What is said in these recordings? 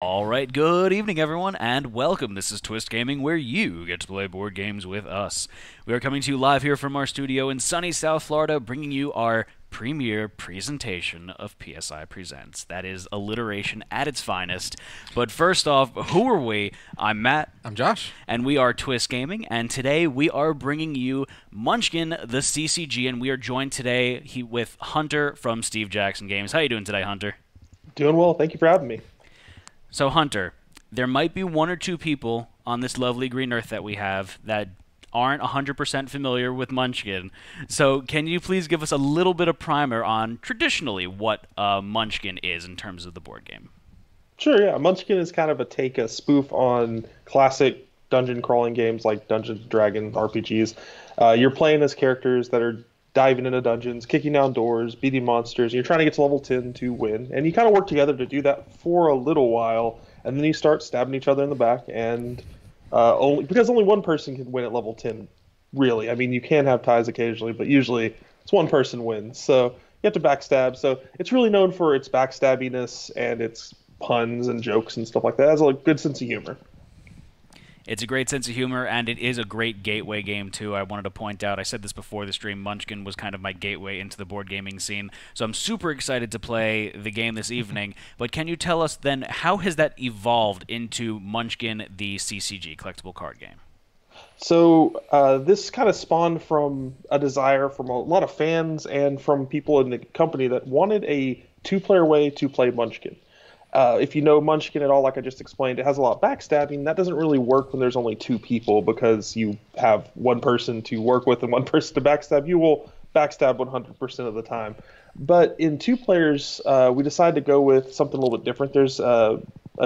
All right, good evening, everyone, and welcome. This is Twist Gaming, where you get to play board games with us. We are coming to you live here from our studio in sunny South Florida, bringing you our premiere presentation of PSI Presents. That is alliteration at its finest. But first off, who are we? I'm Matt. I'm Josh. And we are Twist Gaming, and today we are bringing you Munchkin, the CCG, and we are joined today with Hunter from Steve Jackson Games. How you doing today, Hunter? Doing well. Thank you for having me. So, Hunter, there might be one or two people on this lovely green earth that we have that aren't 100% familiar with Munchkin. So, can you please give us a little bit of primer on traditionally what Munchkin is in terms of the board game? Sure, yeah. Munchkin is kind of a spoof on classic dungeon crawling games like Dungeons & Dragons RPGs. You're playing as characters that are diving into dungeons, kicking down doors, beating monsters. You're trying to get to level 10 to win. And you kind of work together to do that for a little while. And then you start stabbing each other in the back. And because only one person can win at level 10, really. I mean, you can have ties occasionally, but usually it's one person wins. So you have to backstab. So it's really known for its backstabbiness and its puns and jokes and stuff like that. It has a good sense of humor. It's a great sense of humor, and it is a great gateway game, too. I wanted to point out, I said this before the stream, Munchkin was kind of my gateway into the board gaming scene, so I'm super excited to play the game this evening. But can you tell us, then, how has that evolved into Munchkin, the CCG, collectible card game? So this kind of spawned from a desire from a lot of fans and from people in the company that wanted a two-player way to play Munchkin. If you know Munchkin at all, like I just explained, it has a lot of backstabbing. That doesn't really work when there's only two people because you have one person to work with and one person to backstab. You will backstab 100% of the time. But in two players, we decided to go with something a little bit different. There's a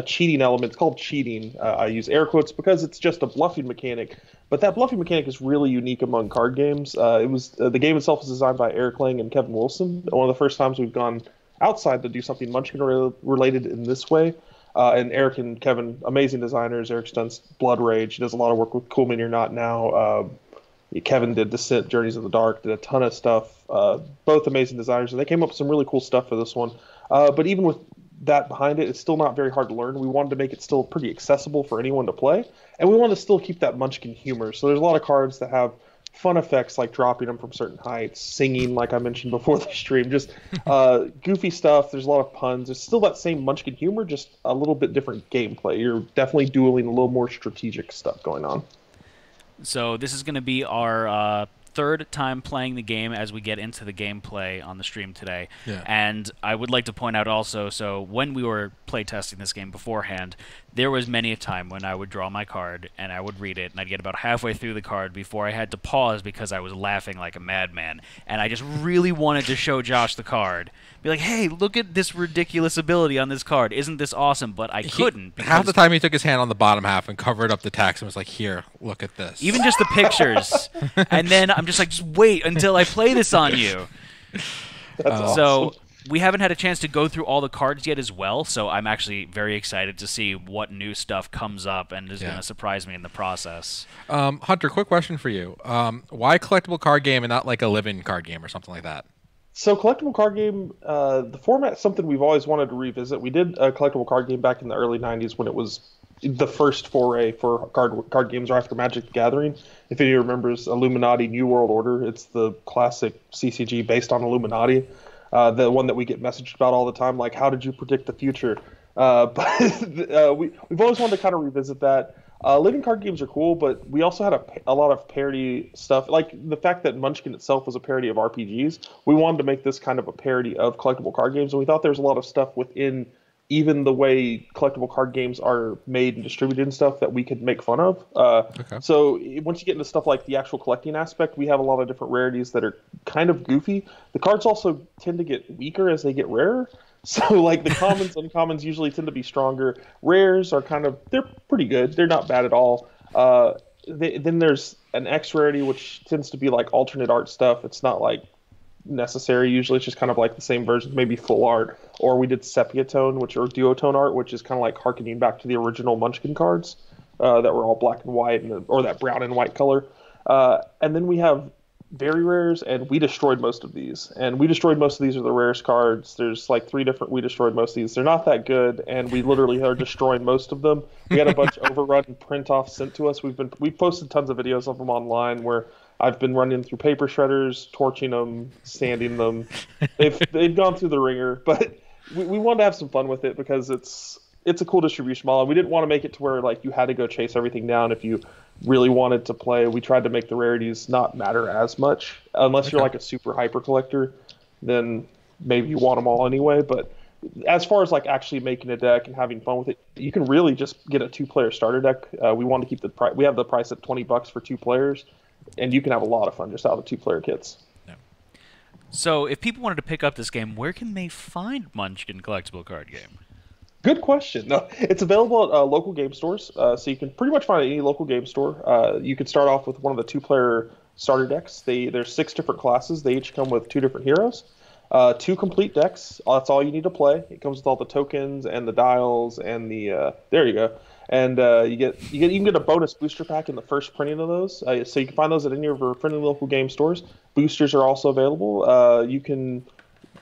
cheating element. It's called cheating. I use air quotes because it's just a bluffing mechanic. But that bluffing mechanic is really unique among card games. The game itself was designed by Eric Lang and Kevin Wilson. One of the first times we've gone outside to do something Munchkin related in this way. And Eric and Kevin, amazing designers. Eric's done Blood Rage. He does a lot of work with Cool Mini or Not now. Kevin did Descent, Journeys in the Dark, did a ton of stuff. Both amazing designers, and they came up with some really cool stuff for this one. But even with that behind it, it's still not very hard to learn. We wanted to make it still pretty accessible for anyone to play, and we want to still keep that Munchkin humor. So there's a lot of cards that have fun effects like dropping them from certain heights, singing like I mentioned before the stream, just goofy stuff. There's a lot of puns. There's still that same Munchkin humor, just a little bit different gameplay. You're definitely dueling a little more strategic stuff going on. So this is going to be our third time playing the game as we get into the gameplay on the stream today. Yeah. And I would like to point out also, so when we were playtesting this game beforehand, there was many a time when I would draw my card and I would read it and I'd get about halfway through the card before I had to pause because I was laughing like a madman. And I just really wanted to show Josh the card. Be like, hey, look at this ridiculous ability on this card. Isn't this awesome? But I couldn't. Half the time he took his hand on the bottom half and covered up the text and was like, here, look at this. Even just the pictures. And then I'm just like, just wait until I play this on you. That's awesome. So we haven't had a chance to go through all the cards yet as well, so I'm actually very excited to see what new stuff comes up and is going to surprise me in the process. Hunter, quick question for you. Why collectible card game and not like a living card game or something like that? So collectible card game, the format's something we've always wanted to revisit. We did a collectible card game back in the early 90s when it was the first foray for card games right after Magic the Gathering. If anyone remembers Illuminati New World Order, it's the classic CCG based on Illuminati. The one that we get messaged about all the time, like, how did you predict the future? But we've always wanted to kind of revisit that. Living card games are cool, but we also had a lot of parody stuff. Like the fact that Munchkin itself was a parody of RPGs, we wanted to make this kind of a parody of collectible card games, and we thought there was a lot of stuff within even the way collectible card games are made and distributed and stuff that we could make fun of. So once you get into stuff like the actual collecting aspect, we have a lot of different rarities that are kind of goofy. The cards also tend to get weaker as they get rarer. So like the commons, uncommons usually tend to be stronger. Rares are they're pretty good. They're not bad at all. Then there's an X rarity, which tends to be like alternate art stuff. It's not like necessary. Usually it's just kind of like the same version, maybe full art. Or we did sepia tone, or duotone art, which is kind of like harkening back to the original Munchkin cards that were all black and white, or that brown and white color. And then we have very rares, and we destroyed most of these. And we destroyed most of these are the rarest cards. There's like 3 different we destroyed most of these. They're not that good, and we literally are destroying most of them. We had a bunch overrun print off sent to us. We've posted tons of videos of them online where I've been running through paper shredders, torching them, sanding them. They've gone through the ringer, but we wanted to have some fun with it because it's a cool distribution model. We didn't want to make it to where like you had to go chase everything down if you really wanted to play. We tried to make the rarities not matter as much unless you're like a super hyper collector, then maybe you want them all anyway. But as far as like actually making a deck and having fun with it, you can really just get a 2-player starter deck. We want to keep the price. We have the price at $20 for 2 players, and you can have a lot of fun just out of 2-player kits. Yeah. So if people wanted to pick up this game, where can they find Munchkin Collectible Card Game? Good question. No, it's available at local game stores, so you can pretty much find it at any local game store. You can start off with one of the 2-player starter decks. There's 6 different classes. They each come with 2 different heroes. 2 complete decks. That's all you need to play. It comes with all the tokens and the dials and the there you go. And you can get a bonus booster pack in the first printing of those. So you can find those at any of your friendly local game stores. Boosters are also available. You can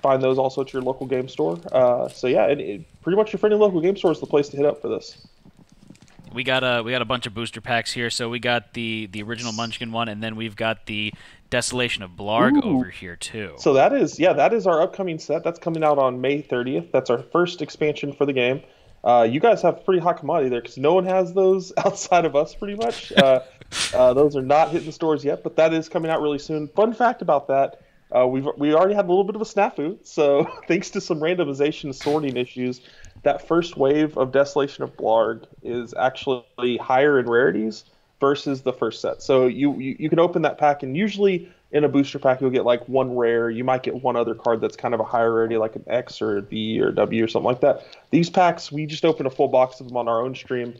find those also at your local game store. So yeah, pretty much your friendly local game store is the place to hit up for this. We got a bunch of booster packs here. So we got the original Munchkin one, and then we've got the Desolation of Blarg over here too. So that is our upcoming set. That's coming out on May 30th. That's our first expansion for the game. You guys have pretty hot commodity there because no one has those outside of us pretty much. Those are not hitting stores yet, but that is coming out really soon. Fun fact about that. We already had a little bit of a snafu, so thanks to some randomization sorting issues, that first wave of Desolation of Blarg is actually higher in rarities versus the first set. So you can open that pack, and usually in a booster pack you'll get like 1 rare. You might get 1 other card that's kind of a higher rarity, like an X or a B or W or something like that. These packs, we just opened a full box of them on our own stream.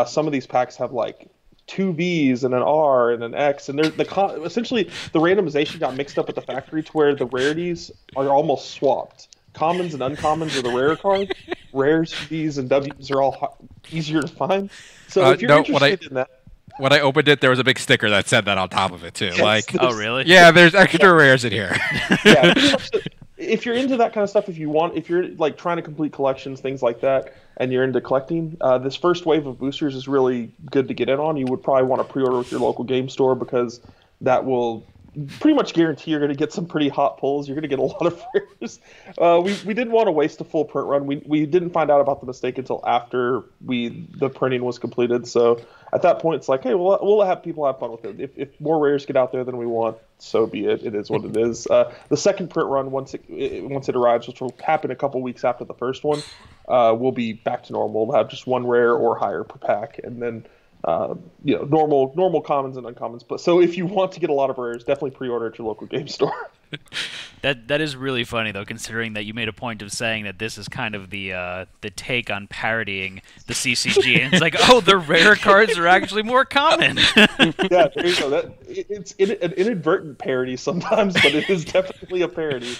Some of these packs have like 2 Bs and an R and an X, and essentially the randomization got mixed up at the factory to where the rarities are almost swapped. Commons and uncommons are the rare cards. Rares, Bs, and Ws are all easier to find. So if you're interested in that, when I opened it, there was a big sticker that said that on top of it too. Yes, oh really? Yeah, there's extra rares in here. Yeah, pretty much. If you're into that kind of stuff, if you're like trying to complete collections, things like that, and you're into collecting, this first wave of boosters is really good to get in on. You would probably want to pre-order with your local game store because that will pretty much guarantee you're going to get some pretty hot pulls. You're going to get a lot of rares. We didn't want to waste a full print run. We didn't find out about the mistake until after the printing was completed. So at that point, it's like, hey, we'll have people have fun with it. If more rares get out there than we want, so be it. It is what it is. The second print run, once it arrives, which will happen a couple weeks after the first one, we'll be back to normal. We'll have just 1 rare or higher per pack, and then normal commons and uncommons. But so if you want to get a lot of rares, definitely pre-order at your local game store. That is really funny though, considering that you made a point of saying that this is kind of the take on parodying the CCG, and it's like, oh, the rare cards are actually more common. Yeah, there you go. It's an inadvertent parody sometimes, but it is definitely a parody.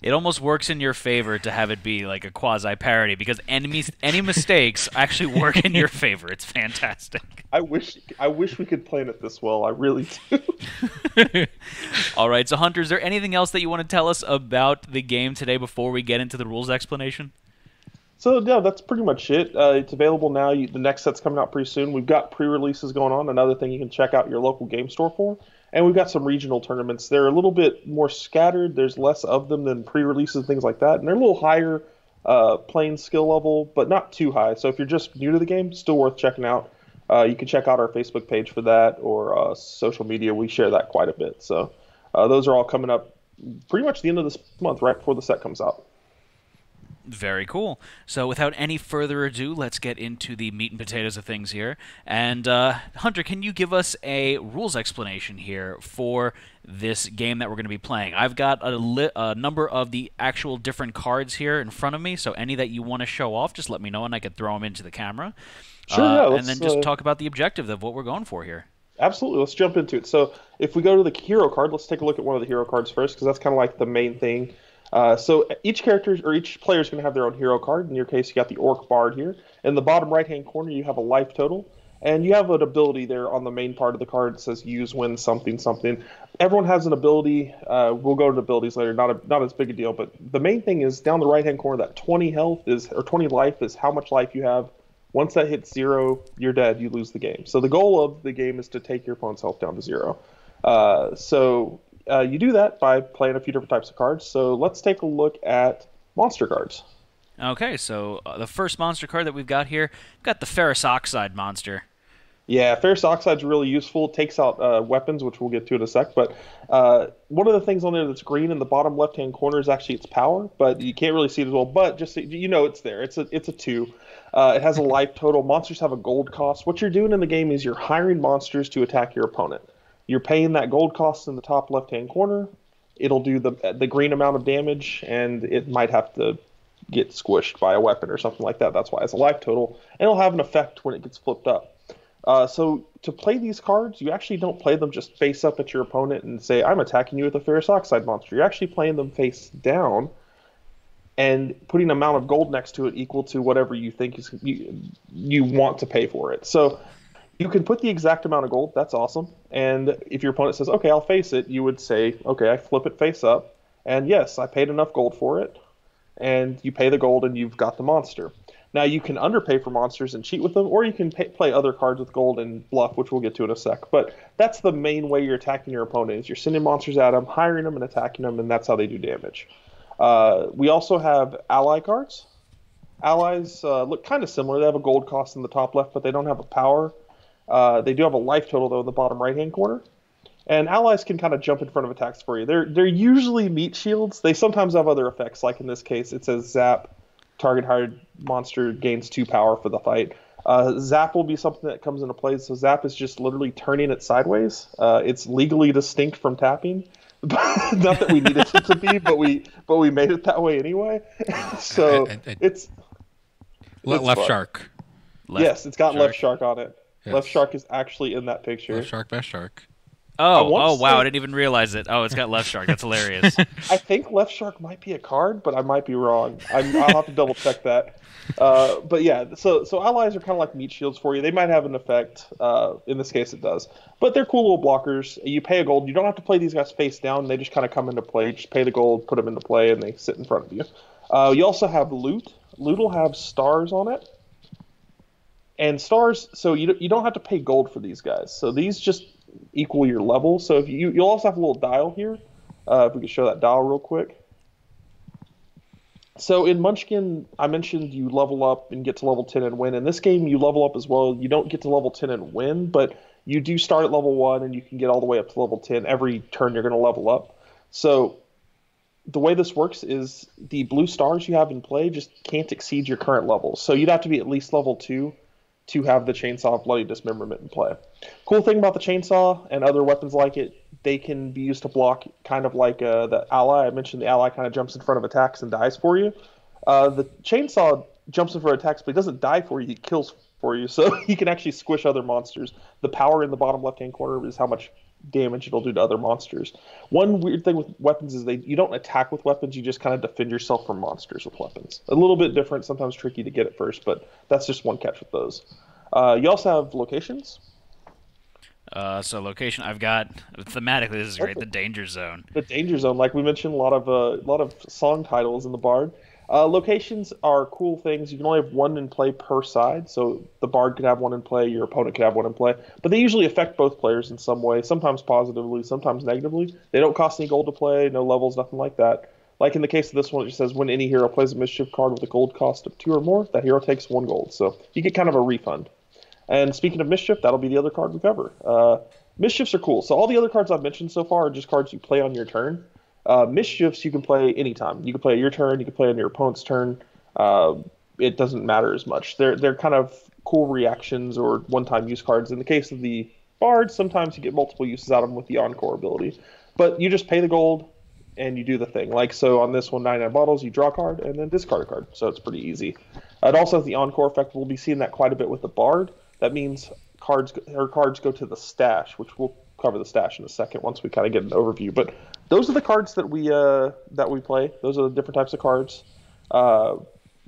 It almost works in your favor to have it be like a quasi-parody, because any mistakes actually work in your favor. It's fantastic. I wish we could plan it this well. I really do. All right, so Hunter, is there anything else that you want to tell us about the game today before we get into the rules explanation? So yeah, that's pretty much it. It's available now. The next set's coming out pretty soon. We've got pre-releases going on. Another thing you can check out your local game store for. And we've got some regional tournaments. They're a little bit more scattered. There's less of them than pre-releases, things like that. And they're a little higher playing skill level, but not too high. So if you're just new to the game, still worth checking out. You can check out our Facebook page for that, or social media. We share that quite a bit. So those are all coming up pretty much the end of this month, right before the set comes out. Very cool. So without any further ado, let's get into the meat and potatoes of things here. And Hunter, can you give us a rules explanation here for this game that we're going to be playing? I've got a number of the actual different cards here in front of me, so any that you want to show off, just let me know and I can throw them into the camera. Sure, yeah. And then just talk about the objective of what we're going for here. Absolutely. Let's jump into it. So if we go to the hero card, let's take a look at one of the hero cards first, because that's kind of like the main thing. So each character or each player is going to have their own hero card. In your case, you got the Orc Bard here. In the bottom right-hand corner, you have a life total. And you have an ability there on the main part of the card that says use when something something. Everyone has an ability. We'll go to abilities later. Not as big a deal, but the main thing is down the right hand corner. That 20 health is or 20 life is how much life you have. Once that hits 0, you're dead. You lose the game. So the goal of the game is to take your opponent's health down to 0. You do that by playing a few different types of cards. So let's take a look at monster cards. Okay, so the first monster card that we've got here, we've got the ferrous oxide monster. Yeah, ferrous oxide's really useful. It takes out weapons, which we'll get to in a sec. But one of the things on there that's green in the bottom left-hand corner is actually its power, but you can't really see it as well. But just so you know, it's there. It's a 2. It has a life total. Monsters have a gold cost. What you're doing in the game is you're hiring monsters to attack your opponent. You're paying that gold cost in the top left-hand corner. It'll do the green amount of damage, and it might have to get squished by a weapon or something like that. That's why it's a life total, and it'll have an effect when it gets flipped up. So to play these cards, you actually don't play them just face up at your opponent and say, I'm attacking you with a ferrous oxide monster. You're actually playing them face down and putting an amount of gold next to it equal to whatever you think you want to pay for it. So you can put the exact amount of gold. That's awesome. And if your opponent says, okay, I'll face it, you would say, okay, I flip it face up. And yes, I paid enough gold for it. And you pay the gold and you've got the monster. Now, you can underpay for monsters and cheat with them, or you can play other cards with gold and bluff, which we'll get to in a sec. But that's the main way you're attacking your opponent, is you're sending monsters at them, hiring them, and attacking them, and that's how they do damage. We also have ally cards. Allies look kind of similar. They have a gold cost in the top left, but they don't have a power. They do have a life total, though, in the bottom right-hand corner. And allies can kind of jump in front of attacks for you. They're usually meat shields. They sometimes have other effects, like in this case, it says zap. Target hired monster gains 2 power for the fight. Zap will be something that comes into play. So Zap is just literally turning it sideways. It's legally distinct from tapping. Not that we needed it to be, but we made it that way anyway. So it's left fun. shark. Yes, it's got shark. left shark on it. Yes. Left shark is actually in that picture. Left shark, best shark. Oh, wow, I didn't even realize it. Oh, it's got left shark. That's hilarious. I think left shark might be a card, but I might be wrong. I'll have to double check that. But yeah, so allies are kind of like meat shields for you. They might have an effect. In this case, it does. But they're cool little blockers. You pay a gold. You don't have to play these guys face down. They just kind of come into play. You just pay the gold, put them into play, and they sit in front of you. You also have loot. Loot will have stars on it. And stars, so you don't have to pay gold for these guys. So these just equal your level. So if you'll also have a little dial here. If we could show that dial real quick. So in Munchkin, I mentioned you level up and get to level 10 and win. In this game, you level up as well. You don't get to level 10 and win, but you do start at level 1 and you can get all the way up to level 10. Every turn you're going to level up. So the way this works is the blue stars you have in play just can't exceed your current level. So you'd have to be at least level 2 to have the Chainsaw of Bloody Dismemberment in play. Cool thing about the Chainsaw and other weapons like it, they can be used to block, kind of like the Ally. I mentioned the Ally kind of jumps in front of attacks and dies for you. The Chainsaw jumps in for attacks, but he doesn't die for you, he kills for you. So he can actually squish other monsters. The power in the bottom left-hand corner is how much damage it'll do to other monsters. One weird thing with weapons is you don't attack with weapons, you just kind of defend yourself from monsters with weapons. A little bit different, sometimes tricky to get at first, but that's just one catch with those. You also have locations. So location, I've got thematically. This is great. The danger zone. The danger zone, like we mentioned, a lot of song titles in the Bard. Locations are cool things. You can only have one in play per side, so the Bard could have one in play, your opponent could have one in play, but they usually affect both players in some way, sometimes positively, sometimes negatively. They don't cost any gold to play, no levels, nothing like that. Like in the case of this one, it just says when any hero plays a mischief card with a gold cost of 2 or more, that hero takes 1 gold, so you get kind of a refund. And speaking of mischief, that'll be the other card we cover. Mischiefs are cool. So all the other cards I've mentioned so far are just cards you play on your turn. Mischiefs you can play anytime. You can play on your turn. You can play on your opponent's turn. It doesn't matter as much. They're kind of cool reactions or one-time use cards. In the case of the Bard, sometimes you get multiple uses out of them with the Encore ability. But you just pay the gold and you do the thing. Like so on this one, 99 bottles, you draw a card and then discard a card. So it's pretty easy. It also has the Encore effect. We'll be seeing that quite a bit with the Bard. That means cards go to the stash, which we'll cover the stash in a second once we kind of get an overview. But those are the cards that we play. Those are the different types of cards.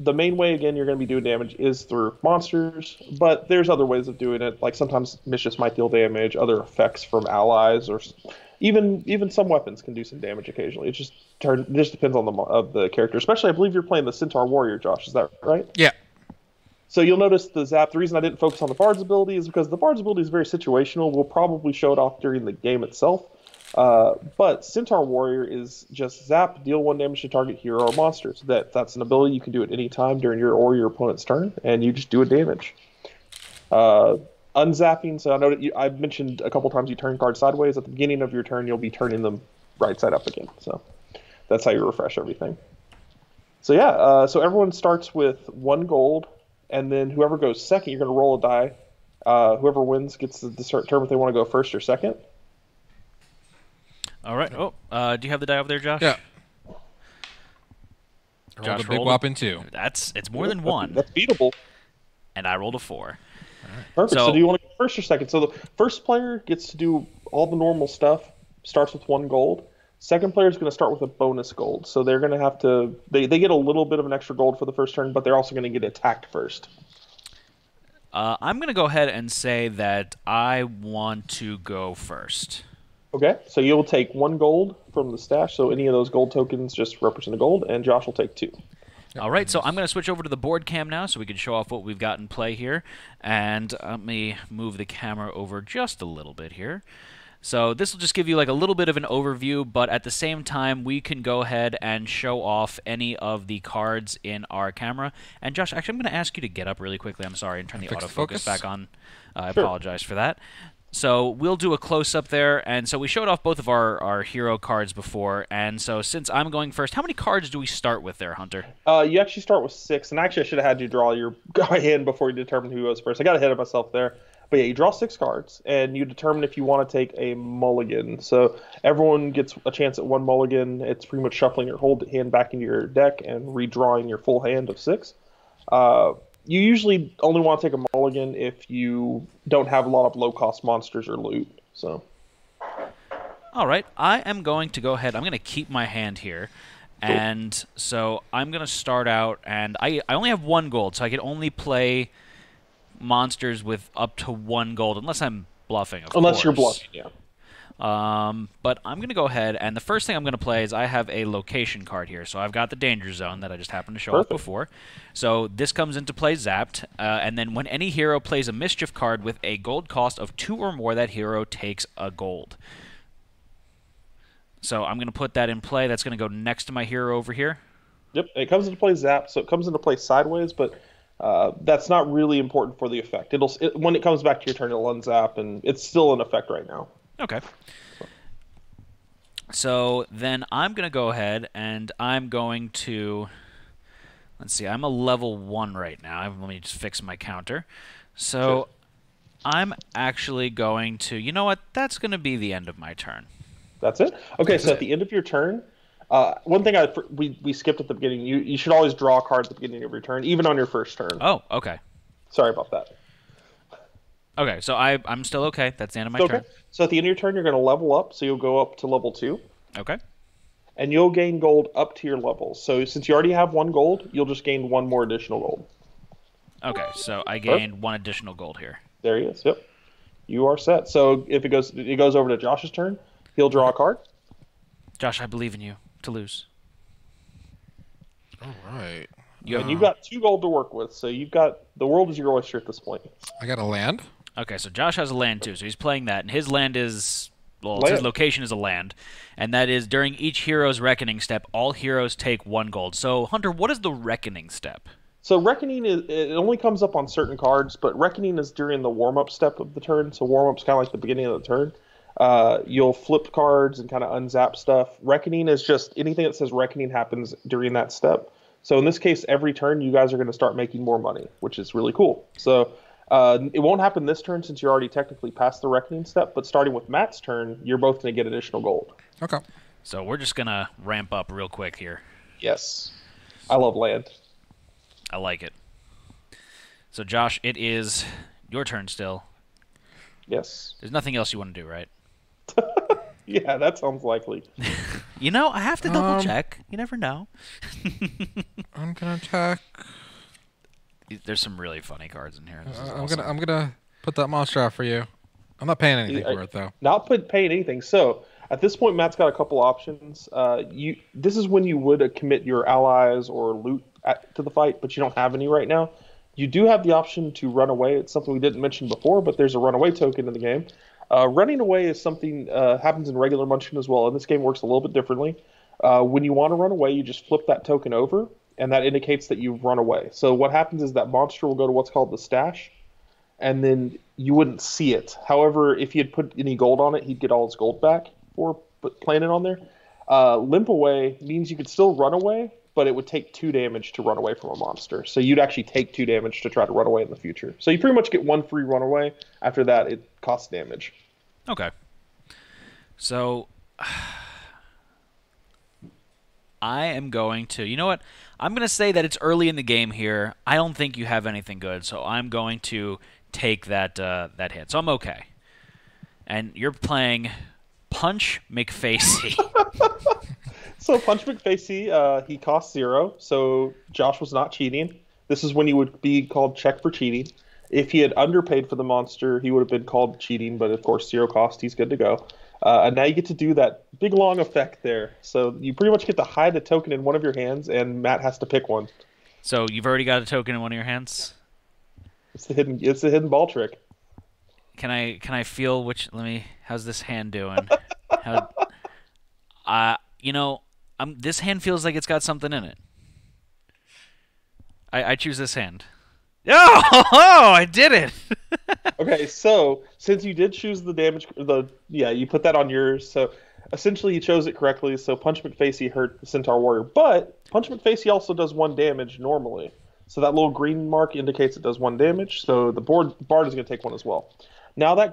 the main way, again, you're going to be doing damage is through monsters, but there's other ways of doing it. Like sometimes Mischiefs might deal damage, other effects from allies, or even some weapons can do some damage occasionally. It just depends on the character. Especially, I believe you're playing the Centaur Warrior, Josh. Is that right? Yeah. So you'll notice the zap. The reason I didn't focus on the Bard's ability is because the Bard's ability is very situational. We'll probably show it off during the game itself. But Centaur Warrior is just zap, deal 1 damage to target hero or monsters. That's an ability you can do at any time during your or your opponent's turn, and you just do a damage. Unzapping, so I know that I've mentioned a couple times you turn cards sideways. At the beginning of your turn, you'll be turning them right side up again. So that's how you refresh everything. So yeah, so everyone starts with 1 gold, and then whoever goes second, you're going to roll a die. Whoever wins gets to determine if they want to go first or second. All right. Oh, do you have the die over there, Josh? Yeah. I Josh rolled a big rolled whopping 2. It's more than 1. That's beatable. And I rolled a 4. Perfect. So do you want to go first or second? So the first player gets to do all the normal stuff, starts with 1 gold. Second player is going to start with a bonus gold. So they're going to have to... They get a little bit of an extra gold for the first turn, but they're also going to get attacked first. I'm going to go ahead and say that I want to go first. Okay, so you'll take 1 gold from the stash, so any of those gold tokens just represent a gold, and Josh will take 2. All right, so I'm going to switch over to the board cam now so we can show off what we've got in play here. And let me move the camera over just a little bit here. So this will just give you like a little bit of an overview, but at the same time, we can go ahead and show off any of the cards in our camera. And Josh, actually, I'm going to ask you to get up really quickly. I'm sorry, and turn the autofocus back on. I apologize for that. So we'll do a close-up there, and so we showed off both of our hero cards before, and so since I'm going first, how many cards do we start with there, Hunter? You actually start with 6, and actually I should have had you draw your hand before you determine who goes first. I got ahead of myself there. But yeah, you draw 6 cards, and you determine if you want to take a mulligan. So everyone gets a chance at 1 mulligan. It's pretty much shuffling your whole hand back into your deck and redrawing your full hand of 6. You usually only want to take a mulligan if you don't have a lot of low-cost monsters or loot. So, all right, I am going to go ahead. I'm going to keep my hand here. Cool. And so I'm going to start out, and I only have 1 gold, so I can only play monsters with up to 1 gold, unless I'm bluffing, of course. Unless you're bluffing, yeah. But I'm going to go ahead, and the first thing I'm going to play is I have a location card here. So I've got the danger zone that I just happened to show off before. So this comes into play zapped, and then when any hero plays a mischief card with a gold cost of 2 or more, that hero takes a gold. So I'm going to put that in play. That's going to go next to my hero over here. Yep, it comes into play zapped, so it comes into play sideways, but that's not really important for the effect. When it comes back to your turn, it'll unzap, and it's still in effect right now. Okay. So then I'm going to go ahead and I'm going to, let's see, I'm a level 1 right now. Let me just fix my counter. So sure. I'm actually going to, you know what, that's going to be the end of my turn. That's it? Okay, so at the end of your turn, one thing we skipped at the beginning, you should always draw a card at the beginning of your turn, even on your first turn. Oh, okay. Sorry about that. Okay, so I'm still okay. That's the end of my turn. So at the end of your turn, you're going to level up, so you'll go up to level 2. Okay. And you'll gain gold up to your levels. So since you already have 1 gold, you'll just gain 1 more additional gold. Okay, so I gained 1 additional gold here. There he is, yep. You are set. So if it goes over to Josh's turn, he'll draw a card. Josh, I believe in you to lose. All right. And you've got 2 gold to work with, so you've got the world is your oyster at this point. I got a land. Okay, so Josh has a land too, so he's playing that, and his land is, well, his location is a land, and that is during each hero's reckoning step, all heroes take 1 gold. So, Hunter, what is the reckoning step? So reckoning it only comes up on certain cards, but reckoning is during the warm-up step of the turn. So warm-up's kind of like the beginning of the turn. You'll flip cards and kind of unzap stuff. Reckoning is just anything that says reckoning happens during that step. So in this case, every turn you guys are going to start making more money, which is really cool. So it won't happen this turn since you're already technically past the reckoning step, but starting with Matt's turn, you're both going to get additional gold. Okay. So we're just going to ramp up real quick here. Yes. I love land. I like it. So Josh, it is your turn still. Yes. There's nothing else you want to do, right? Yeah, that sounds likely. You know, I have to double check. You never know. I'm gonna attack. There's some really funny cards in here. This is I'm awesome. gonna put that monster out for you. I'm not paying anything for it though. Not paying anything. So at this point, Matt's got a couple options. This is when you would commit your allies or loot to the fight, but you don't have any right now. You do have the option to run away. It's something we didn't mention before, but there's a runaway token in the game. Running away is something happens in regular Munchkin as well, and this game works a little bit differently. When you want to run away, you just flip that token over, and that indicates that you've run away. So what happens is that monster will go to what's called the stash, and then you wouldn't see it. However, if you had put any gold on it, he'd get all his gold back for playing it on there. Limp away means you could still run away, but it would take 2 damage to run away from a monster. So you'd actually take 2 damage to try to run away in the future. So you pretty much get 1 free runaway. After that, it costs damage. Okay. So I am going to... You know what? I'm going to say that it's early in the game here. I don't think you have anything good, so I'm going to take that hit. So I'm okay. And you're playing Punch McFacey. So Punch McFacey, he costs 0, so Josh was not cheating. This is when he would be called check for cheating. If he had underpaid for the monster, he would have been called cheating, but of course 0 cost, he's good to go. And now you get to do that big long effect there. So you pretty much get to hide a token in one of your hands, and Matt has to pick one. So you've already got a token in one of your hands? It's the hidden ball trick. Can I feel which... How's this hand doing? You know... this hand feels like it's got something in it. I choose this hand. Oh, I did it! Okay, so since you did choose the damage, you put that on yours. So essentially, you chose it correctly. So Punch McFacey hurt the Centaur Warrior, but Punch McFacey also does 1 damage normally. So that little green mark indicates it does 1 damage. So the bard is going to take 1 as well. Now that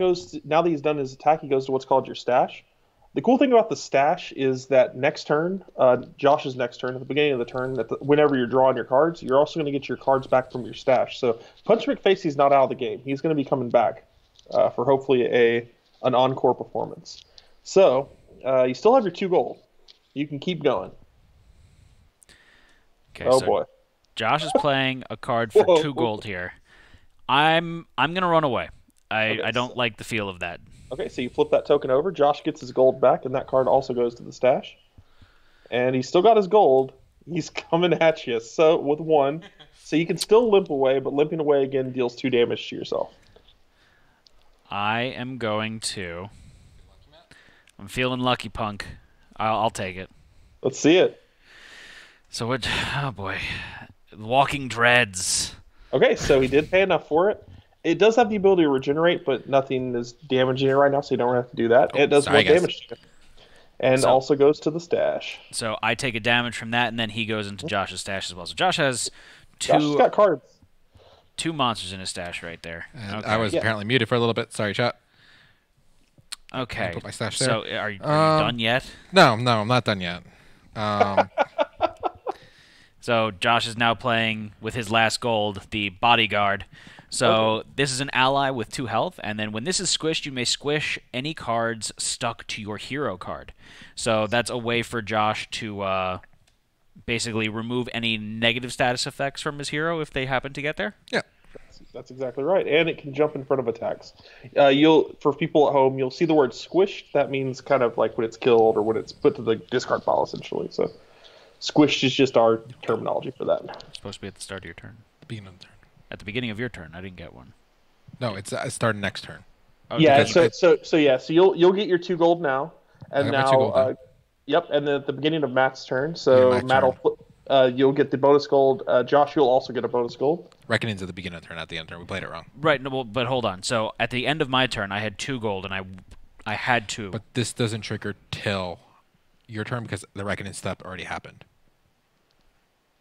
he's done his attack, he goes to what's called your stash. The cool thing about the stash is that next turn, Josh's next turn, at the beginning of the turn, whenever you're drawing your cards, you're also going to get your cards back from your stash. So Punch McFacey's not out of the game. He's going to be coming back for hopefully an encore performance. So you still have your 2 gold. You can keep going. Okay, oh so boy. Josh is playing a card for 2 gold here. I'm going to run away. I don't like the feel of that. Okay, so you flip that token over. Josh gets his gold back, and that card also goes to the stash. And he's still got his gold. He's coming at you with 1. So you can still limp away, but limping away again deals 2 damage to yourself. I am going to... I'm feeling lucky, punk. I'll take it. Let's see it. So what... Oh, boy. Walking Dreads. Okay, so he did pay enough for it. It does have the ability to regenerate, but nothing is damaging it right now, so you don't have to do that. It does 1 damage to it. And also goes to the stash. So I take a damage from that, and then he goes into Josh's stash as well. So Josh has 2... Josh's got cards. 2 monsters in his stash right there. And okay. I was apparently muted for a little bit. Sorry, chat. Okay. Put my stash there. So are you done yet? No, I'm not done yet. So Josh is now playing with his last gold, the Bodyguard. So this is an ally with 2 health, and then when this is squished, you may squish any cards stuck to your hero card. So that's a way for Josh to basically remove any negative status effects from his hero if they happen to get there. Yeah. That's exactly right, and it can jump in front of attacks. For people at home, you'll see the word squished. That means kind of like when it's killed or when it's put to the discard pile, essentially. So squished is just our terminology for that. It's supposed to be at the start of your turn. Beginning of the turn. At the beginning of your turn, I didn't get one. No, it's starting next turn. Okay. Yeah, so you'll get your 2 gold now, and I got my 2 gold now. Yep, and then at the beginning of Matt's turn, so Matt will you'll get the bonus gold. Josh, you'll also get a bonus gold. Reckoning's at the beginning of the turn, at the end of the turn. We played it wrong. Right, no, but hold on. So at the end of my turn, I had 2 gold, and I had 2. But this doesn't trigger till your turn because the reckoning step already happened.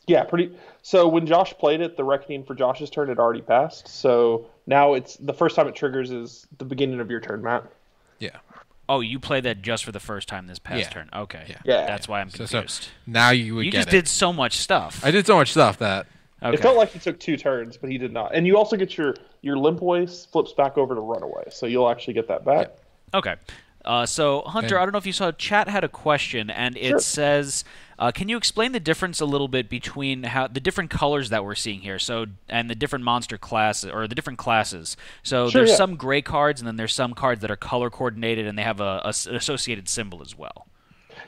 Yeah, So when Josh played it, the reckoning for Josh's turn had already passed. So now it's the first time it triggers is the beginning of your turn, Matt. Yeah. Oh, you played that just for the first time this past turn. Okay. Yeah. That's why I'm confused. So now you would You get just did so much stuff. I did so much stuff that... Okay. It felt like he took 2 turns, but he did not. And you also get your limp away flips back over to runaway, so you'll actually get that back. Yeah. Okay. So, Hunter, I don't know if you saw, chat had a question, and it Sure. says, can you explain the difference a little bit between the different colors that we're seeing here, and the different monster classes, or the different classes? So Sure, there's yeah. some gray cards, and then there's some cards that are color coordinated, and they have an associated symbol as well.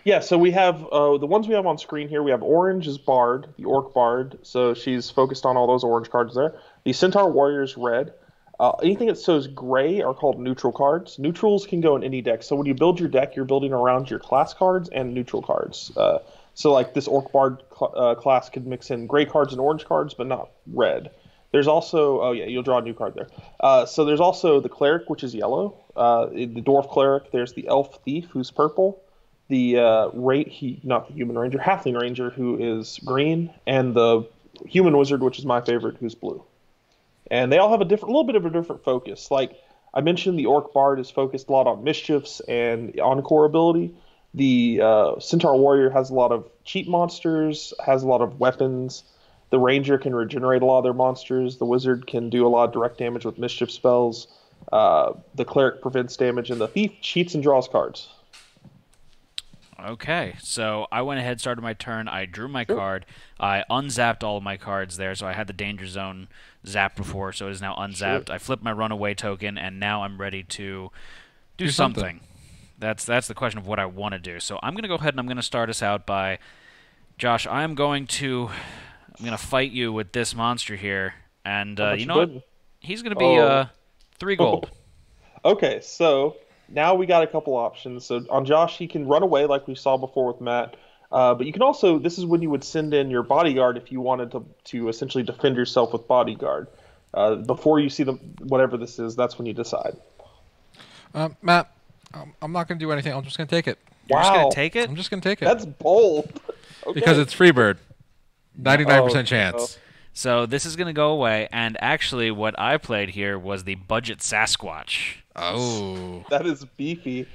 Yeah, so we have the ones we have on screen here. We have orange is Bard, the Orc Bard. So she's focused on all those orange cards there. The Centaur Warrior is red. Anything that shows gray are called neutral cards. Neutrals can go in any deck. So when you build your deck, you're building around your class cards and neutral cards. So like this Orc Bard class could mix in gray cards and orange cards, but not red. There's also, oh yeah, you'll draw a new card there. So there's also the Cleric, which is yellow. The Dwarf Cleric. There's the Elf Thief, who's purple. The not the Human Ranger, Halfling Ranger, who is green, and the Human Wizard, which is my favorite, who's blue. And they all have a little bit of a different focus. Like I mentioned, the Orc Bard is focused a lot on mischiefs and encore ability. The Centaur Warrior has a lot of cheat monsters, has a lot of weapons. The Ranger can regenerate a lot of their monsters. The Wizard can do a lot of direct damage with mischief spells. The Cleric prevents damage, and the Thief cheats and draws cards. Okay, so I went ahead, started my turn. I drew my card. I unzapped all of my cards there, so I had the Danger Zone zapped before, so it is now unzapped. I flipped my Runaway token, and now I'm ready to do something. That's the question of what I want to do. So I'm going to go ahead and I'm going to start us out by, Josh, I'm going to fight you with this monster here, and you know what? He's going to be 3 gold. Okay, so now we got a couple options. So on Josh, he can run away like we saw before with Matt. But you can also, this is when you would send in your bodyguard if you wanted to essentially defend yourself with bodyguard. Before you see whatever this is, that's when you decide. Matt, I'm not going to do anything. I'm just going to take it. You're just going to take it? I'm just going to take it. That's bold. Okay. Because it's Freebird. 99% chance. So this is going to go away, and actually what I played here was the Budget Sasquatch. Oh. That is beefy.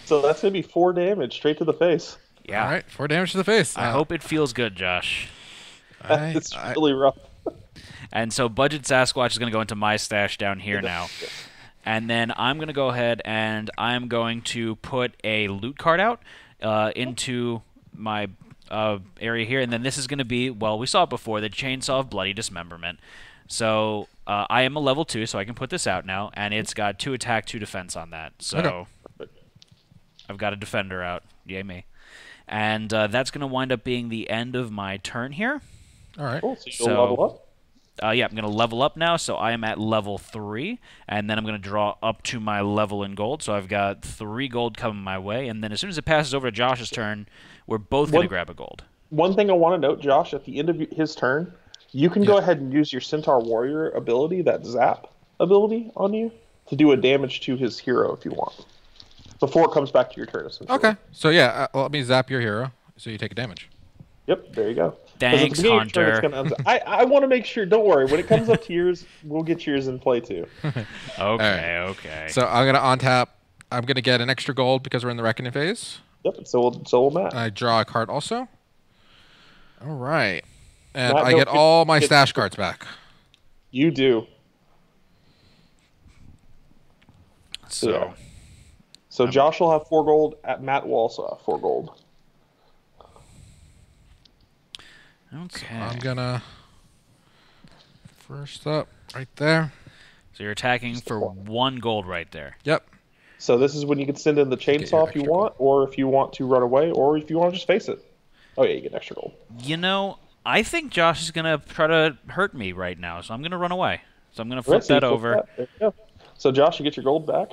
So that's going to be 4 damage straight to the face. Yeah. All right, 4 damage to the face. I hope it feels good, Josh. It's really rough. And so Budget Sasquatch is going to go into my stash down here now. And then I'm going to go ahead and I'm going to put a loot card out into my area here. And then this is going to be, well, we saw it before, the Chainsaw of Bloody Dismemberment. So I am a level 2, so I can put this out now. And it's got 2 attack, 2 defense on that. So I've got a defender out. Yay me. And that's going to wind up being the end of my turn here. All right. Cool. So you'll level up? Yeah, I'm going to level up now, so I am at level 3, and then I'm going to draw up to my level in gold, so I've got 3 gold coming my way, and then as soon as it passes over to Josh's turn, we're both going to grab a gold. One thing I want to note, Josh, at the end of his turn, you can go ahead and use your Centaur Warrior ability, that zap ability on you, to do a damage to his hero if you want. Before it comes back to your turn, essentially. Okay. So yeah, let me zap your hero, so you take a damage. Yep, there you go. Thanks, Hunter. I want to make sure, don't worry, when it comes up to yours, we'll get yours in play too. Okay. So I'm going to on-tap. I'm going to get an extra gold because we're in the Reckoning phase. Yep, so will Matt. I draw a card also. All right. And Matt, I get all my stash cards back. You do. So Josh will have 4 gold. Matt will also have 4 gold. Okay. So I'm gonna first up right there. So you're attacking for 1 gold right there. Yep. So this is when you can send in the chainsaw if you want, or if you want to run away, or if you want to just face it. Oh yeah, you get extra gold. You know, I think Josh is gonna try to hurt me right now, so I'm gonna run away. So I'm gonna flip that over. There you go. So Josh, you get your gold back.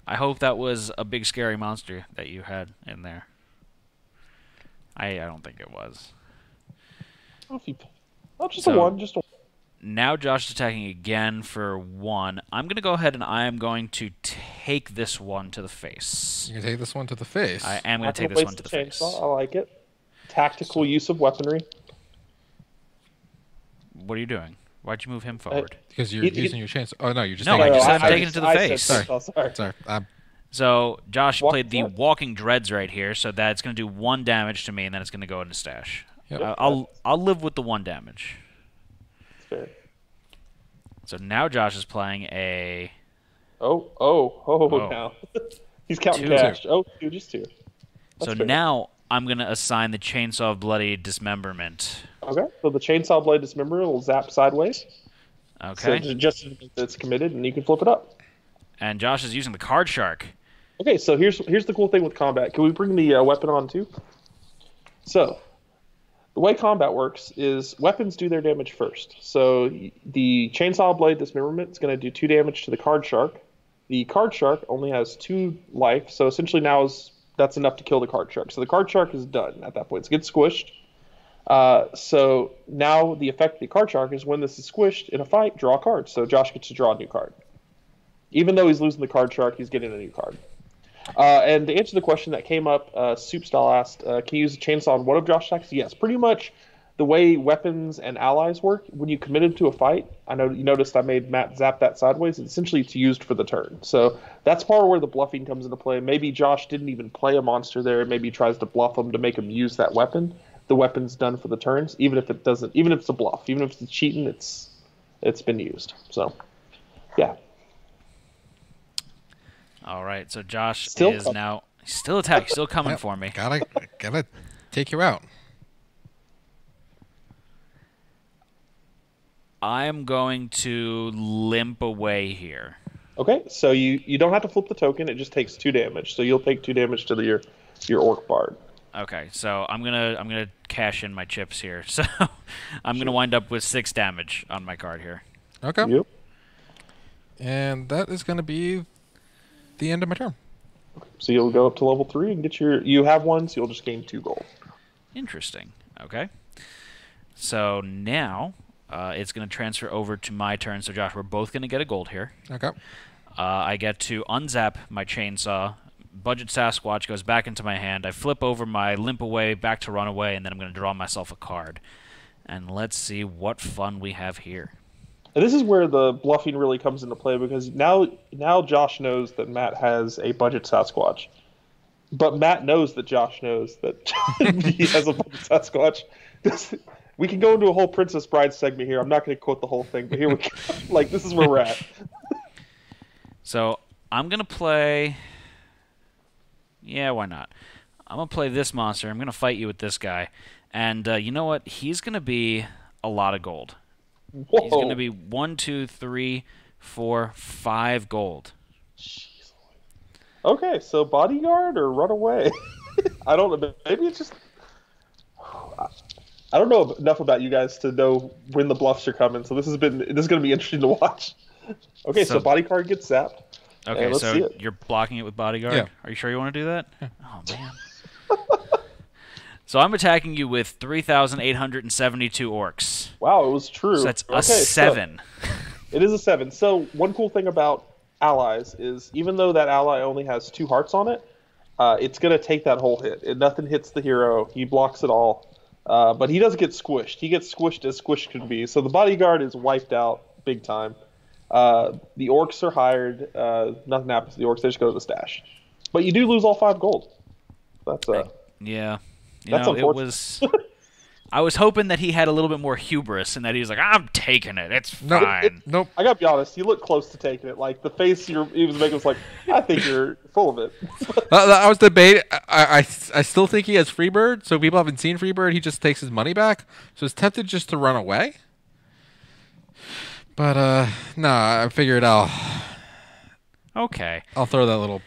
I hope that was a big scary monster that you had in there. I don't think it was. Just a 1. Now Josh is attacking again for 1. I'm going to go ahead and I am going to take this one to the face. You're going to take this one to the face? I am going to take this one to the face. I like it. Tactical use of weaponry. What are you doing? Why'd you move him forward? Because you're using your chainsaw. Oh, no, you're just taking it. No, I just said I'm taking it to the face. Sorry. So Josh played the Walking Dreads right here, so that's going to do 1 damage to me, and then it's going to go into stash. Yep. I'll live with the 1 damage. Fair. So now Josh is playing a Oh, now. He's counting two. cash. Oh, two, just two. That's So fair. now I'm going to assign the Chainsaw of Bloody Dismemberment. Okay, so the chainsaw blade dismember will zap sideways. So Okay. just it's committed, and you can flip it up. And Josh is using the Card Shark. Okay, so here's the cool thing with combat. Can we bring the weapon on too? So the way combat works is weapons do their damage first. So the chainsaw blade dismemberment is going to do 2 damage to the card shark. The card shark only has 2 life, so essentially that's enough to kill the card shark. So the card shark is done at that point. It gets squished. So now the effect of the card shark is when this is squished in a fight, draw a card. So Josh gets to draw a new card. Even though he's losing the card shark, he's getting a new card. And to answer the question that came up, Soup Style asked, can you use a chainsaw on one of Josh's attacks? Yes, pretty much the way weapons and allies work, when you committed to a fight, I know you noticed I made Matt zap that sideways, essentially it's used for the turn. So that's part of where the bluffing comes into play. Maybe Josh didn't even play a monster there, maybe he tries to bluff him to make him use that weapon. The weapon's done for the turns, even if it's a bluff, even if it's cheating, it's been used. So, yeah. All right, so Josh Still is coming. now still attacking, still coming Yep, for me. Gotta take you out. I'm going to limp away here. Okay, so you don't have to flip the token, it just takes 2 damage. So you'll take 2 damage to your orc bard. Okay, so I'm gonna cash in my chips here. So I'm gonna wind up with 6 damage on my card here. Okay. Yep. And that is gonna be the end of my turn. So you'll go up to level 3 and get you have one, so you'll just gain 2 gold. Interesting. Okay. So now it's gonna transfer over to my turn. So Josh, we're both gonna get a gold here. Okay. I get to unzap my chainsaw. Budget Sasquatch goes back into my hand. I flip over my limp away back to run away, and then I'm going to draw myself a card. And let's see what fun we have here. And this is where the bluffing really comes into play, because now Josh knows that Matt has a budget Sasquatch. But Matt knows that Josh knows that he has a budget Sasquatch. We can go into a whole Princess Bride segment here. I'm not going to quote the whole thing, but here we go. Like, this is where we're at. So I'm going to play... Yeah, why not? I'm going to play this monster. I'm going to fight you with this guy. And you know what? He's going to be a lot of gold. Whoa. He's going to be 1, 2, 3, 4, 5 gold. Jeez. Okay, so bodyguard or run away? I don't know. Maybe it's just... I don't know enough about you guys to know when the bluffs are coming, so this is going to be interesting to watch. Okay, so bodyguard gets zapped. Okay, let's see so it. you're blocking it with bodyguard? Yeah. Are you sure you want to do that? Oh, man. So I'm attacking you with 3,872 orcs. Wow, it was true. So that's Okay, a 7. So it is a 7. So one cool thing about allies is even though that ally only has 2 hearts on it, it's going to take that whole hit. Nothing hits the hero. He blocks it all. But he doesn't get squished. He gets squished as squish can be. So the bodyguard is wiped out big time. The orcs are hired. Nothing happens to the orcs. They just go to the stash. But you do lose all 5 gold. That's Yeah. That's it unfortunate. was... I was hoping that he had a little bit more hubris and that he was like, I'm taking it. It's fine. Nope. I gotta be honest. You look close to taking it. Like the face he was making was like, I think you're full of it. I was debating. I still think he has Freebird. So people haven't seen Freebird. He just takes his money back. So it's tempted just to run away. But I figured I'll Okay. throw that little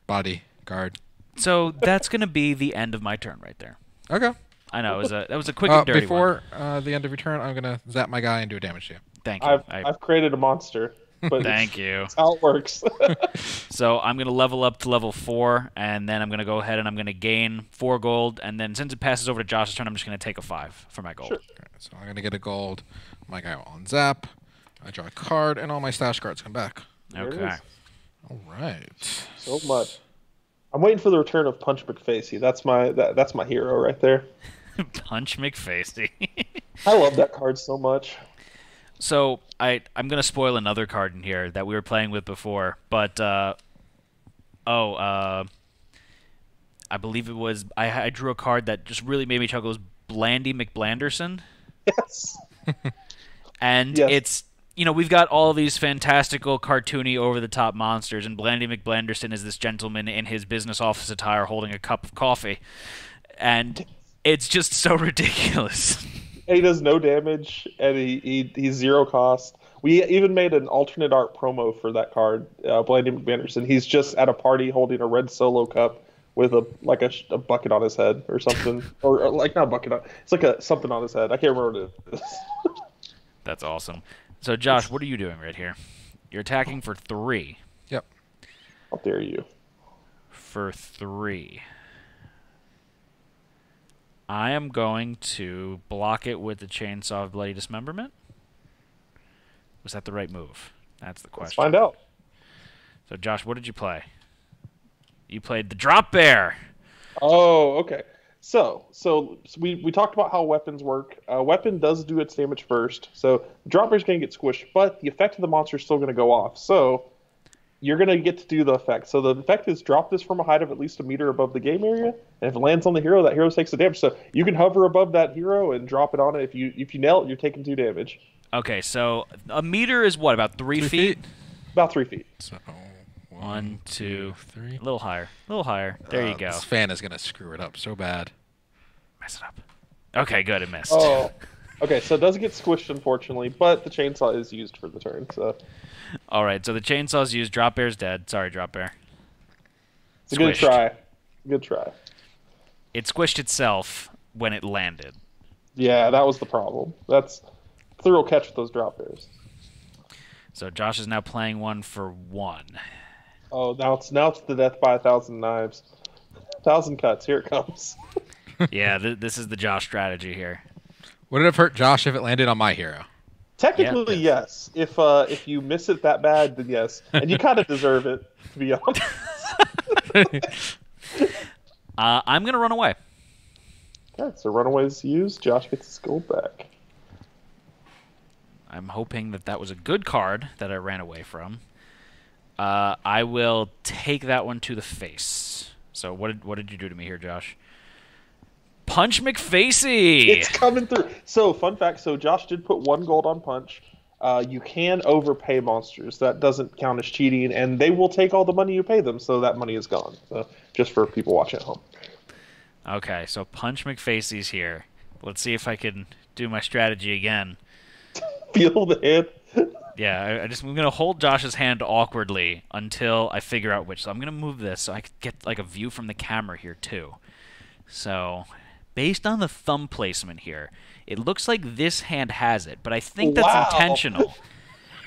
bodyguard. So that's going to be the end of my turn right there. Okay. I know. That was a quick and dirty before one. the end of your turn, I'm gonna zap my guy and do damage to you. Thank you. I've created a monster. But Thank you. That's how it works. So I'm going to level up to level 4, and then I'm going to go ahead and I'm going to gain 4 gold, and then since it passes over to Josh's turn, I'm just going to take a 5 for my gold. Sure. Okay, so I'm gonna get a gold. My guy will unzap. I draw a card, and all my stash cards come back. There it Okay. is. All right. So much. I'm waiting for the return of Punch McFacey. That's my hero right there. Punch McFacey. I love that card so much. So I'm going to spoil another card in here that we were playing with before, but I believe it was I drew a card that just really made me chuckle. It was Blandy McBlanderson. Yes. And Yes. you know, we've got all these fantastical, cartoony, over-the-top monsters, and Blandy McBlanderson is this gentleman in his business office attire holding a cup of coffee, and it's just so ridiculous. He does no damage, and he's zero cost. We even made an alternate art promo for that card, Blandy McBlanderson. He's just at a party holding a red Solo cup with a bucket on his head or something, or like not a bucket on. It's like something on his head. I can't remember what it is. That's awesome. So, Josh, what are you doing right here? You're attacking for 3. Yep. How dare you? For 3. I am going to block it with the Chainsaw of Bloody Dismemberment. Was that the right move? That's the question. Let's find out. So, Josh, what did you play? You played the Drop Bear. Oh, okay. So we talked about how weapons work. Weapon does do its damage first, so the drop bear's going to get squished, but the effect of the monster is still going to go off. So you're going to get to do the effect. So the effect is drop this from a height of at least a meter above the game area, and if it lands on the hero, that hero takes the damage. So you can hover above that hero and drop it on it. If you nail it, you're taking 2 damage. Okay, so a meter is what, about 3 feet? About 3 feet. So 1, 2, 3. A little higher. A little higher. There you go. This fan is gonna screw it up so bad. Mess it up. Okay, good. It missed. Oh, okay. So it does get squished, unfortunately, but the chainsaw is used for the turn. So All right, so the chainsaw's used. Drop Bear's dead. Sorry, Drop Bear. it's a good Squished. try. Good try. It squished itself when it landed. Yeah, that was the problem. That's thorough catch with those drop bears. So Josh is now playing one for 1. Oh, now it's the death by 1,000 knives, 1,000 cuts. Here it comes. Yeah, this is the Josh strategy here. Would it have hurt Josh if it landed on my hero? Technically, yes. If you miss it that bad, then yes, and you kind of deserve it, to be honest. I'm gonna run away. Okay, so runaways used. Josh gets his gold back. I'm hoping that was a good card that I ran away from. I will take that one to the face. So what did you do to me here, Josh? Punch McFacey! It's coming through. So, fun fact. So, Josh did put 1 gold on Punch. You can overpay monsters. That doesn't count as cheating, and they will take all the money you pay them, so that money is gone. So, just for people watching at home. Okay, so Punch McFacey's here. Let's see if I can do my strategy again. Feel the hit. Yeah, I'm gonna hold Josh's hand awkwardly until I figure out which. So I'm gonna move this so I could get like a view from the camera here too. So, based on the thumb placement here, it looks like this hand has it, but I think that's Wow. intentional.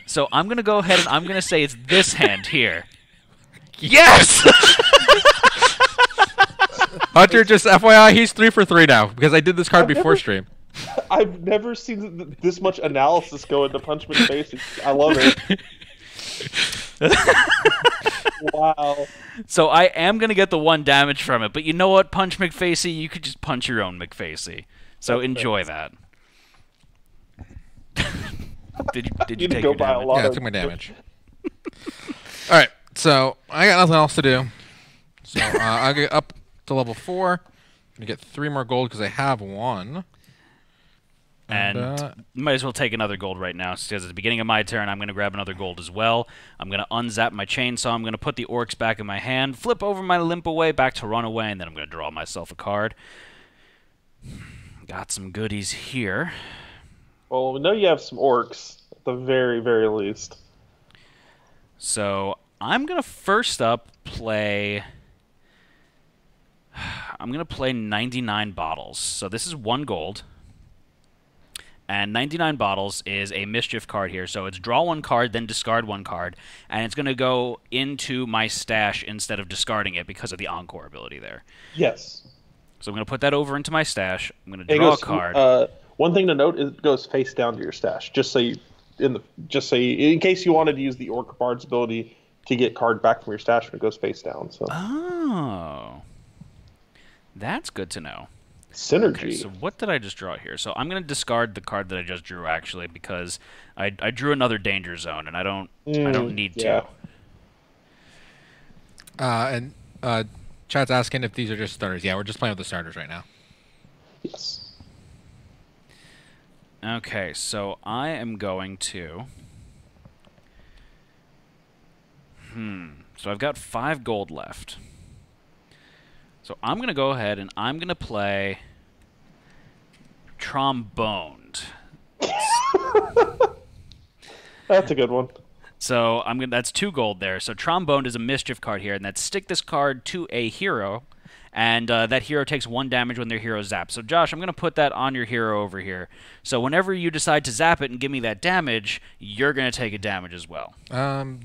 So I'm gonna go ahead and I'm gonna say it's this hand here. Yes! Hunter, just FYI, he's 3 for 3 now because I did this card before stream. I've never seen this much analysis go into Punch McFacey. I love it. Wow. So I am gonna get the 1 damage from it, but you know what, Punch McFacey, you could just punch your own McFacey. So enjoy that. Did you take go your buy a damage? lot. Yeah, I took my damage. All right, so I got nothing else to do. So I'll get up to level 4. I'm gonna get 3 more gold because I have 1. And might as well take another gold right now, because at the beginning of my turn, I'm going to grab another gold as well. I'm going to unzap my chainsaw. I'm going to put the orcs back in my hand, flip over my limp away, back to run away, and then I'm going to draw myself a card. Got some goodies here. Well, we know you have some orcs, at the very, very least. So I'm going to first up play... I'm going to play 99 bottles. So this is 1 gold. And 99 bottles is a mischief card here. So it's draw 1 card, then discard 1 card. And it's going to go into my stash instead of discarding it because of the Encore ability there. Yes. So I'm going to put that over into my stash. I'm going to draw a card. One thing to note is it goes face down to your stash, in case you wanted to use the Orc Bard's ability to get card back from your stash when it goes face down. So. Oh. That's good to know. Synergy. Okay, so what did I just draw here? So I'm going to discard the card that I just drew, actually, because I drew another danger zone, and I don't need to. And chat's asking if these are just starters. Yeah, we're just playing with the starters right now. Yes. Okay, so I am going to So I've got 5 gold left. So I'm going to go ahead and I'm going to play Tromboned. That's a good one. So that's 2 gold there. So Tromboned is a mischief card here, and that's stick this card to a hero, and that hero takes 1 damage when their hero zaps. So Josh, I'm going to put that on your hero over here. So whenever you decide to zap it and give me that damage, you're going to take a damage as well.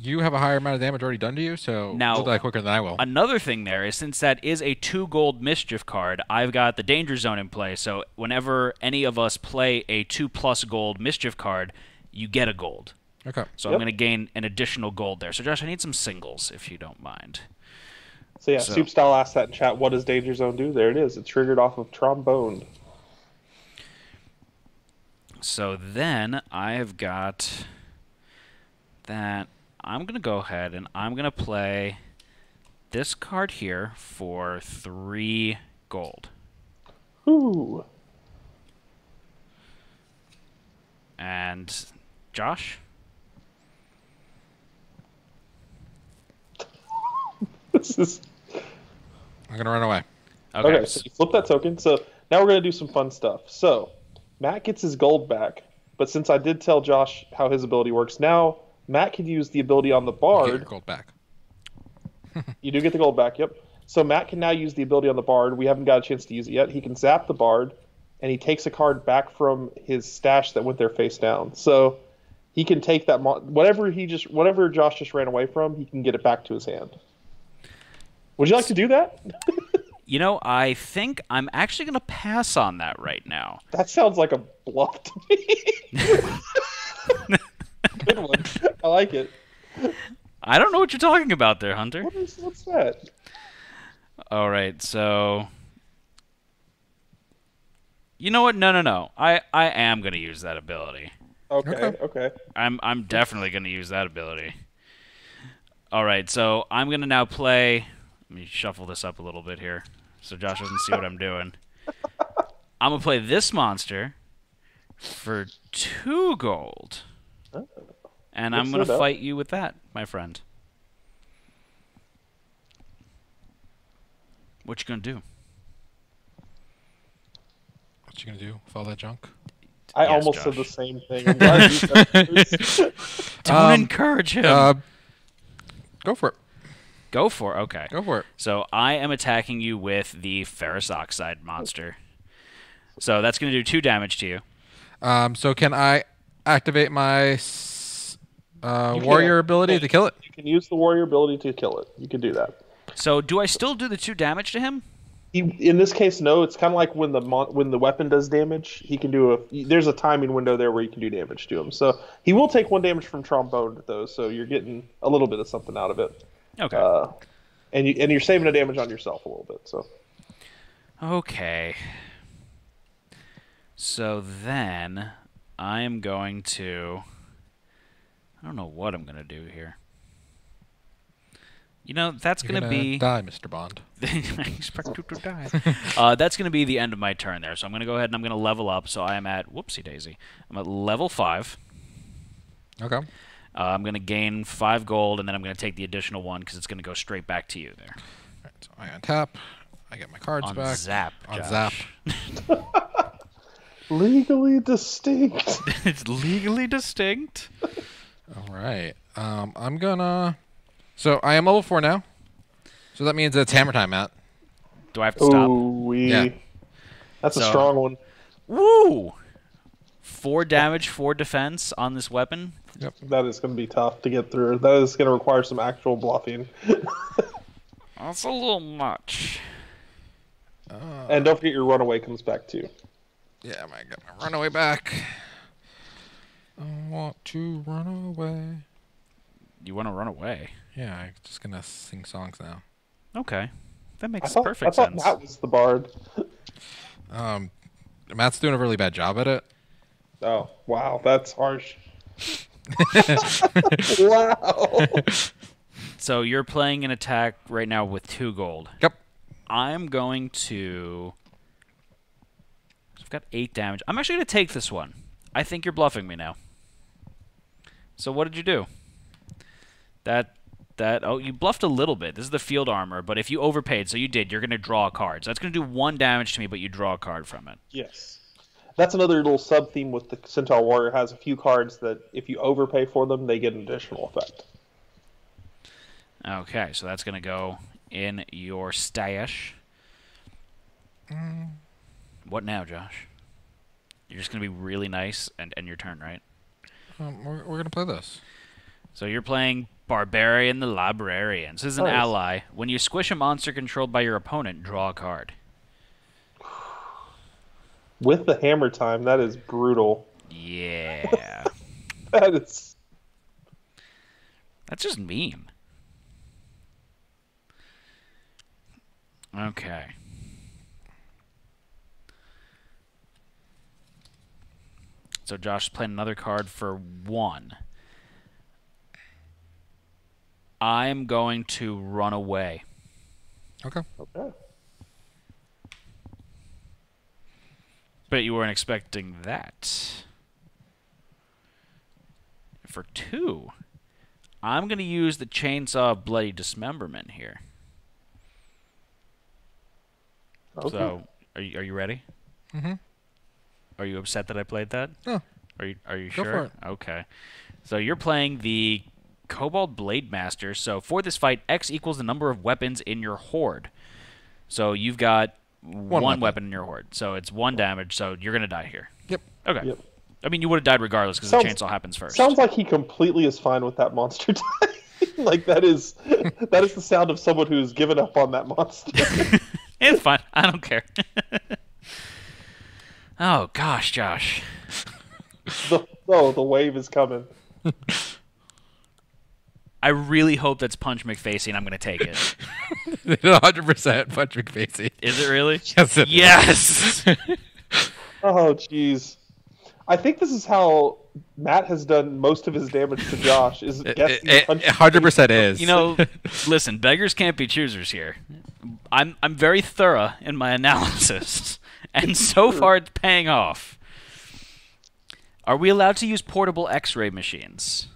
You have a higher amount of damage already done to you, so now you'll die quicker than I will. Another thing there is, since that is a 2 gold mischief card, I've got the danger zone in play. So whenever any of us play a 2+ gold mischief card, you get a gold. Okay. So I'm going to gain an additional gold there. So Josh, I need some singles, if you don't mind. So yeah, Soup Style asked that in chat. What does Danger Zone do? There it is. It's triggered off of Trombone. So then I've got that. I'm going to go ahead and I'm going to play this card here for 3 gold. Ooh. And Josh? This is... I'm going to run away. Okay, so you flip that token. So now we're going to do some fun stuff. So Matt gets his gold back, but since I did tell Josh how his ability works, now Matt can use the ability on the You Bard. get your gold back. You do get the gold back, yep. So Matt can now use the ability on the Bard. We haven't got a chance to use it yet. He can zap the Bard, and he takes a card back from his stash that went there face down. So he can take that whatever Josh just ran away from, he can get it back to his hand. Would you like to do that? You know, I think I'm actually going to pass on that right now. That sounds like a bluff to me. Good one. I like it. I don't know what you're talking about there, Hunter. What's that? All right, so... You know what? No. I am going to use that ability. Okay. I'm definitely going to use that ability. All right, so I'm going to now play... Let me shuffle this up a little bit here so Josh doesn't see what I'm doing. I'm going to play this monster for 2 gold. And I'm going to fight you with that, my friend. What you going to do? What you going to do with all that junk? I almost said the same thing. I'm glad you said this. Don't encourage him. Go for it. Go for it. Okay. Go for it. So I am attacking you with the ferrous oxide monster. So that's going to do 2 damage to you. So can I activate my warrior ability to kill it? You can use the warrior ability to kill it. You can do that. So do I still do the 2 damage to him? In this case, no. It's kind of like when the weapon does damage. He can do there's a timing window there where you can do damage to him. So he will take 1 damage from Trombone though. So you're getting a little bit of something out of it. Okay. And you're saving the damage on yourself a little bit. So. Okay. So then I am going to... I don't know what I'm going to do here. You know, that's going to be... die, Mr. Bond. I expect you to die. That's going to be the end of my turn there. So I'm going to go ahead and I'm going to level up. So I am at... Whoopsie daisy. I'm at level 5. Okay. I'm going to gain 5 gold, and then I'm going to take the additional 1 because it's going to go straight back to you there. All right, so I untap. I get my cards On back. Zap, On Josh. Zap. Legally distinct. It's legally distinct. All right. I'm gonna... So I am level 4 now. So that means it's hammer time, Matt. Do I have to stop? Yeah. That's a strong one. Woo! 4 damage, 4 defense on this weapon. Yep. That is going to be tough to get through. That is going to require some actual bluffing. That's a little much. And don't forget your runaway comes back too. Yeah, I got my runaway back. I want to run away. You want to run away? Yeah, I'm just going to sing songs now. Okay. That makes I perfect thought sense. Matt was the bard. Matt's doing a really bad job at it. Oh, wow. That's harsh. Wow. So you're playing an attack right now with 2 gold. Yep. I'm going to... I've got 8 damage. I'm actually going to take this one. I think you're bluffing me now. So what did you do? That that. Oh, you bluffed a little bit. This is the field armor, but if you overpaid, so you did, you're going to draw a card. So that's going to do 1 damage to me, but you draw a card from it. Yes. That's another little sub theme with the Centaur Warrior. Has a few cards that if you overpay for them, they get an additional effect. Okay, so that's going to go in your stash. What now, Josh? You're just going to be really nice and end your turn, right? We're going to play this. So you're playing Barbarian the Librarian. So this is an ally. When you squish a monster controlled by your opponent, draw a card. With the hammer time, that is brutal. Yeah. That is... That's just meme. Okay. So Josh is playing another card for 1. I'm going to run away. Okay. Okay. But you weren't expecting that. For 2, I'm going to use the Chainsaw of Bloody Dismemberment here. Okay. So, are you ready? Mm-hmm. Are you upset that I played that? No. Are you Go sure? for it. Okay. So you're playing the Cobalt Blade Master. So for this fight, X equals the number of weapons in your horde. So you've got one weapon in your horde. So it's 1 damage. So you're gonna die here. Yep. Okay. Yep. I mean, you would have died regardless because the chainsaw happens first. Sounds like he completely is fine with that monster dying. Like that is the sound of someone who's given up on that monster. It's fine. I don't care. Oh gosh, Josh. The wave is coming. I really hope that's Punch McFacey, and I'm going to take it. 100% Punch McFacey. Is it really? Yes, it Yes! Oh, jeez. I think this is how Matt has done most of his damage to Josh. Is guessing It 100% is. You know, listen, beggars can't be choosers here. I'm very thorough in my analysis, and so far it's paying off. Are we allowed to use portable X-ray machines?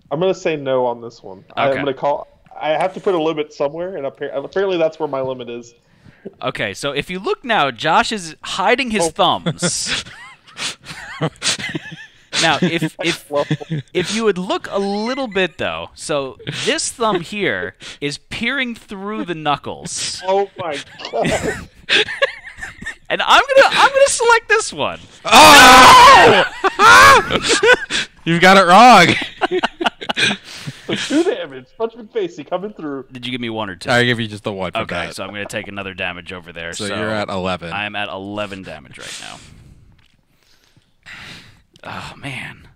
I'm going to say no on this one. Okay. I'm going to call. I have to put a limit somewhere, and apparently that's where my limit is. Okay, so if you look now, Josh is hiding his thumbs. Now, if you would look a little bit though, so this thumb here is peering through the knuckles. Oh my god! And I'm gonna select this one. Oh! You got it wrong. So 2 damage. Punch McFacey coming through. Did you give me 1 or 2? I give you just the 1 for Okay, that. so I'm gonna take another damage over there. So you're at 11. I'm at 11 damage right now. Oh man,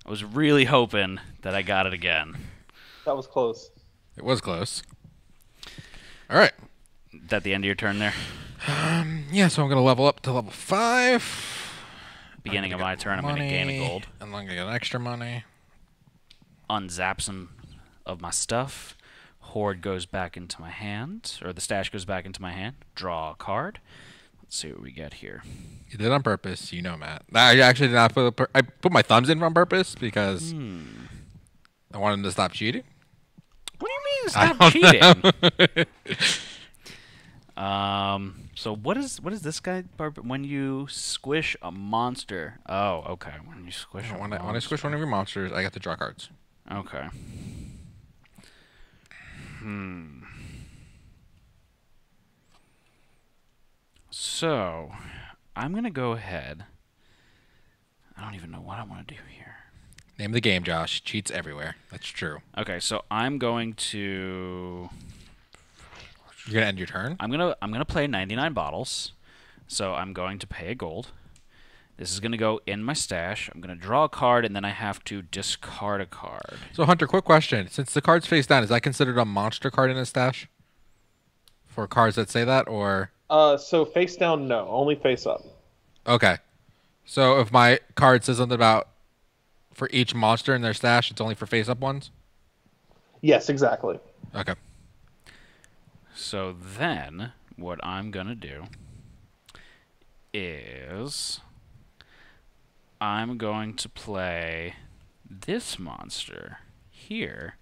I was really hoping that I got it again. That was close. It was close. All right. Is that the end of your turn there? Yeah, so I'm going to level up to level 5. Beginning of my turn, I'm going to gain a gold. And I'm going to get extra money. Unzap some of my stuff. Horde goes back into my hand, or the stash goes back into my hand. Draw a card. Let's see what we get here. You did it on purpose, you know, Matt. I actually did not put. I put my thumbs in on purpose because I wanted him to stop cheating. What do you mean stop cheating? So what is this guy? When you squish a monster. Oh, okay. When you squish When I squish one of your monsters, I get to draw cards. Okay. So, I'm going to go ahead. I don't even know what I want to do here. Name the game, Josh. Cheats everywhere. That's true. Okay, so I'm going to You're gonna end your turn. I'm gonna play 99 bottles. So I'm going to pay a gold. This is gonna go in my stash. I'm gonna draw a card and then I have to discard a card. So Hunter, quick question: since the card's face down, is that considered a monster card in a stash? For cards that say that, or So face down, no. Only face up. okay. So if my card says something about for each monster in their stash, it's only for face up ones. Yes, exactly. Okay. So then, what I'm gonna do is I'm going to play this monster here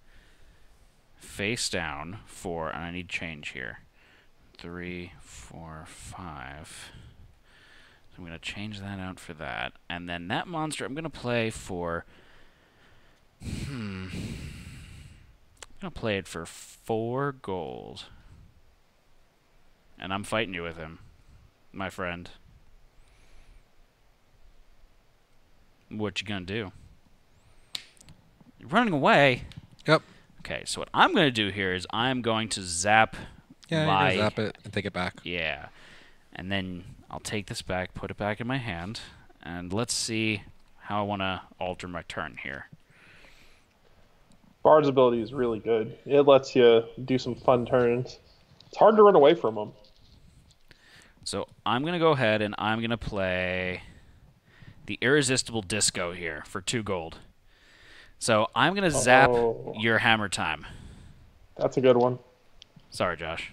face down for, and I need change here. 3, 4, 5. So I'm going to change that out for that. And then that monster I'm going to play for... I'm going to play it for 4 gold. And I'm fighting you with him, my friend. What you going to do? You're running away. Yep. Okay, so what I'm going to do here is I'm going to zap Yeah, my... you can zap it and take it back. Yeah. And then I'll take this back, put it back in my hand, and let's see how I want to alter my turn here. Bard's ability is really good. It lets you do some fun turns. It's hard to run away from him. So I'm going to go ahead and I'm going to play the Irresistible Disco here for 2 gold. So I'm going to zap your Hammer Time. That's a good one. Sorry, Josh.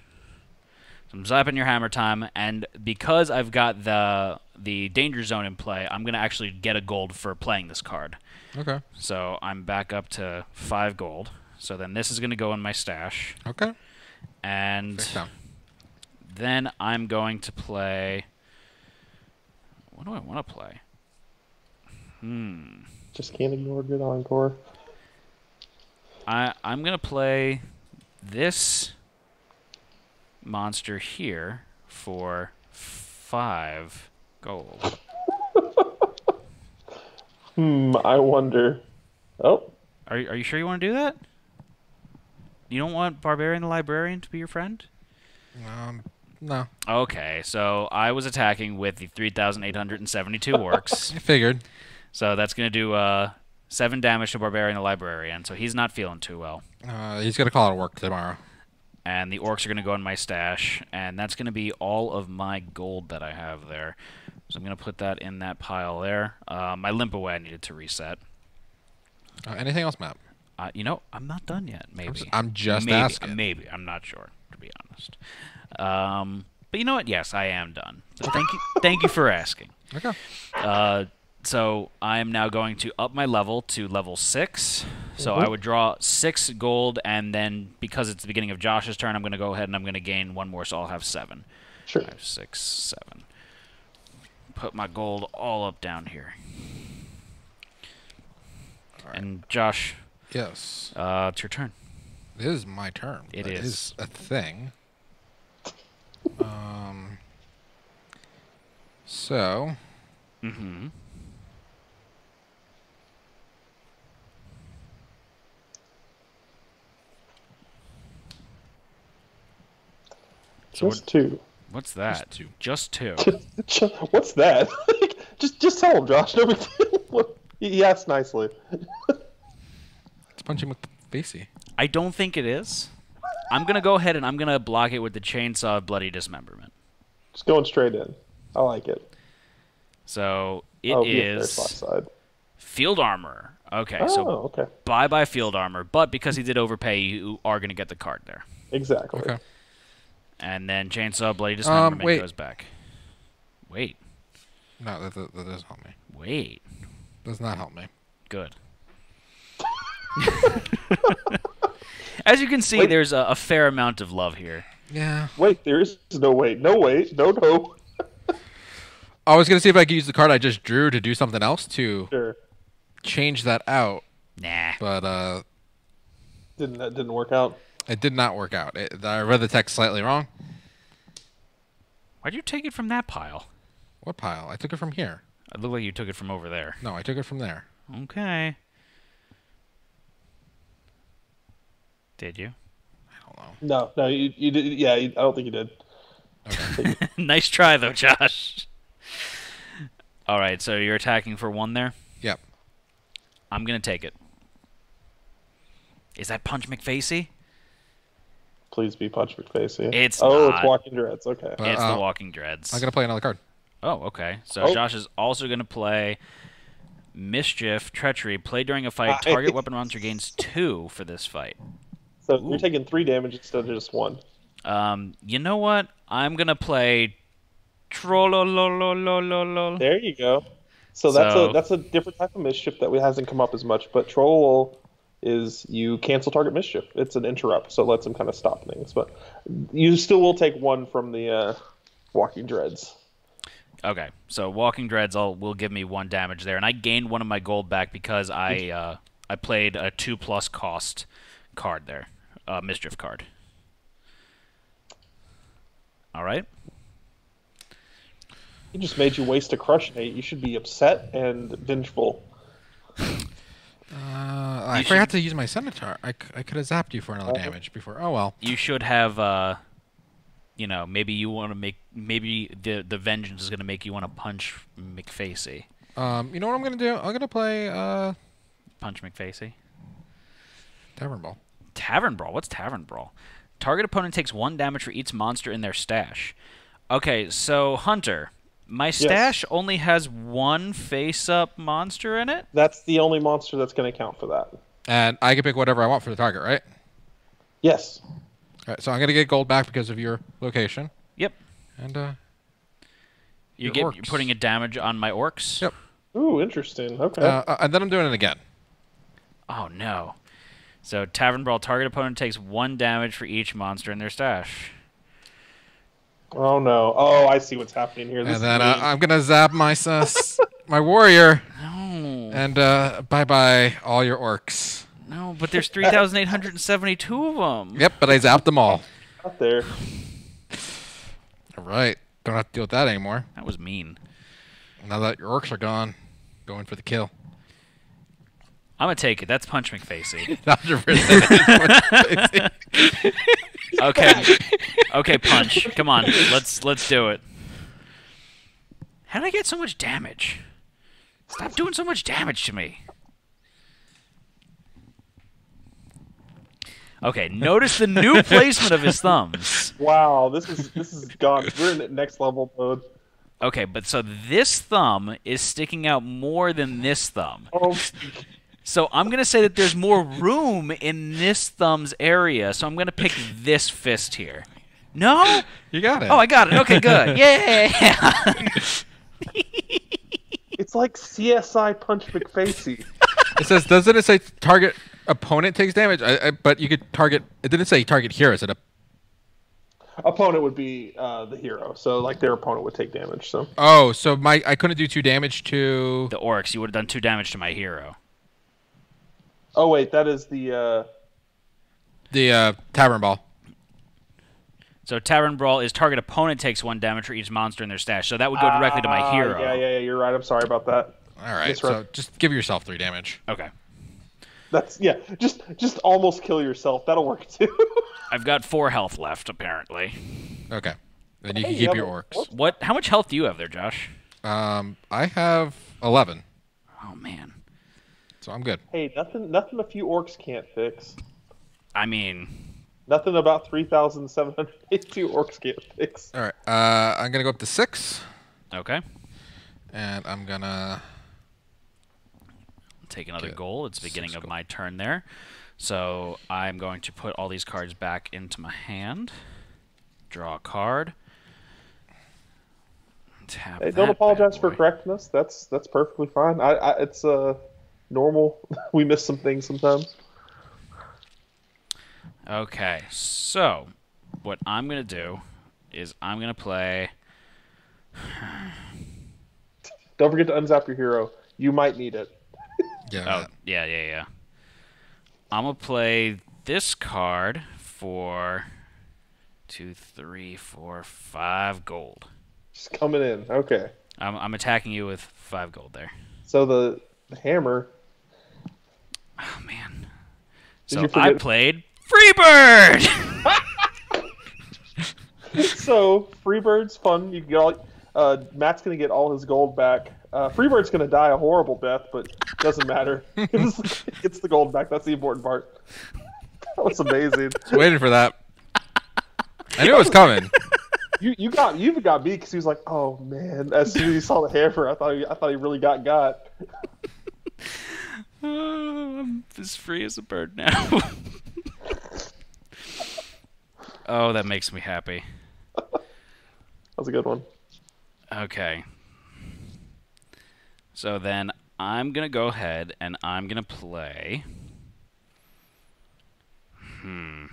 So I'm zapping your Hammer Time, and because I've got the Danger Zone in play, I'm going to actually get a gold for playing this card. Okay. So I'm back up to 5 gold. So then this is going to go in my stash. Okay. And then I'm going to play... What do I want to play? Just can't ignore good encore. I'm going to play this monster here for 5 gold. I wonder. Oh. Are you sure you want to do that? You don't want Barbarian the Librarian to be your friend? No. Okay, so I was attacking with the 3,872 orcs. I figured. So that's going to do 7 damage to Barbarian the Librarian, so he's not feeling too well. He's going to call it work tomorrow. And the orcs are going to go in my stash, and that's going to be all of my gold that I have there. So I'm going to put that in that pile there. My limp away I needed to reset. Anything else, Matt? You know, I'm not done yet, maybe. I'm just asking. Maybe. I'm not sure, to be honest. But you know what? Yes, I am done. So thank you for asking. Okay. So I am now going to up my level to level 6. So I would draw 6 gold, and then because it's the beginning of Josh's turn, I'm going to go ahead and I'm going to gain 1 more, so I'll have 7. Sure. 5, 6, 7. Put my gold all up down here. All right. And Josh, Yes. it's your turn. It is my turn. It That is a thing. So. Mm-hmm. Just 2. What's that? Just 2. What's that? just tell him, Josh. No big deal. He asked nicely. It's punching with Facey. I don't think it is. I'm going to go ahead and I'm going to block it with the Chainsaw of Bloody Dismemberment. Just going straight in. I like it. So it is Field Armor. Okay, okay. Bye-bye Field Armor. But because he did overpay, you are going to get the card there. Exactly. Okay. And then Chainsaw Bloody Dismemberment goes back. Wait. No, that doesn't help me. Wait. Does not help me. Good. As you can see, there's a fair amount of love here. Yeah. Wait, there is no wait. No wait. No. I was going to see if I could use the card I just drew to do something else to change that out. Nah. But didn't work out. It did not work out. I read the text slightly wrong. Why'd you take it from that pile? What pile? I took it from here. It looked like you took it from over there. No, I took it from there. Okay. Did you? I don't know. No, you did. Yeah, I don't think you did. Okay. Nice try, though, Josh. All right, so you're attacking for 1 there? Yep. I'm going to take it. Is that Punch McFacey? Please be Punch McFacey. It's not. It's Walking Dreads. Okay. It's the Walking Dreads. I'm going to play another card. Oh, okay. So Josh is also going to play Mischief, Treachery. Play during a fight. Target weapon monster gains 2 for this fight. So you're taking 3 damage instead of just 1. You know what? I'm going to play Trollololololol. There you go. So that's a different type of Mischief that hasn't come up as much, but Troll will is you cancel target mischief. It's an interrupt, so it lets him kind of stop things. But you still will take one from the Walking Dreads. Okay, so Walking Dreads will give me 1 damage there, and I gained 1 of my gold back because I played a 2+ cost card there, mischief card. All right. He just made you waste a crush, Nate. You should be upset and vengeful. I forgot to use my Centaur. I could have zapped you for another damage before. Oh well. You should have, you know, maybe you want to make, maybe the vengeance is going to make you want to punch McFacey. You know what I'm gonna do? I'm gonna play Punch McFacey. Tavern Ball. Tavern Brawl. What's Tavern Brawl? Target opponent takes 1 damage for each monster in their stash. Okay, so Hunter, my stash only has 1 face-up monster in it? That's the only monster that's going to count for that. And I can pick whatever I want for the target, right? Yes. All right, so I'm gonna get gold back because of your location. Yep. And You're putting a damage on my orcs? Yep. Ooh, interesting. Okay. And then I'm doing it again. Oh, no. So, Tavern Brawl, target opponent takes 1 damage for each monster in their stash. Oh, no. Oh, I see what's happening here. This And then is I'm gonna zap my my warrior. No. And bye-bye all your orcs. No, but there's 3,872 of them. Yep, but I zapped them all. out there. All right. Don't have to deal with that anymore. That was mean. Now that your orcs are gone, going for the kill. I'm going to take it. That's Punch McFacey. 100%. Okay. Okay, Punch. Come on. Let's do it. How did I get so much damage? Stop doing so much damage to me. Okay, notice the new placement of his thumbs. Wow, this is gone. We're in next level mode. Okay, but so this thumb is sticking out more than this thumb. Oh, So I'm going to say that there's more room in this thumb's area, so I'm going to pick this fist here. No? You got it. Oh, I got it. Okay, good. Yeah! it's like CSI Punch McFacey. It says, doesn't it say target opponent takes damage? But you could target. It didn't say target hero. It said Opponent would be the hero, so like their opponent would take damage. So. Oh, so I couldn't do 2 damage to The orcs, you would have done 2 damage to my hero. Oh wait, that is the Tavern Ball. So Tavern Brawl is target opponent takes 1 damage for each monster in their stash, so that would go directly to my hero. Yeah, you're right. I'm sorry about that. All right, so just give yourself 3 damage. Okay. That's just almost kill yourself. That'll work too. I've got 4 health left, apparently. Okay, then you Hey, can you keep have your a- orcs. How much health do you have there, Josh? I have 11, Oh man. so I'm good. Hey, nothing a few orcs can't fix. I mean, Nothing about 3,782 orcs can't fix. All right, I'm gonna go up to 6, okay. and I'm gonna Take another Get goal. It's the beginning 6 of gold. my turn there. So I'm going to put all these cards back into my hand. Draw a card. Tap Hey, don't that apologize bad for boy. correcting us. That's perfectly fine. It's normal. We miss some things sometimes. Okay, so what I'm going to do is I'm going to play... Don't forget to unzap your hero. You might need it. yeah. Oh, yeah. I'm going to play this card for 2, 3, 4, 5 gold. Just coming in. Okay. I'm attacking you with 5 gold there. So the hammer. Oh, man. Did So you I forget- played Freebird! So Freebird's fun. You can get all. Matt's gonna get all his gold back. Freebird's gonna die a horrible death, but doesn't matter. Gets the gold back. That's the important part. That was amazing. Just waiting for that. I knew it was coming. You got me because he was like, oh man. As soon as he saw the hammer, I thought he really got. I'm as free as a bird now. Oh, that makes me happy. That was a good one. Okay. So then I'm going to go ahead and I'm going to play I'm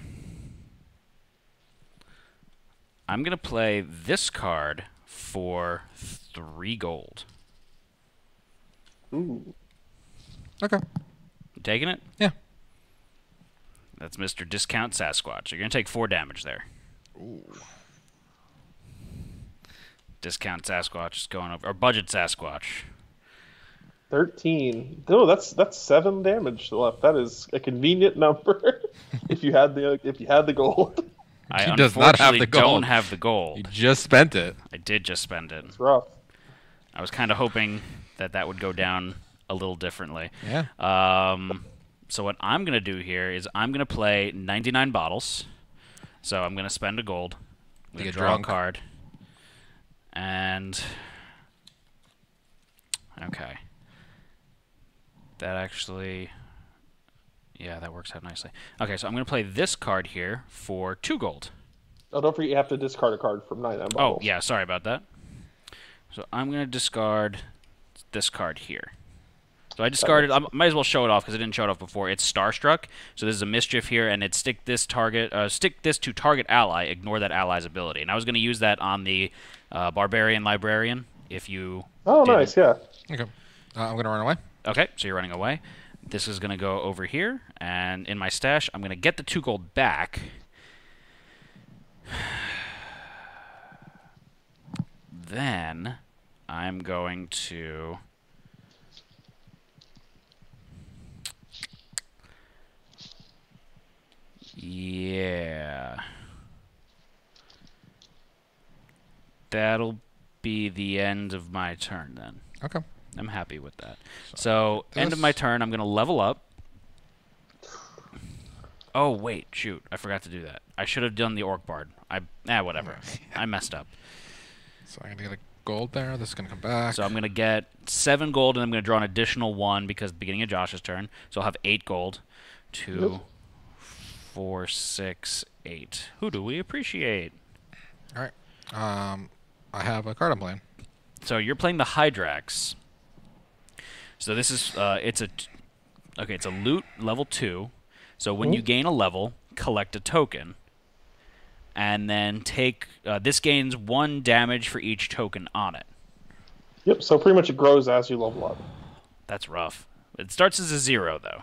going to play this card for 3 gold. Ooh. Okay. You taking it? Yeah. That's Mr. Discount Sasquatch. You're going to take 4 damage there. Ooh. Discount Sasquatch is going over. Or Budget Sasquatch. 13. Oh, that's 7 damage left. That is a convenient number if you had the gold. I He does not have unfortunately the gold. don't have the gold. You just spent it. I did just spend it. It's rough. I was kind of hoping that would go down a little differently. Yeah. So what I'm going to do here is I'm going to play 99 bottles. So I'm going to spend a gold. I'm going to draw a card. And... Okay. That actually... Yeah, that works out nicely. Okay, so I'm going to play this card here for 2 gold. Oh, don't forget you have to discard a card from 99 bottles. Oh, yeah, sorry about that. So I'm going to discard this card here. So I discarded... I might as well show it off because I didn't show it off before. It's Starstruck. So this is a mischief here, and it's stick this to target ally, ignore that ally's ability. And I was going to use that on the Barbarian Librarian if you... Oh, didn't. nice, yeah. Okay. I'm going to run away. Okay, so you're running away. This is going to go over here, and in my stash, I'm going to get the 2 gold back. Then I'm going to... Yeah. That'll be the end of my turn then. Okay. I'm happy with that. So end of my turn, I'm going to level up. Oh, wait, shoot. I forgot to do that. I should have done the Orc Bard. Whatever. I messed up. So I'm going to get a gold there. This is going to come back. So I'm going to get 7 gold, and I'm going to draw an additional 1 because the beginning of Josh's turn. So I'll have 8 gold. 2, 4, 6, 8. Who do we appreciate? All right. I have a card I'm playing. So you're playing the Hydrax. So this is it's a loot level 2. So when you gain a level, collect a token, and then take this gains 1 damage for each token on it. Yep. So pretty much it grows as you level up. That's rough. It starts as a 0 though.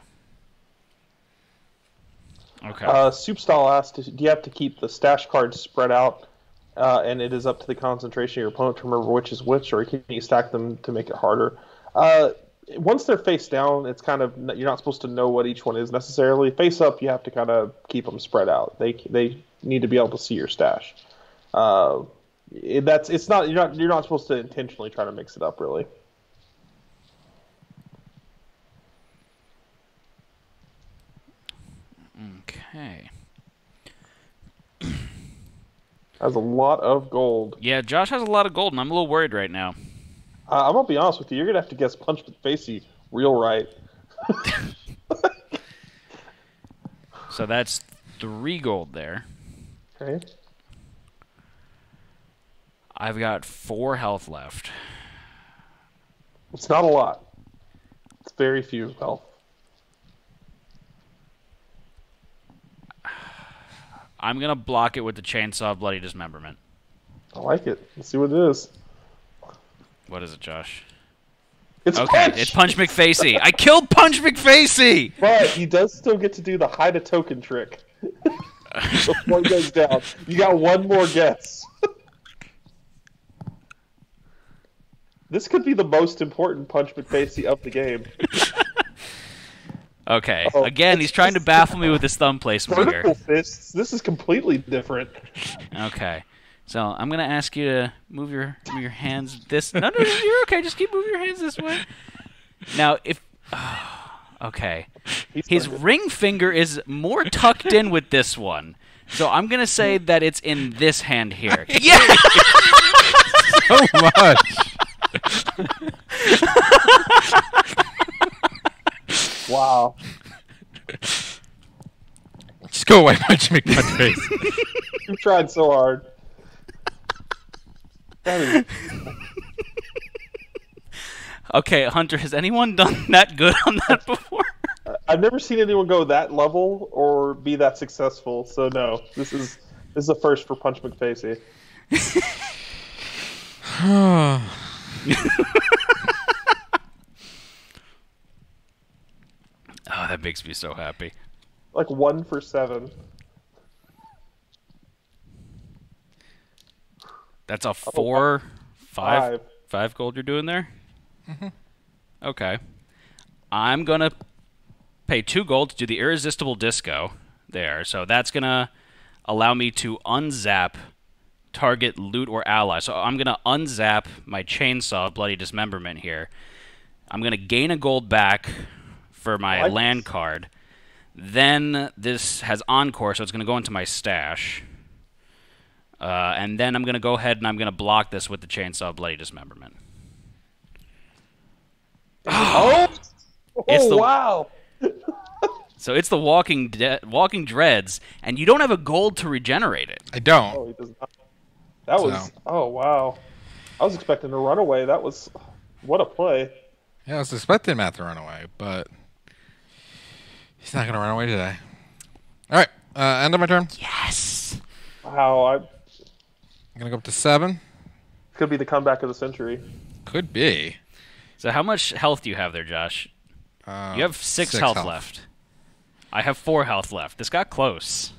Okay. Soup Style asks, do you have to keep the stash cards spread out, and it is up to the concentration of your opponent to remember which is which, or can you stack them to make it harder? Once they're face down, it's kind of you're not supposed to know what each one is necessarily. Face up, you have to kind of keep them spread out. They need to be able to see your stash. You're not supposed to intentionally try to mix it up really. Okay. Has a lot of gold. Yeah, Josh has a lot of gold, and I'm a little worried right now. I'm gonna be honest with you. You're gonna have to guess Punch Facey real right. So that's 3 gold there. Okay. I've got 4 health left. It's not a lot. It's very few health. I'm gonna block it with the Chainsaw of Bloody Dismemberment. I like it. Let's see what it is. What is it, Josh? It's Okay, Punch! it's Punch McFacey. I killed Punch McFacey! But he does still get to do the hide a token trick. Before he goes down. You got 1 more guess. This could be the most important Punch McFacey of the game. Okay, again, he's trying to baffle me with his thumb placement here. Vertical fists. This is completely different. Okay, so I'm gonna ask you to move your hands this. No, you're okay. Just keep moving your hands this way. Now, okay, his ring finger is more tucked in with this one, so I'm gonna say that it's in this hand here. Yeah. So much. Wow. Just go away, Punch McFacey. You tried so hard. That is... Okay, Hunter, has anyone done that good on that before? I've never seen anyone go that level or be that successful. So no, this is a first for Punch McFacey. Oh, that makes me so happy. Like 1 for 7. That's a Oh, 5 gold you're doing there? Mm-hmm. Okay. I'm going to pay 2 gold to do the Irresistible Disco there. So that's going to allow me to unzap target loot or ally. So I'm going to unzap my Chainsaw Bloody Dismemberment here. I'm going to gain a gold back for my land card. Then this has Encore, so it's going to go into my stash. And then I'm going to go ahead and I'm going to block this with the Chainsaw Bloody Dismemberment. Oh, wow. So it's the Walking Dreads, and you don't have a gold to regenerate it. I don't. Oh, he does not. That was... Oh, wow. I was expecting to run away. That was... What a play. Yeah, I was expecting Matt to run away, but he's not going to run away today. All right, end of my turn. Yes. Wow, I'm going to go up to 7. Could be the comeback of the century. Could be. So how much health do you have there, Josh? You have 6 health left. I have 4 health left. This got close.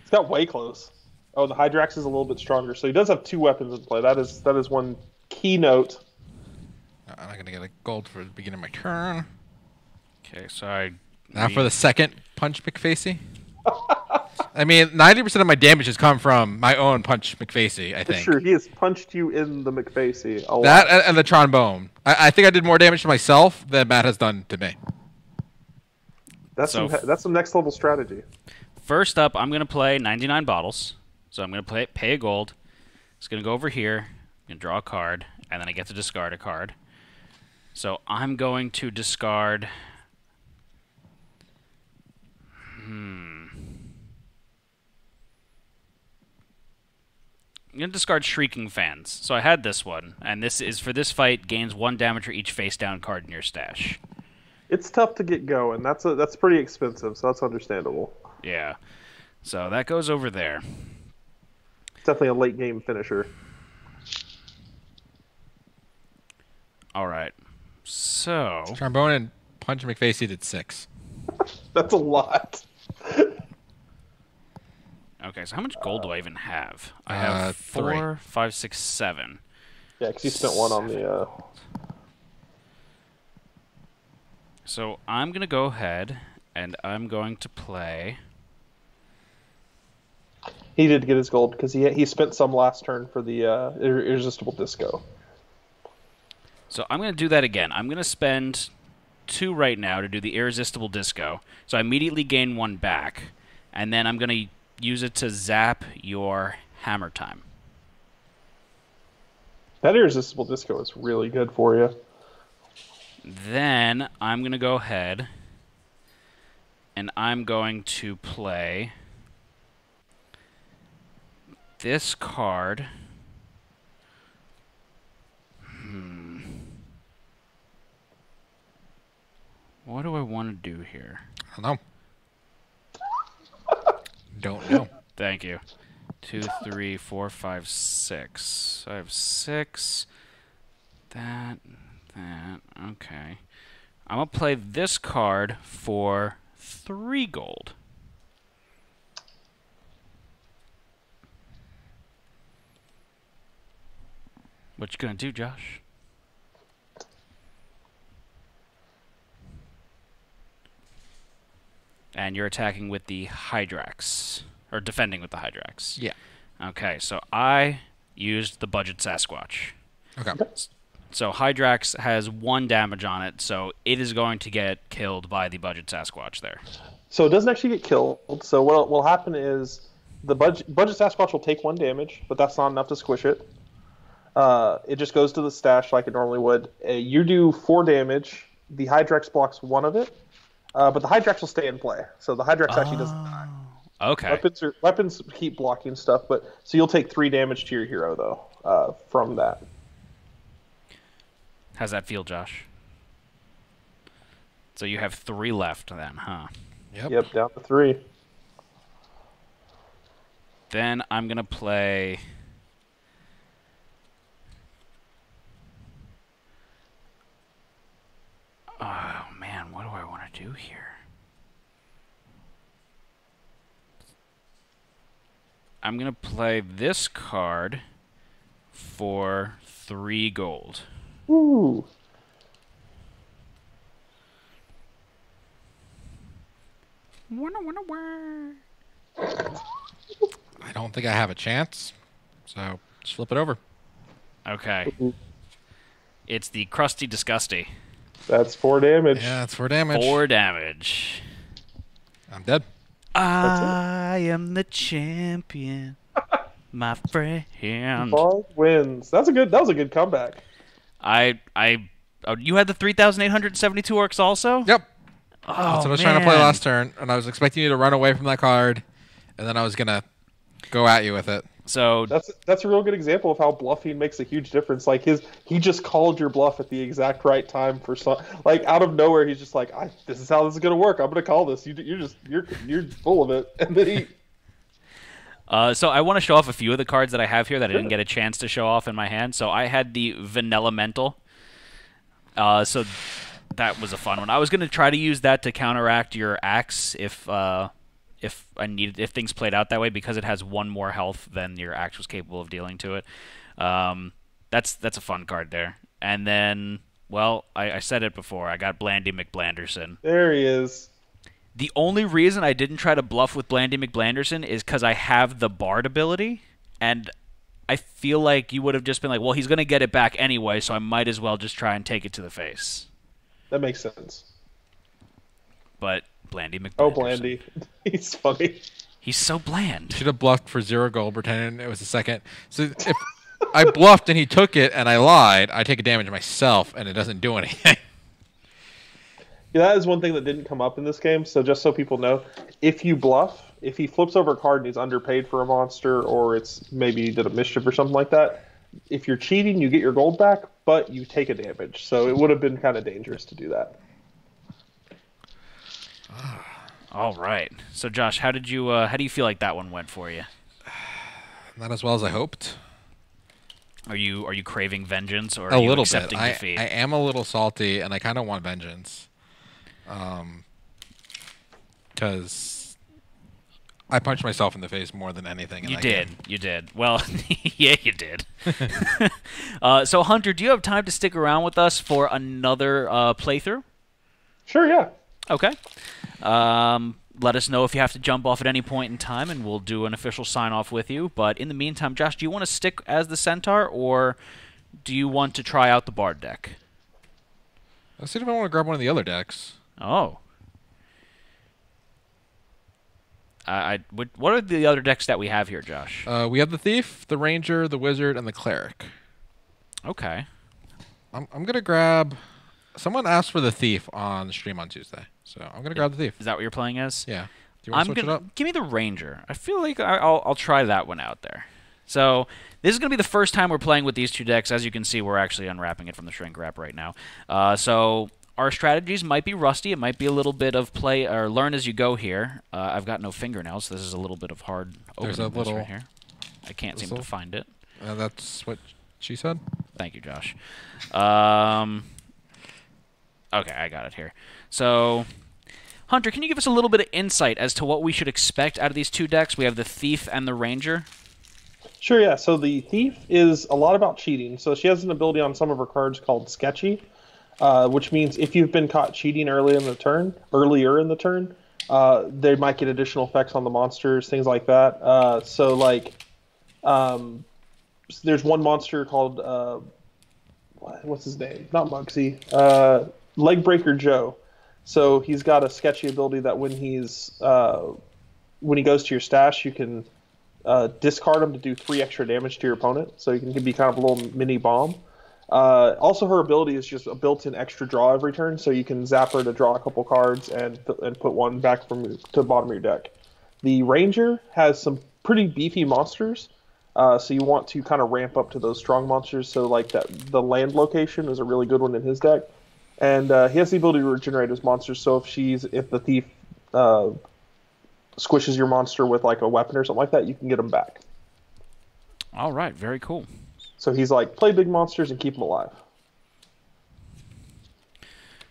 It's got way close. Oh, the Hydrax is a little bit stronger, so he does have 2 weapons in play. That is one key note. I'm not going to get a gold for the beginning of my turn. Okay, so Now for the second Punch McFacey. I mean, 90% of my damage has come from my own Punch McFacey, I think. Sure, he has punched you in the McFacey a lot. That and the trombone. I think I did more damage to myself than Matt has done to me. That's some next level strategy. First up, I'm going to play 99 bottles. So I'm going to pay a gold. It's going to go over here. I'm going to draw a card, and then I get to discard a card. So I'm going to discard... I'm going to discard Shrieking Fans. So I had this one, and this is for this fight, gains 1 damage for each face-down card in your stash. It's tough to get going. That's pretty expensive, so that's understandable. Yeah. So that goes over there. It's definitely a late game finisher. All right. So... Trombone and Punch McFacey did 6. That's a lot. Okay, so how much gold do I even have? I have 4, 5, 6, 7. Yeah, because you spent 1 on the... So I'm going to go ahead, and I'm going to play... He did get his gold, because he spent some last turn for the Irresistible Disco. So I'm going to do that again. I'm going to spend 2 right now to do the Irresistible Disco. So I immediately gain 1 back, and then I'm going to use it to zap your Hammer Time. That Irresistible Disco is really good for you. Then I'm going to go ahead and I'm going to play this card. What do I want to do here? I don't know. Don't know. Thank you. 2, 3, 4, 5, 6. I have 6. That. Okay. I'm going to play this card for 3 gold. What you going to do, Josh? And you're attacking with the Hydrax. Or defending with the Hydrax. Yeah. Okay, so I used the Budget Sasquatch. Okay. So Hydrax has 1 damage on it, so it is going to get killed by the Budget Sasquatch there. So it doesn't actually get killed. So what will happen is the Budget Sasquatch will take 1 damage, but that's not enough to squish it. It just goes to the stash like it normally would. You do 4 damage. The Hydrax blocks 1 of it, but the Hydrax will stay in play. So the Hydrax actually doesn't die. Okay. Weapons keep blocking stuff, but so you'll take 3 damage to your hero though from that. How's that feel, Josh? So you have 3 left then, huh? Yep, down to 3. Then I'm going to play... Oh, man, what do I want to do here? I'm going to play this card for 3 gold. Ooh. I don't think I have a chance, so just flip it over. Okay. It's the Crusty Disgusty. That's 4 damage. Yeah, that's 4 damage. 4 damage. I'm dead. I am the champion, my friend. Bard wins. That was a good comeback. You had the 3,872 orcs also? Yep. Oh, That's what I was trying to play last turn, and I was expecting you to run away from that card, and then I was gonna go at you with it. So that's a real good example of how bluffing makes a huge difference. Like he just called your bluff at the exact right time for some, like out of nowhere. He's just like, this is how this is gonna work. I'm gonna call this. You're full of it, and then he. So I want to show off a few of the cards that I have here that I didn't get a chance to show off in my hand. So I had the Vanilla Mental. So that was a fun one. I was going to try to use that to counteract your axe if things played out that way, because it has 1 more health than your axe was capable of dealing to it. That's a fun card there. And then, well, I said it before. I got Blandy McBlanderson. There he is. The only reason I didn't try to bluff with Blandy McBlanderson is because I have the Bard ability, and I feel like you would have just been like, well, he's going to get it back anyway, so I might as well just try and take it to the face. That makes sense. But Blandy McBlanderson. Oh, Blandy. He's funny. He's so bland. Should have bluffed for 0 gold, pretending it was a second. So if I bluffed and he took it and I lied, I take a damage myself, and it doesn't do anything. Yeah, that is one thing that didn't come up in this game. So just so people know, if you bluff, if he flips over a card and he's underpaid for a monster, or it's maybe did a mischief or something like that, if you're cheating, you get your gold back, but you take a damage. So it would have been kind of dangerous to do that. All right. So Josh, how do you feel like that one went for you? Not as well as I hoped. Are you craving vengeance, or A are you little accepting bit. defeat? I am a little salty, and I kind of want vengeance. Because I punched myself in the face more than anything. You did. You did. Well, yeah, you did. So, Hunter, do you have time to stick around with us for another playthrough? Sure, yeah. Okay. Let us know if you have to jump off at any point in time, and we'll do an official sign-off with you. But in the meantime, Josh, do you want to stick as the Centaur, or do you want to try out the Bard deck? Let's see if I want to grab one of the other decks. Oh. What are the other decks that we have here, Josh? We have the Thief, the Ranger, the Wizard, and the Cleric. Okay. I'm going to grab... Someone asked for the Thief on the stream on Tuesday, so I'm going to grab the Thief. Is that what you're playing as? Yeah. Do you want to switch it up? Give me the Ranger. I feel like I'll try that one out there. So this is going to be the first time we're playing with these 2 decks. As you can see, we're actually unwrapping it from the shrink wrap right now. So our strategies might be rusty. It might be a little bit of play or learn as you go here. I've got no fingernails, so this is a little bit of hard opening this right here. I can't seem to find it. That's what she said? Thank you, Josh. Okay, I got it here. So, Hunter, can you give us a little bit of insight as to what we should expect out of these 2 decks? We have the Thief and the Ranger. Sure, yeah. So the Thief is a lot about cheating. So she has an ability on some of her cards called Sketchy, which means if you've been caught cheating earlier in the turn, they might get additional effects on the monsters, things like that. There's one monster called what's his name? Not Mugsy. Legbreaker Joe. So he's got a sketchy ability that when he goes to your stash, you can discard him to do 3 extra damage to your opponent. So you can be kind of a little mini bomb. Also, her ability is just a built-in extra draw every turn, so you can zap her to draw a couple cards and put one back to the bottom of your deck. The Ranger has some pretty beefy monsters, so you want to kind of ramp up to those strong monsters. So like the land location is a really good one in his deck. And he has the ability to regenerate his monsters. So if the thief squishes your monster with like a weapon or something like that, you can get him back. All right, very cool. So he's like, play big monsters and keep them alive.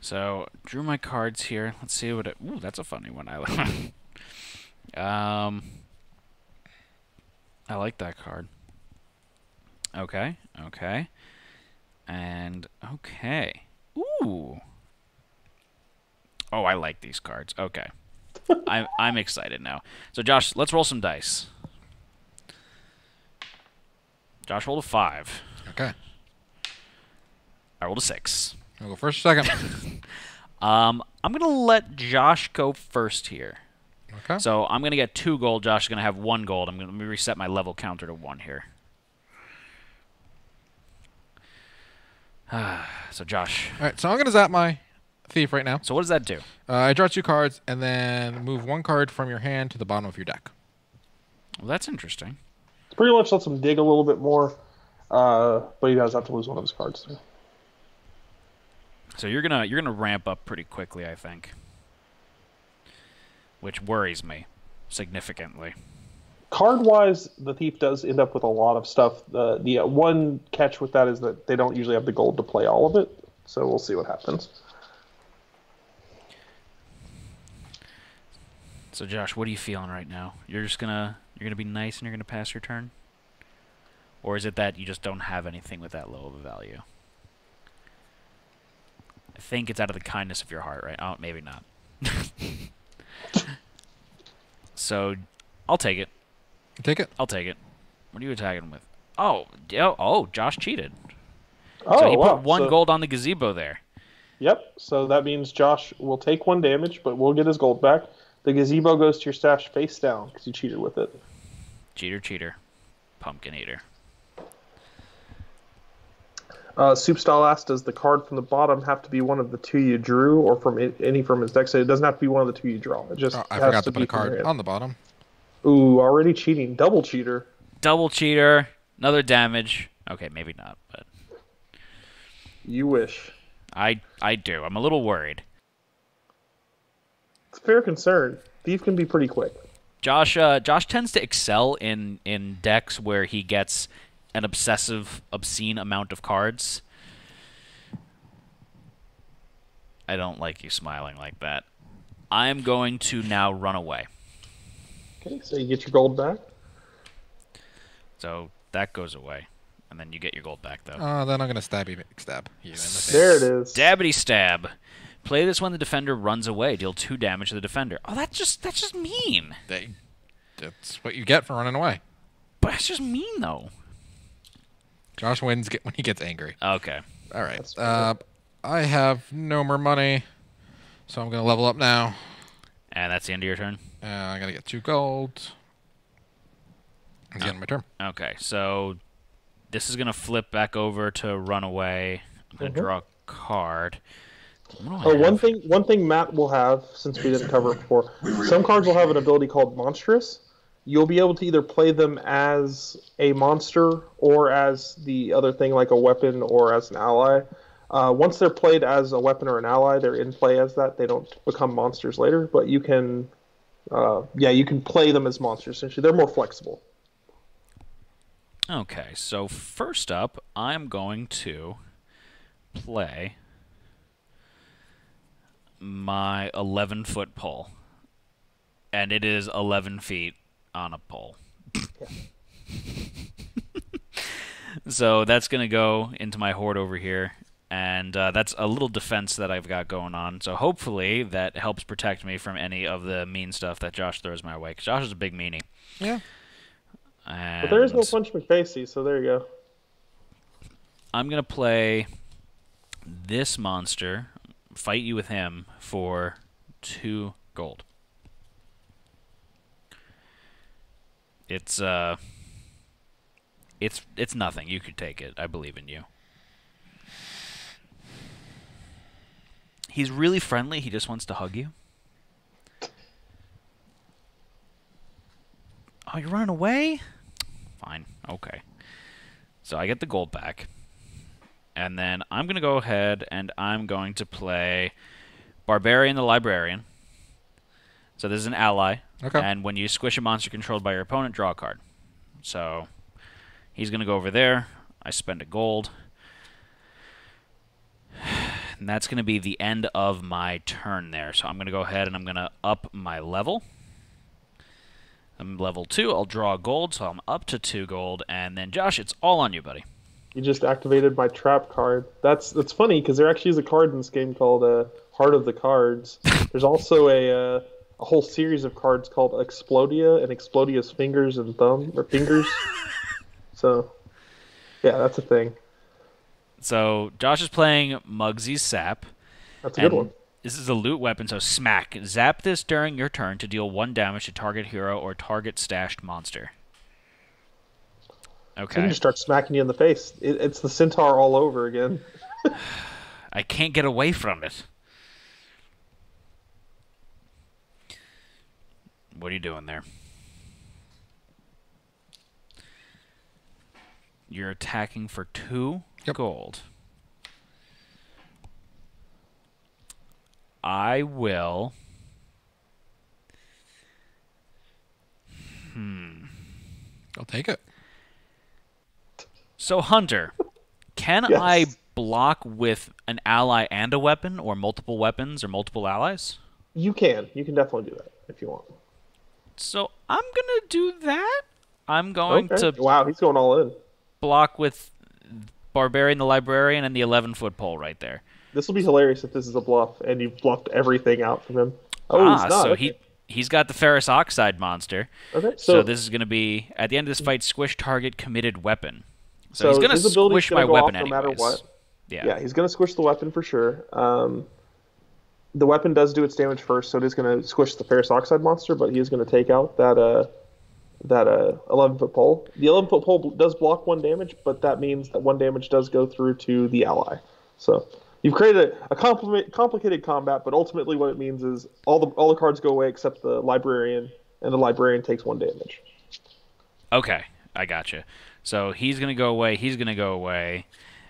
So drew my cards here. Let's see what it. Ooh, that's a funny one. I like that card. Okay, okay, and okay. Ooh. Oh, I like these cards. Okay. I'm excited now. So, Josh, let's roll some dice. Josh rolled a 5. Okay. I rolled a 6. I'll go first or second. I'm going to let Josh go first here. Okay. So, I'm going to get 2 gold. Josh is going to have 1 gold. Let me reset my level counter to 1 here. So, Josh. All right, so I'm going to zap my thief right now. So, what does that do? I draw 2 cards, and then move 1 card from your hand to the bottom of your deck. Well, that's interesting. It pretty much lets him dig a little bit more, but he does have to lose one of his cards too. So you're gonna ramp up pretty quickly, I think, which worries me significantly. Card-wise, the thief does end up with a lot of stuff. The one catch with that is that they don't usually have the gold to play all of it, so we'll see what happens. So Josh, what are you feeling right now? You're gonna be nice and you're gonna pass your turn, or is it that you just don't have anything with that low of a value? I think it's out of the kindness of your heart, right? Oh, maybe not. So, I'll take it. Take it. I'll take it. What are you attacking with? Oh, Josh cheated. Oh, So he wow. put 1 gold on the gazebo there. Yep, so that means Josh will take 1 damage, but we'll get his gold back. The gazebo goes to your stash face down because you cheated with it. Cheater, cheater. Pumpkin eater. Soup Style asks, does the card from the bottom have to be one of the 2 you drew, or from any from his deck? So it doesn't have to be one of the 2 you draw. It just I has forgot to be put a from your card hand. on the bottom. Ooh, already cheating. Double cheater. Double cheater. Another damage. Okay, maybe not, but You wish. I do. I'm a little worried. It's a fair concern. Thief can be pretty quick. Josh tends to excel in decks where he gets an obscene amount of cards. I don't like you smiling like that. I'm going to now run away. Okay, so you get your gold back. So that goes away. And then you get your gold back, though. Then I'm going to stab you in the face. There it is. Stabbity stab. Play this when the defender runs away. Deal 2 damage to the defender. Oh, that's just mean. That's what you get for running away. But that's just mean, though. Josh wins when he gets angry. Okay. All right. I have no more money, so I'm going to level up now. And that's the end of your turn? I'm going to get 2 gold. That's the end of my turn. Okay, so this is going to flip back over to run away. I'm going to draw a card. One thing Matt will have, since we didn't cover it before, some cards will have an ability called Monstrous. You'll be able to either play them as a monster or as the other thing, like a weapon or as an ally. Once they're played as a weapon or an ally, they're in play as that. They don't become monsters later, but you can play them as monsters, essentially. They're more flexible. Okay, so first up, I'm going to play my 11-foot pole. And it is 11 feet on a pole. So that's going to go into my hoard over here. And that's a little defense that I've got going on. So hopefully that helps protect me from any of the mean stuff that Josh throws my way. Because Josh is a big meanie. Yeah. But there is no Punch McFacey, so there you go. I'm going to play this monster, fight you with him, for 2 gold. It's nothing. You could take it. I believe in you. He's really friendly. He just wants to hug you. Oh, you're running away? Fine. Okay. So I get the gold back. And then I'm going to go ahead and I'm going to play Barbarian the Librarian. So this is an ally. Okay. And when you squish a monster controlled by your opponent, draw a card. So he's going to go over there. I spend a gold. And that's going to be the end of my turn there. So I'm going to go ahead and I'm going to up my level. I'm level 2. I'll draw a gold, so I'm up to 2 gold. And then, Josh, it's all on you, buddy. You just activated my trap card. That's funny because there actually is a card in this game called Heart of the Cards. There's also a whole series of cards called Explodia and Explodia's Fingers and Thumb or Fingers. So, yeah, that's a thing. So Josh is playing Mugsy's Sap. That's a good one. This is a loot weapon, so smack. Zap this during your turn to deal 1 damage to target hero or target stashed monster. So Okay. you just start smacking you in the face. It's the centaur all over again. I can't get away from it. What are you doing there? You're attacking for 2 gold. I will... I'll take it. So, Hunter, can Yes. I block with an ally and a weapon, or multiple weapons, or multiple allies? You can definitely do that if you want. So, I'm gonna do that. I'm going to Wow, he's going all in. block with Barbarian the Librarian and the 11-foot pole right there. This will be hilarious if this is a bluff and you've bluffed everything out from him. Oh, he's not. So Okay. he's got the ferrous oxide monster. Okay, So this is going to be, at the end of this fight, squish target committed weapon. So he's So going to his ability's squish gonna my go weapon off no anyways. matter what. Yeah. He's going to squish the weapon for sure. The weapon does do its damage first, so it is going to squish the ferrous oxide monster, but he is going to take out that 11-foot pole. The 11-foot pole does block 1 damage, but that means that 1 damage does go through to the ally. So you've created a complicated combat, but ultimately what it means is all the cards go away except the librarian, and the librarian takes 1 damage. Okay, I gotcha. So he's going to go away, he's going to go away.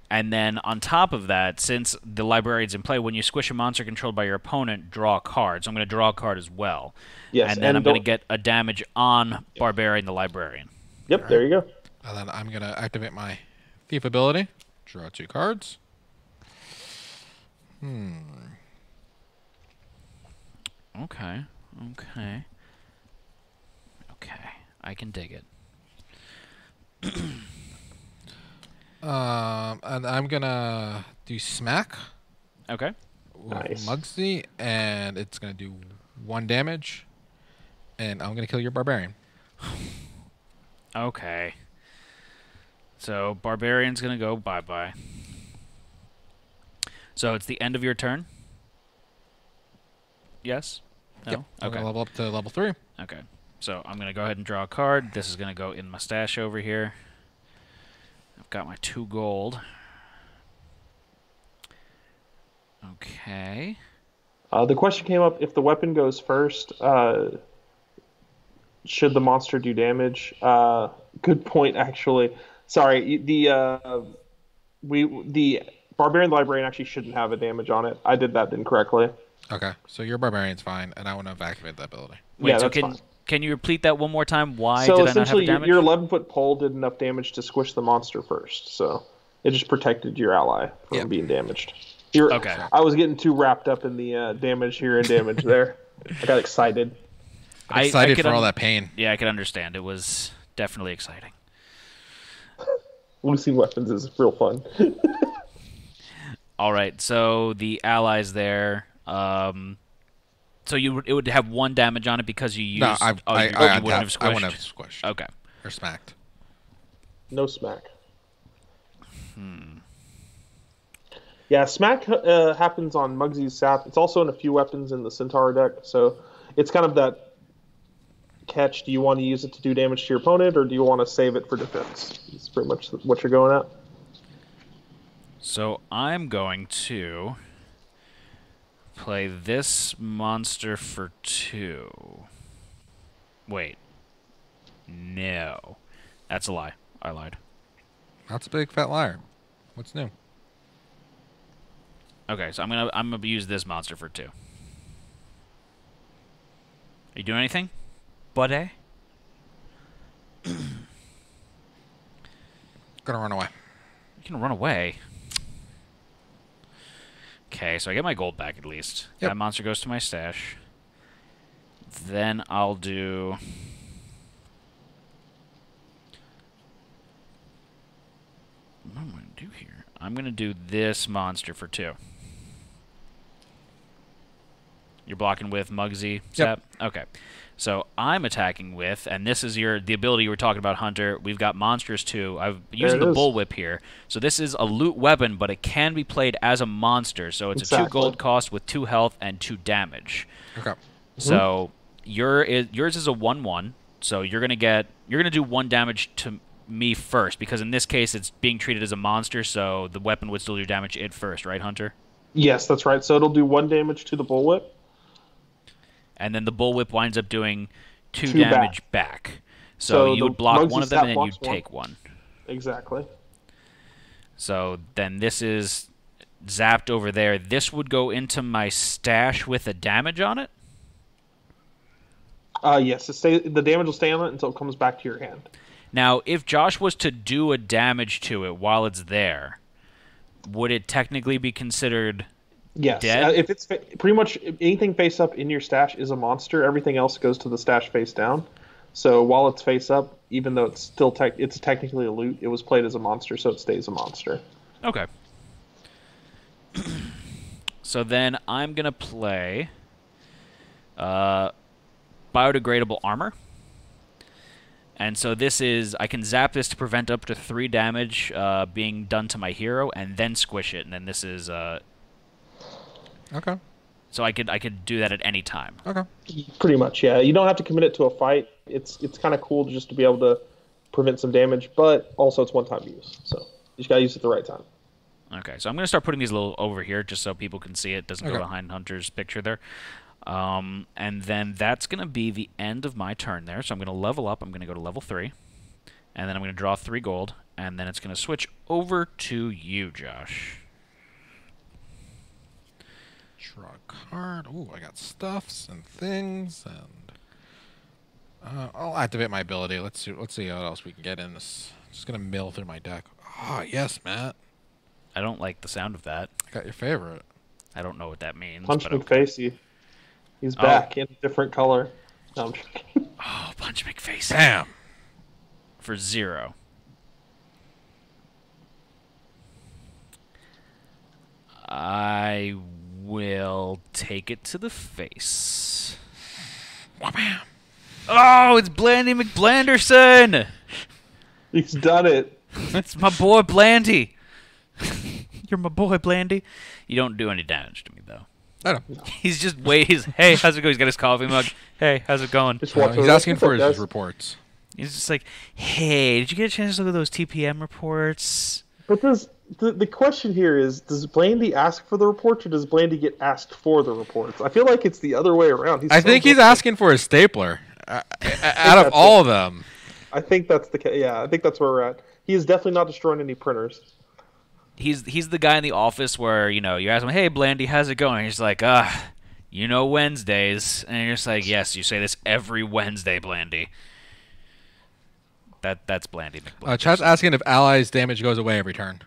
And then on top of that, since the librarian's in play, when you squish a monster controlled by your opponent, draw a card. So I'm going to draw a card as well. Yes, and then I'm going to get a damage on Barbarian the Librarian. Yep, there you go. And then I'm going to activate my thief ability. Draw 2 cards. Okay. I can dig it. And I'm going to do smack. Okay. With Nice. Mugsy, and it's going to do 1 damage. And I'm going to kill your barbarian. Okay. So Barbarian's going to go bye-bye. So it's the end of your turn? Yes? No? Yep. I'm Okay. going to level up to level 3. Okay. So I'm going to go ahead and draw a card. This is going to go in my stash over here. I've got my 2 gold. Okay. The question came up, if the weapon goes first, should the monster do damage? Good point, actually. Sorry, the Barbarian Librarian actually shouldn't have a damage on it. I did that incorrectly. Okay. So your barbarian's fine, and I want to activate that ability. Wait, Yeah, so that's fine. can you repeat that one more time? Why So did I not have essentially, damage? your 11-foot pole did enough damage to squish the monster first, so it just protected your ally from Yep. being damaged. Okay. I was getting too wrapped up in the damage here and damage there. I got excited. I'm excited could for all that pain. Yeah, I can understand. It was definitely exciting. Losing weapons is real fun. All right, so the allies there. So it would have 1 damage on it because you used. No, you wouldn't have squished. I wouldn't have squished. Okay. Or smacked. No smack. Yeah, smack happens on Mugsy's Sap. It's also in a few weapons in the Centaur deck, so it's kind of that catch. Do you want to use it to do damage to your opponent, or do you want to save it for defense? It's pretty much what you're going at. So I'm going to play this monster for 2. Wait. No. That's a lie. I lied. That's a big fat liar. What's new? Okay, so I'm gonna use this monster for 2. Are you doing anything, buddy? Gonna run away. You can run away. Okay, so I get my gold back at least. Yep. That monster goes to my stash. Then I'll do... What am I going to do here? I'm going to do this monster for 2. You're blocking with Muggsy, Zap? Yep. Okay. So I'm attacking with, and this is the ability you were talking about, Hunter. We've got monsters too. I'm using the bullwhip here. So this is a loot weapon, but it can be played as a monster. So it's a 2 gold cost with 2 health and 2 damage. Okay. So yours is a 1/1. So you're gonna do 1 damage to me first, because in this case it's being treated as a monster. So the weapon would still do damage to it first, right, Hunter? Yes, that's right. So it'll do 1 damage to the bullwhip. And then the bullwhip winds up doing 2 2 damage back. So you would block one of them, and then you'd take 1. Exactly. So then this is zapped over there. This would go into my stash with a damage on it? Yes, the damage will stay on it until it comes back to your hand. Now, if Josh was to do a damage to it while it's there, would it technically be considered... Yes, dead? If it's pretty much anything face up in your stash is a monster. Everything else goes to the stash face down. So while it's face up, even though it's still it's technically a loot, it was played as a monster, so it stays a monster. Okay. So then I'm gonna play biodegradable armor, and so this is I can zap this to prevent up to 3 damage being done to my hero, and then squish it, and then this is Okay. So I could do that at any time. Okay. Pretty much, yeah. You don't have to commit it to a fight. It's kind of cool just to be able to prevent some damage, but also it's one-time use. So you just gotta use it at the right time. Okay, so I'm gonna start putting these a little over here just so people can see it. Doesn't go behind Hunter's picture there. And then that's gonna be the end of my turn there. So I'm gonna level up. I'm gonna go to level 3, and then I'm gonna draw 3 gold, and then it's gonna switch over to you, Josh. Draw a card. Ooh, I got stuffs and things, and I'll activate my ability. Let's see what else we can get in this. Just gonna mill through my deck. Ah, yes, Matt. I don't like the sound of that. I got your favorite. I don't know what that means. Punch but McFacey. He's back in a different color. No, I'm joking. Oh, Punch McFacey. Damn. For 0. I will take it to the face. Wham. Oh, it's Blandy McBlanderson! He's done it. It's my boy Blandy. You're my boy Blandy. You don't do any damage to me though. I know. He's just hey, how's it going? He's got his coffee mug. Hey, how's it going? Just He's asking for his reports. He's just like, hey, did you get a chance to look at those TPM reports? But the question here is, does Blandy ask for the reports, or does Blandy get asked for the reports? I feel like it's the other way around. I think he's asking for a stapler. Out of all of them. I think that's the case. Yeah, I think that's where we're at. He is definitely not destroying any printers. He's the guy in the office where, you ask him, hey, Blandy, how's it going? And he's like, Wednesdays. And you're just like, yes, you say this every Wednesday, Blandy. That's Blandy McBlandy. Chat's asking if allies' damage goes away every turn.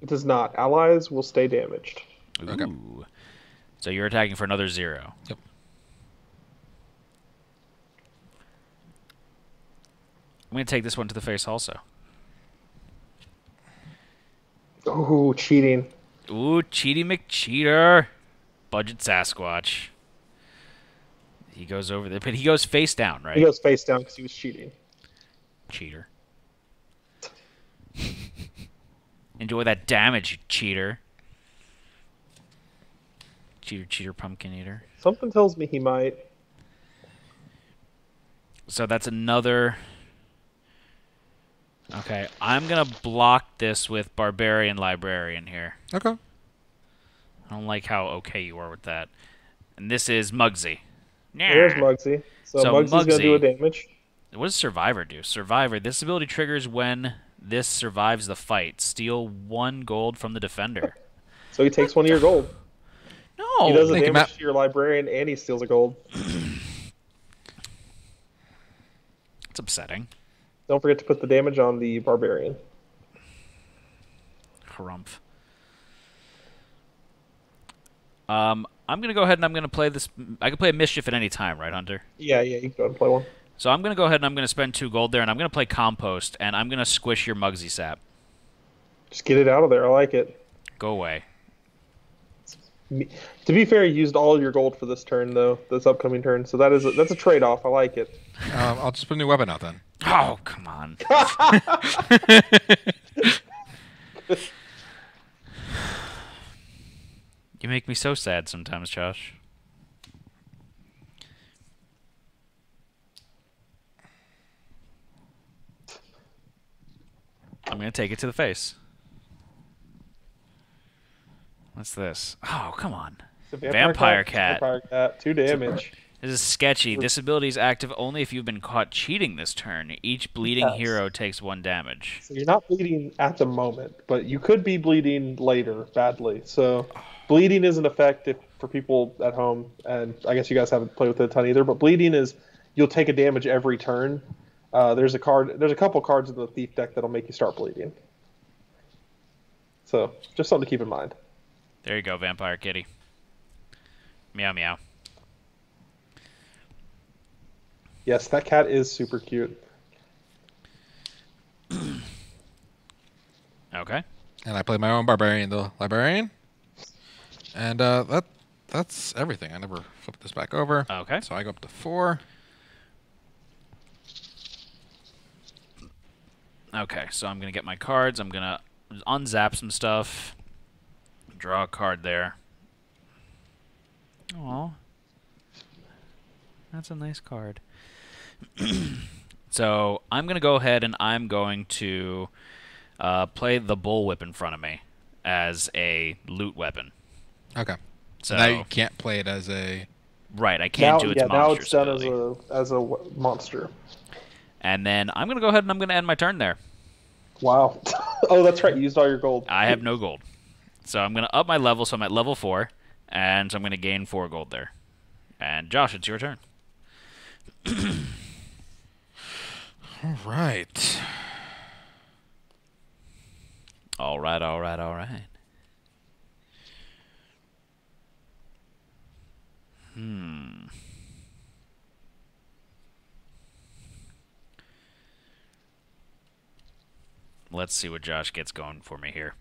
It does not. Allies will stay damaged. Ooh. Okay. So you're attacking for another 0. Yep. I'm going to take this one to the face also. Oh, cheating. Ooh, Cheaty McCheater. Budget Sasquatch. He goes over there, but he goes face down, right? He goes face down because he was cheating. Cheater. Enjoy that damage, you cheater. Cheater, pumpkin eater. Something tells me he might. So that's another... Okay, I'm going to block this with Barbarian Librarian here. Okay. I don't like how okay you are with that. And this is Muggsy. There's Muggsy. So Muggsy's going to do a damage. What does Survivor do? Survivor, this ability triggers when this survives the fight. Steal 1 gold from the defender. So he takes one of your gold. He does the Thank you, Matt. damage to your librarian, and he steals a gold. It's upsetting. Don't forget to put the damage on the barbarian. Harumph. I'm gonna go ahead and I'm gonna play this. I can play a mischief at any time, right, Hunter? Yeah, you can go ahead and play one. So I'm gonna go ahead and I'm gonna spend 2 gold there, and I'm gonna play compost, and I'm gonna squish your Mugsy Sap. Just get it out of there. I like it. Go away. To be fair, you used all your gold for this turn, though. This upcoming turn, so that's a trade-off. I like it. I'll just put a new weapon out then. Oh, come on. You make me so sad sometimes, Josh. I'm going to take it to the face. What's this? Oh, come on. The Vampire Cat. Vampire Cat, 2 damage. This is sketchy. This ability is active only if you've been caught cheating this turn. Each bleeding hero takes 1 damage. So you're not bleeding at the moment, but you could be bleeding later badly. So bleeding is an effect for people at home, and I guess you guys haven't played with it a ton either, but bleeding is you'll take a damage every turn. There's a couple cards in the Thief deck that'll make you start bleeding. So just something to keep in mind. There you go, Vampire Kitty. Meow meow. Yes, that cat is super cute. Okay. And I play my own barbarian, the librarian. And that's everything. I never flipped this back over. Okay. So I go up to 4. Okay, so I'm going to get my cards. I'm going to unzap some stuff. Draw a card there. Aw. That's a nice card. So I'm going to go ahead and I'm going to play the bullwhip in front of me as a loot weapon. Okay. So now you can't play it as a... Right, I can't do its monster now it's done ability. as a monster. And then I'm going to go ahead and I'm going to end my turn there. Wow. Oh, that's right. You used all your gold. I have no gold. So I'm going to up my level, so I'm at level 4. And so I'm going to gain 4 gold there. And Josh, it's your turn. All right. All right, all right, all right. Let's see what Josh gets going for me here.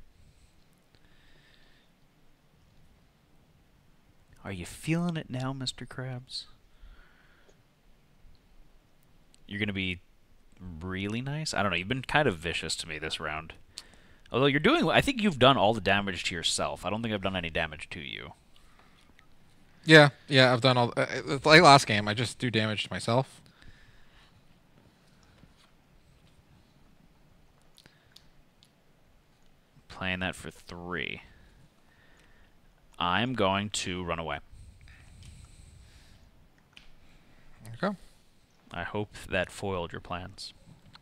Are you feeling it now, Mr. Krabs? You're going to be really nice? I don't know. You've been kind of vicious to me this round. Although you're doing... I think you've done all the damage to yourself. I don't think I've done any damage to you. Yeah, I've done all... like last game, I just do damage to myself. Playing that for 3. I'm going to run away. Okay. I hope that foiled your plans.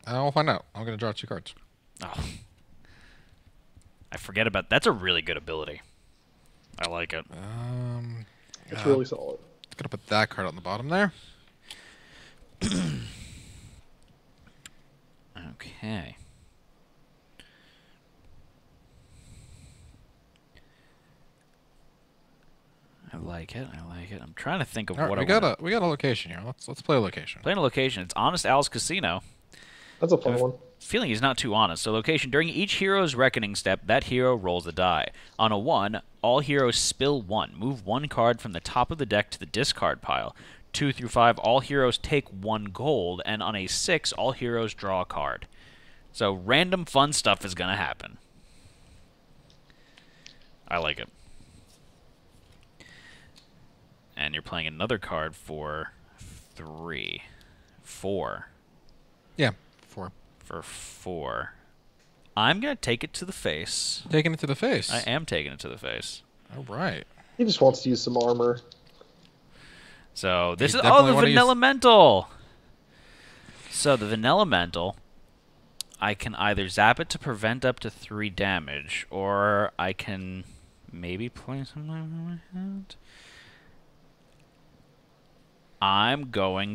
I'll find out. I'm going to draw 2 cards. Oh. I forget about... That's a really good ability. I like it. It's really solid. Going to put that card on the bottom there. Okay. I like it. I like it. I'm trying to think of All right, what we got a location here. Let's play a location. Playing a location. It's Honest Al's Casino. That's a fun one. Feeling he's not too honest. So location. During each hero's reckoning step, that hero rolls a die. On a 1, all heroes spill 1. Move 1 card from the top of the deck to the discard pile. 2 through 5, all heroes take 1 gold. And on a 6, all heroes draw a card. So random fun stuff is going to happen. I like it. And you're playing another card for 3. 4. Yeah, 4. For 4. I'm going to take it to the face. Taking it to the face. I am taking it to the face. All right. He just wants to use some armor. So this is... Oh, definitely the wanna Vanilla Mental! So the Vanilla Mental, I can either zap it to prevent up to 3 damage, or I can Maybe play something in my hand. I'm gonna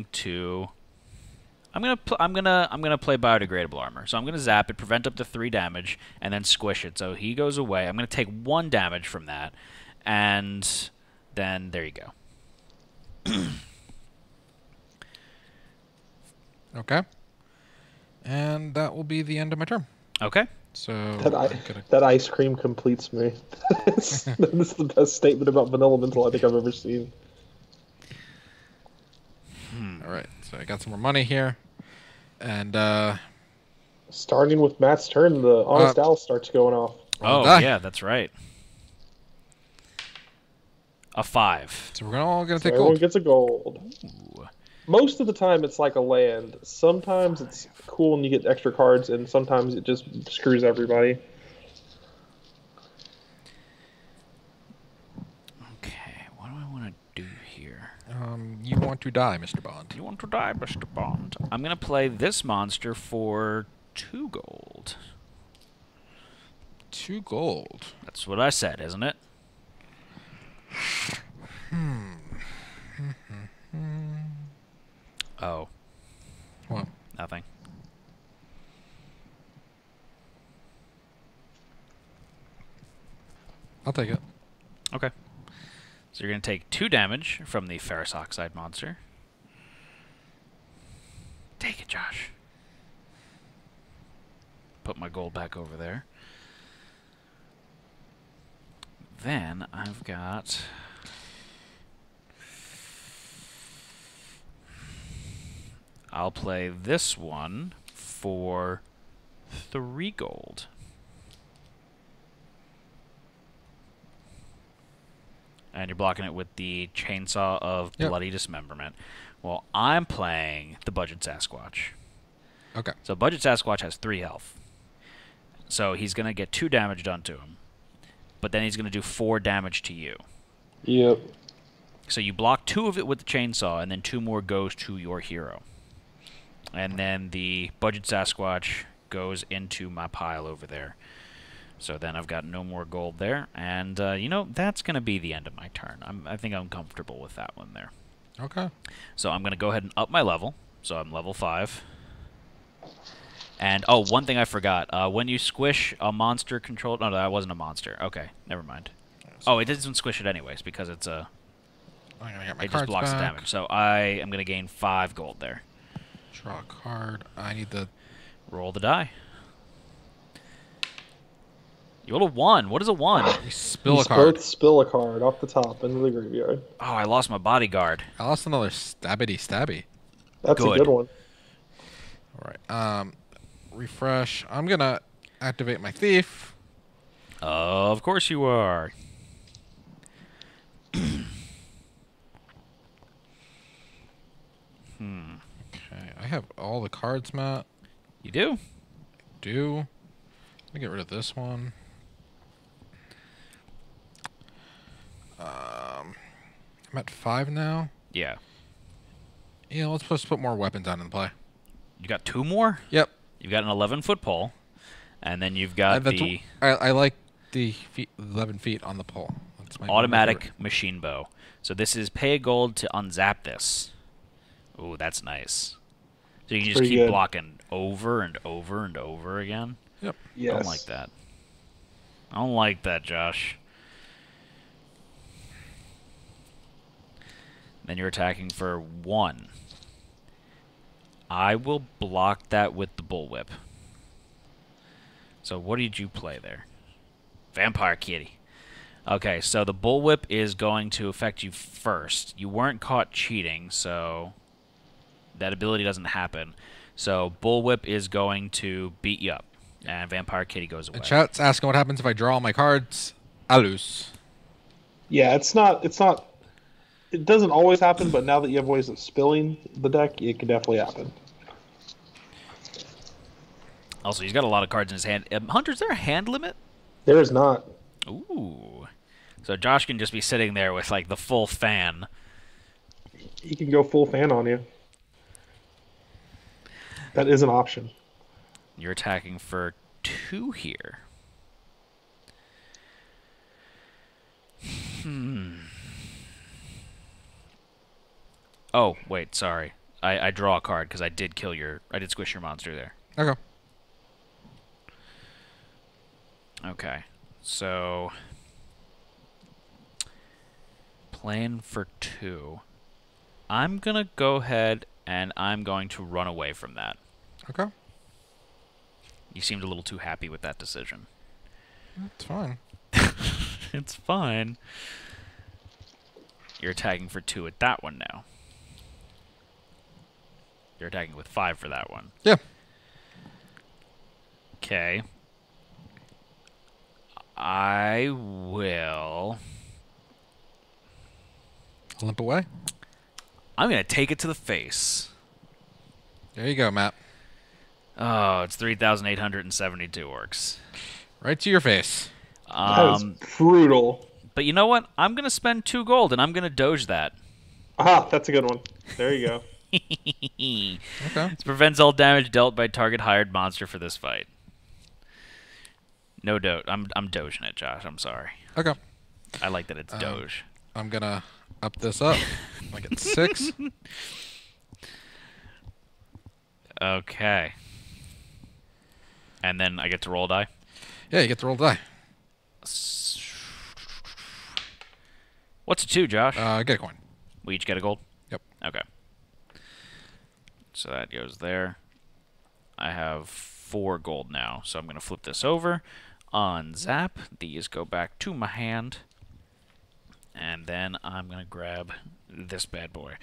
play biodegradable armor. So I'm gonna zap it, prevent up to 3 damage, and then squish it. So he goes away. I'm gonna take 1 damage from that, and then there you go. Okay. And that will be the end of my turn. Okay. So That ice cream completes me. That is the best statement about vanilla mental I think I've ever seen. All right. So I got some more money here, and Starting with Matt's turn, the Honest Owl starts going off. Oh, die. yeah, that's right. A 5. So we're all gonna So take everyone gold. gets a gold. Ooh. Most of the time, it's like a land. Sometimes it's cool and you get extra cards, and sometimes it just screws everybody. Okay, what do I want to do here? You want to die, Mr. Bond? You want to die, Mr. Bond? I'm going to play this monster for 2 gold. 2 gold. That's what I said, isn't it? Oh. What? Nothing. I'll take it. Okay. So you're going to take 2 damage from the ferrous oxide monster. Take it, Josh. Put my gold back over there. Then I've got... I'll play this one for 3 gold. And you're blocking it with the chainsaw of Yep. bloody dismemberment. Well, I'm playing the Budget Sasquatch. Okay. So Budget Sasquatch has 3 health. So he's going to get 2 damage done to him. But then he's going to do 4 damage to you. Yep. So you block 2 of it with the chainsaw, and then 2 more goes to your hero. And then the Budget Sasquatch goes into my pile over there. So then I've got no more gold there. And, you know, that's going to be the end of my turn. I think I'm comfortable with that one there. Okay. So I'm going to go ahead and up my level. So I'm level 5. And, oh, one thing I forgot. When you squish a monster controlled... No, that wasn't a monster. Okay, never mind. Oh, it doesn't squish it anyways because it's a... I'm gonna get my It just cards blocks the back. damage. So I am going to gain 5 gold there. Draw a card. I need the... Roll the die. You rolled a 1. What is a 1? You spill You a card. both spill a card off the top into the graveyard. Oh, I lost my bodyguard. I lost another stabby. That's Good. a good one. All right. Refresh. I'm gonna activate my thief. Of course you are. Okay. I have all the cards, Matt. You do? Let me get rid of this one. I'm at 5 now. Yeah. Yeah, let's just put more weapons on in play. You got 2 more? Yep. You've got an 11-foot pole. And then you've got the I like the 11 feet on the pole. That's my automatic machine bow. So this is pay a gold to unzap this. Ooh, that's nice. So you can just Pretty keep good. blocking over and over and over again. Yep. Yes. I don't like that. I don't like that, Josh. Then you're attacking for 1. I will block that with the bullwhip. So what did you play there? Vampire Kitty. Okay, so the bullwhip is going to affect you first. You weren't caught cheating, so that ability doesn't happen. So bullwhip is going to beat you up, and Vampire Kitty goes away. And chat's asking what happens if I draw all my cards. I lose. Yeah, it's not. It doesn't always happen, but now that you have ways of spilling the deck, it can definitely happen. Also, he's got a lot of cards in his hand. Hunter, is there a hand limit? There is not. Ooh. So Josh can just be sitting there with, like, the full fan. He can go full fan on you. That is an option. You're attacking for 2 here. Oh, wait, sorry. I draw a card because I did squish your monster there. Okay. Okay. So playing for 2. I'm going to go ahead and I'm going to run away from that. Okay. You seemed a little too happy with that decision. It's fine. It's fine. You're attacking for 2 at that one now. You're attacking with 5 for that one. Yeah. Okay. I will... Limp away. I'm going to take it to the face. There you go, Matt. Oh, it's 3,872 orcs. Right to your face. That is brutal. But you know what? I'm going to spend 2 gold, and I'm going to doge that. Ah, that's a good one. There you go. Okay. This prevents all damage dealt by target hired monster for this fight. No doge. I'm doging it, Josh. I'm sorry. Okay. I like that it's doge. I'm gonna up this up. I get 6. Okay. And then I get to roll a die? Yeah, you get to roll die. What's a 2, Josh? Get a coin. We each get a gold? Yep. Okay. So that goes there. I have 4 gold now, so I'm going to flip this over. Unzap. These go back to my hand. And then I'm going to grab this bad boy.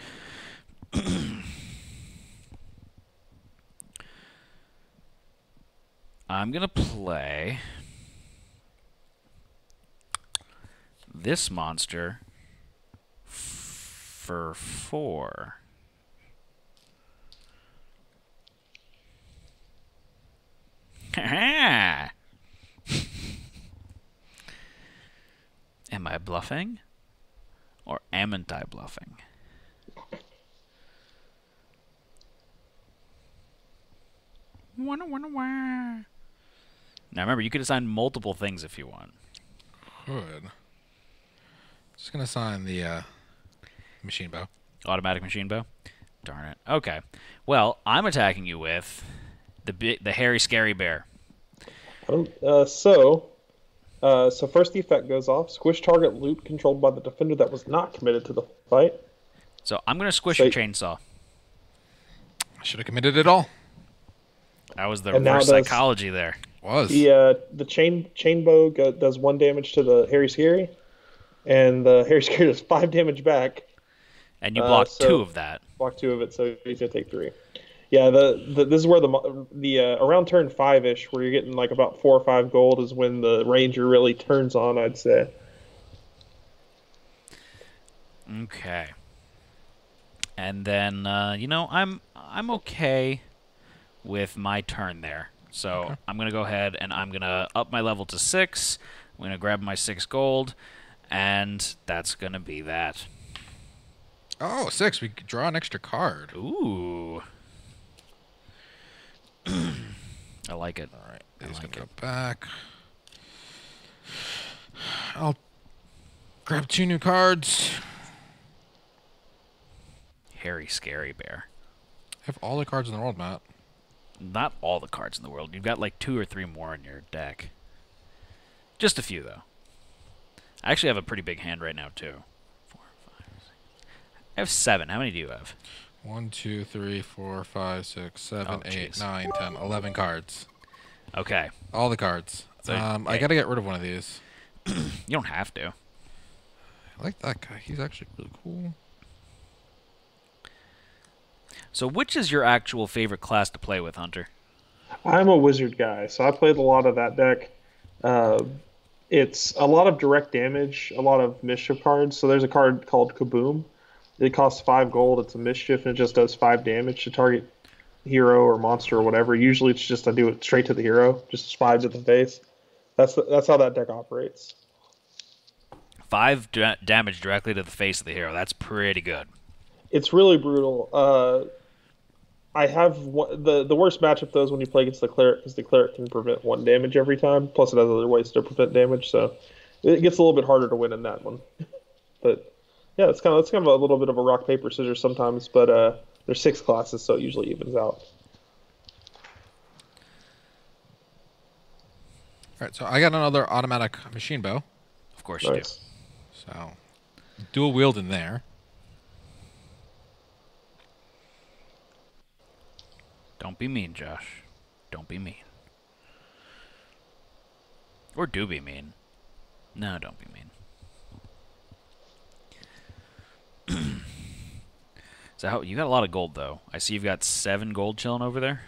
I'm going to play this monster for 4. Am I bluffing? Or amn't I bluffing? Now remember, you could assign multiple things if you want. Good. Just gonna assign the machine bow. Automatic machine bow? Darn it. Okay. Well, I'm attacking you with the hairy scary bear. So first the effect goes off. Squish target loot controlled by the defender that was not committed to the fight. So I'm going to squish your chainsaw. I should have committed it all. That was the reverse psychology there. Was. The chain bow does 1 damage to the hairy scary, and the hairy scary does 5 damage back. And you block 2 of that. Block 2 of it, so he's gonna take 3. Yeah, this is where the around turn 5-ish, where you're getting like about 4 or 5 gold, is when the ranger really turns on, I'd say. Okay. And then I'm okay with my turn there. So okay. I'm gonna go ahead and I'm gonna up my level to 6. I'm gonna grab my 6 gold, and that's gonna be that. Oh, 6. We draw an extra card. Ooh. I like it. All right, these gonna go back. I'll grab 2 new cards. Hairy scary bear. I have all the cards in the world, Matt. Not all the cards in the world. You've got like 2 or 3 more in your deck. Just a few, though. I actually have a pretty big hand right now, too. 4, 5, 6. I have 7. How many do you have? 1, 2, 3, 4, 5, 6, 7, Oh, 8, geez. 9, 10, 11 cards. Okay. All the cards. So, I gotta get rid of one of these. You don't have to. I like that guy. He's actually really cool. So which is your actual favorite class to play with, Hunter? I'm a wizard guy, so I played a lot of that deck. It's a lot of direct damage, a lot of mischief cards. So there's a card called Kaboom. It costs 5 gold. It's a mischief, and it just does 5 damage to target hero or monster or whatever. Usually it's just I do it straight to the hero, just 5 to the face. That's how that deck operates. 5 damage directly to the face of the hero. That's pretty good. It's really brutal. I have the worst matchup though is when you play against the cleric, because the cleric can prevent 1 damage every time. Plus it has other ways to prevent damage, so it gets a little bit harder to win in that one. But Yeah, it's kind of a little bit of a rock paper scissors sometimes, but there's 6 classes, so it usually evens out. All right, so I got another automatic machine bow. Of course you do. Nice. So dual wield in there. Don't be mean, Josh. Don't be mean. Or do be mean. No, don't be mean. So you got a lot of gold, though. I see you've got 7 gold chilling over there.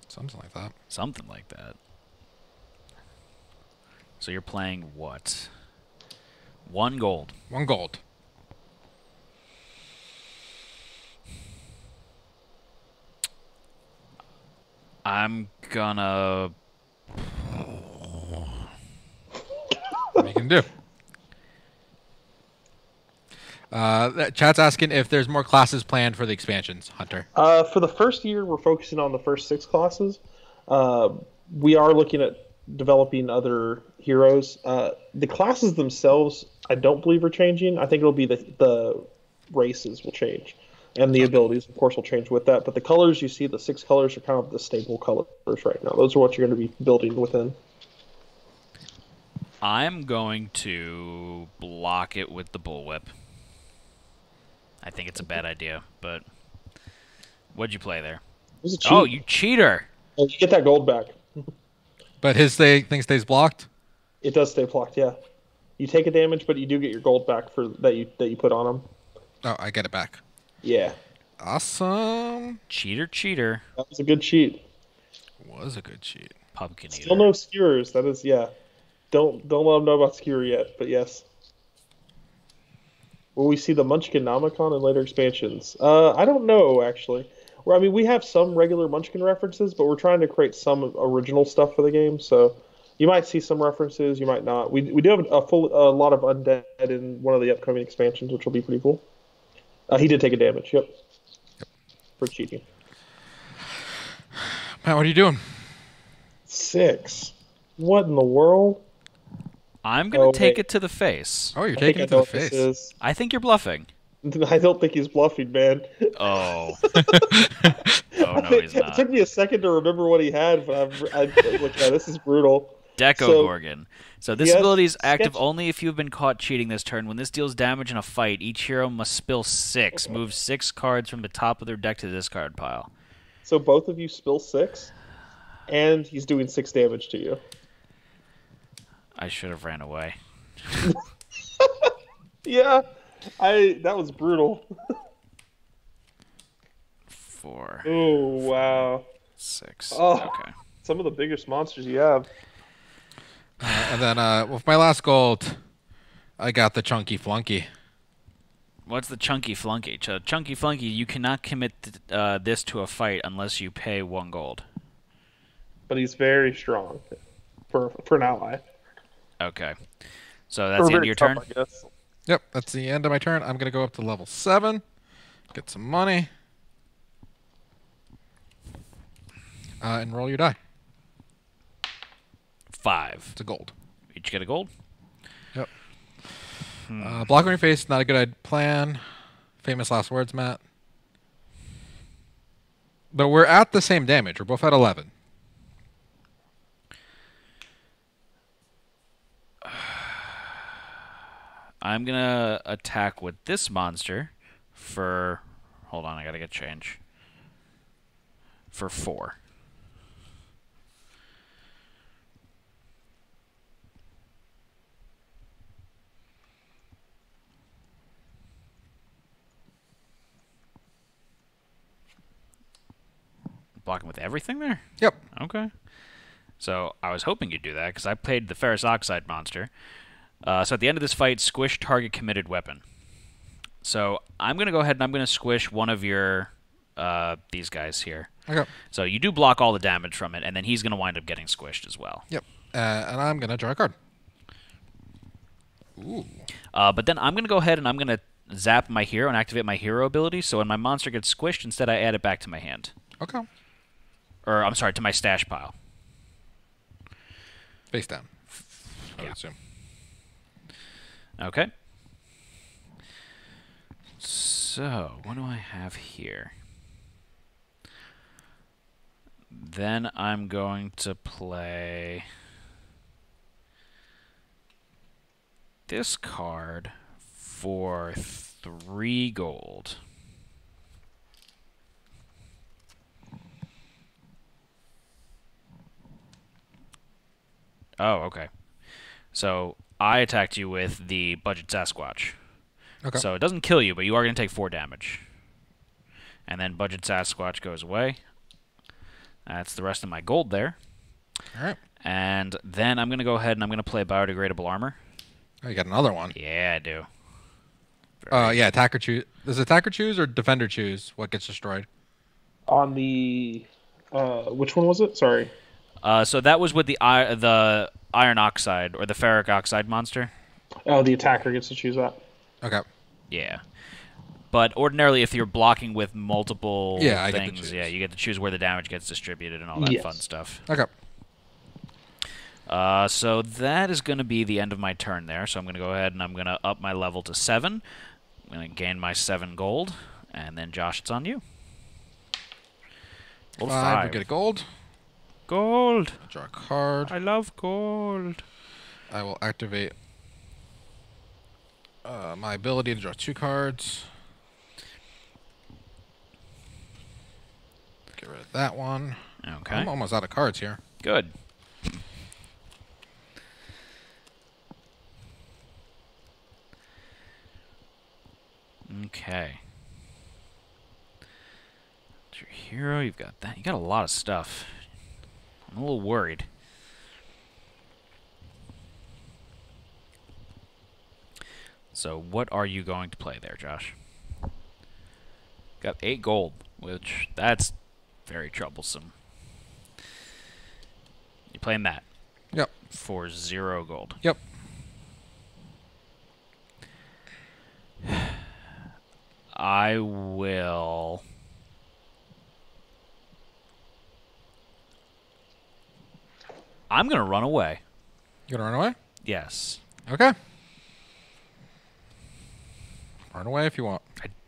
Something like that. Something like that. So you're playing what? 1 gold. 1 gold. I'm gonna... What you can do. Chat's asking if there's more classes planned for the expansions, Hunter. For the first year, we're focusing on the first 6 classes. We are looking at developing other heroes. The classes themselves, I don't believe are changing. I think it'll be the races will change, and the abilities, of course, will change with that. But the colors you see, the 6 colors, are kind of the staple colors right now. Those are what you're going to be building within. I'm going to block it with the bullwhip. I think it's a bad idea, but... What'd you play there? It was a cheat. Oh, you cheater! Oh, you get that gold back. But his thing stays blocked? It does stay blocked, yeah. You take a damage, but you do get your gold back for that you put on him. Oh, I get it back. Yeah. Awesome. Cheater, cheater. That was a good cheat. Was a good cheat. Pumpkin eater. Still no skewers. That is, yeah. Don't let them know about skewer yet, but yes. Will we see the Munchkin Nomicon in later expansions? I don't know, actually. I mean, we have some regular Munchkin references, but we're trying to create some original stuff for the game, so you might see some references, you might not. We do have a lot of undead in one of the upcoming expansions, which will be pretty cool. He did take a damage, yep. For cheating. Matt, what are you doing? 6. What in the world? I'm going to take it to the face. Oh, you're I think taking I it know to the what this face. is. I think you're bluffing. I don't think he's bluffing, man. Oh. Oh, no, he's It not. took me a second to remember what he had, but yeah, this is brutal. Deco So- Gorgon. So this Yes, ability is active sketch- only if you've been caught cheating this turn. When this deals damage in a fight, each hero must spill 6. Move 6 cards from the top of their deck to the discard pile. So both of you spill 6, and he's doing 6 damage to you. I should have ran away. Yeah, that was brutal. 4, Oh wow! 6. Oh. Okay. Some of the biggest monsters you have. And then with my last gold, I got the Chunky Flunky. What's the Chunky Flunky? Chunky Flunky, you cannot commit this to a fight unless you pay 1 gold. But he's very strong for an ally. Okay. So that's the end of your turn? I guess. Yep, that's the end of my turn. I'm going to go up to level 7, get some money, and roll your die. 5. It's a gold. Each get a gold? Yep. Block on your face, not a good plan. Famous last words, Matt. But we're at the same damage. We're both at 11. I'm going to attack with this monster for... Hold on, I got to get change. For 4. Blocking with everything there? Yep. Okay. So I was hoping you'd do that because I played the ferrous oxide monster. So at the end of this fight, squish target committed weapon. So I'm going to go ahead and I'm going to squish one of your these guys here. Okay. So you do block all the damage from it, and then he's going to wind up getting squished as well. Yep. And I'm going to draw a card. Ooh. But then I'm going to go ahead and I'm going to zap my hero and activate my hero ability. So when my monster gets squished, instead I add it back to my hand. Okay. Or, I'm sorry, to my stash pile. Face down. I would assume. Okay. So, what do I have here? Then I'm going to play this card for 3 gold. Oh, okay. So I attacked you with the Budget Sasquatch. Okay. So it doesn't kill you, but you are going to take 4 damage. And then Budget Sasquatch goes away. That's the rest of my gold there. All right. And then I'm going to go ahead and I'm going to play Biodegradable Armor. Oh, you got another one. Yeah, I do. Yeah, attacker choose. Does attacker choose or defender choose what gets destroyed? On the which one was it? Sorry. So that was with the iron oxide or the ferric oxide monster. Oh, the attacker gets to choose that. Okay. Yeah. But ordinarily, if you're blocking with multiple I get to things, choose. yeah, you get to choose where the damage gets distributed and all that Yes. fun stuff. Okay. So that is going to be the end of my turn there. So I'm going to go ahead and I'm going to up my level to 7. I'm going to gain my 7 gold. And then, Josh, it's on you. Roll 5. We get a gold. Gold. Draw a card. I love gold. I will activate my ability to draw 2 cards. Get rid of that one. Okay. I'm almost out of cards here. Good. Okay. That's your hero. You've got that. You got a lot of stuff. I'm a little worried. So what are you going to play there, Josh? Got 8 gold, which that's very troublesome. You playing that? Yep. For 0 gold. Yep. I will... I'm going to run away. You gonna run away? Yes. Okay. Run away if you want.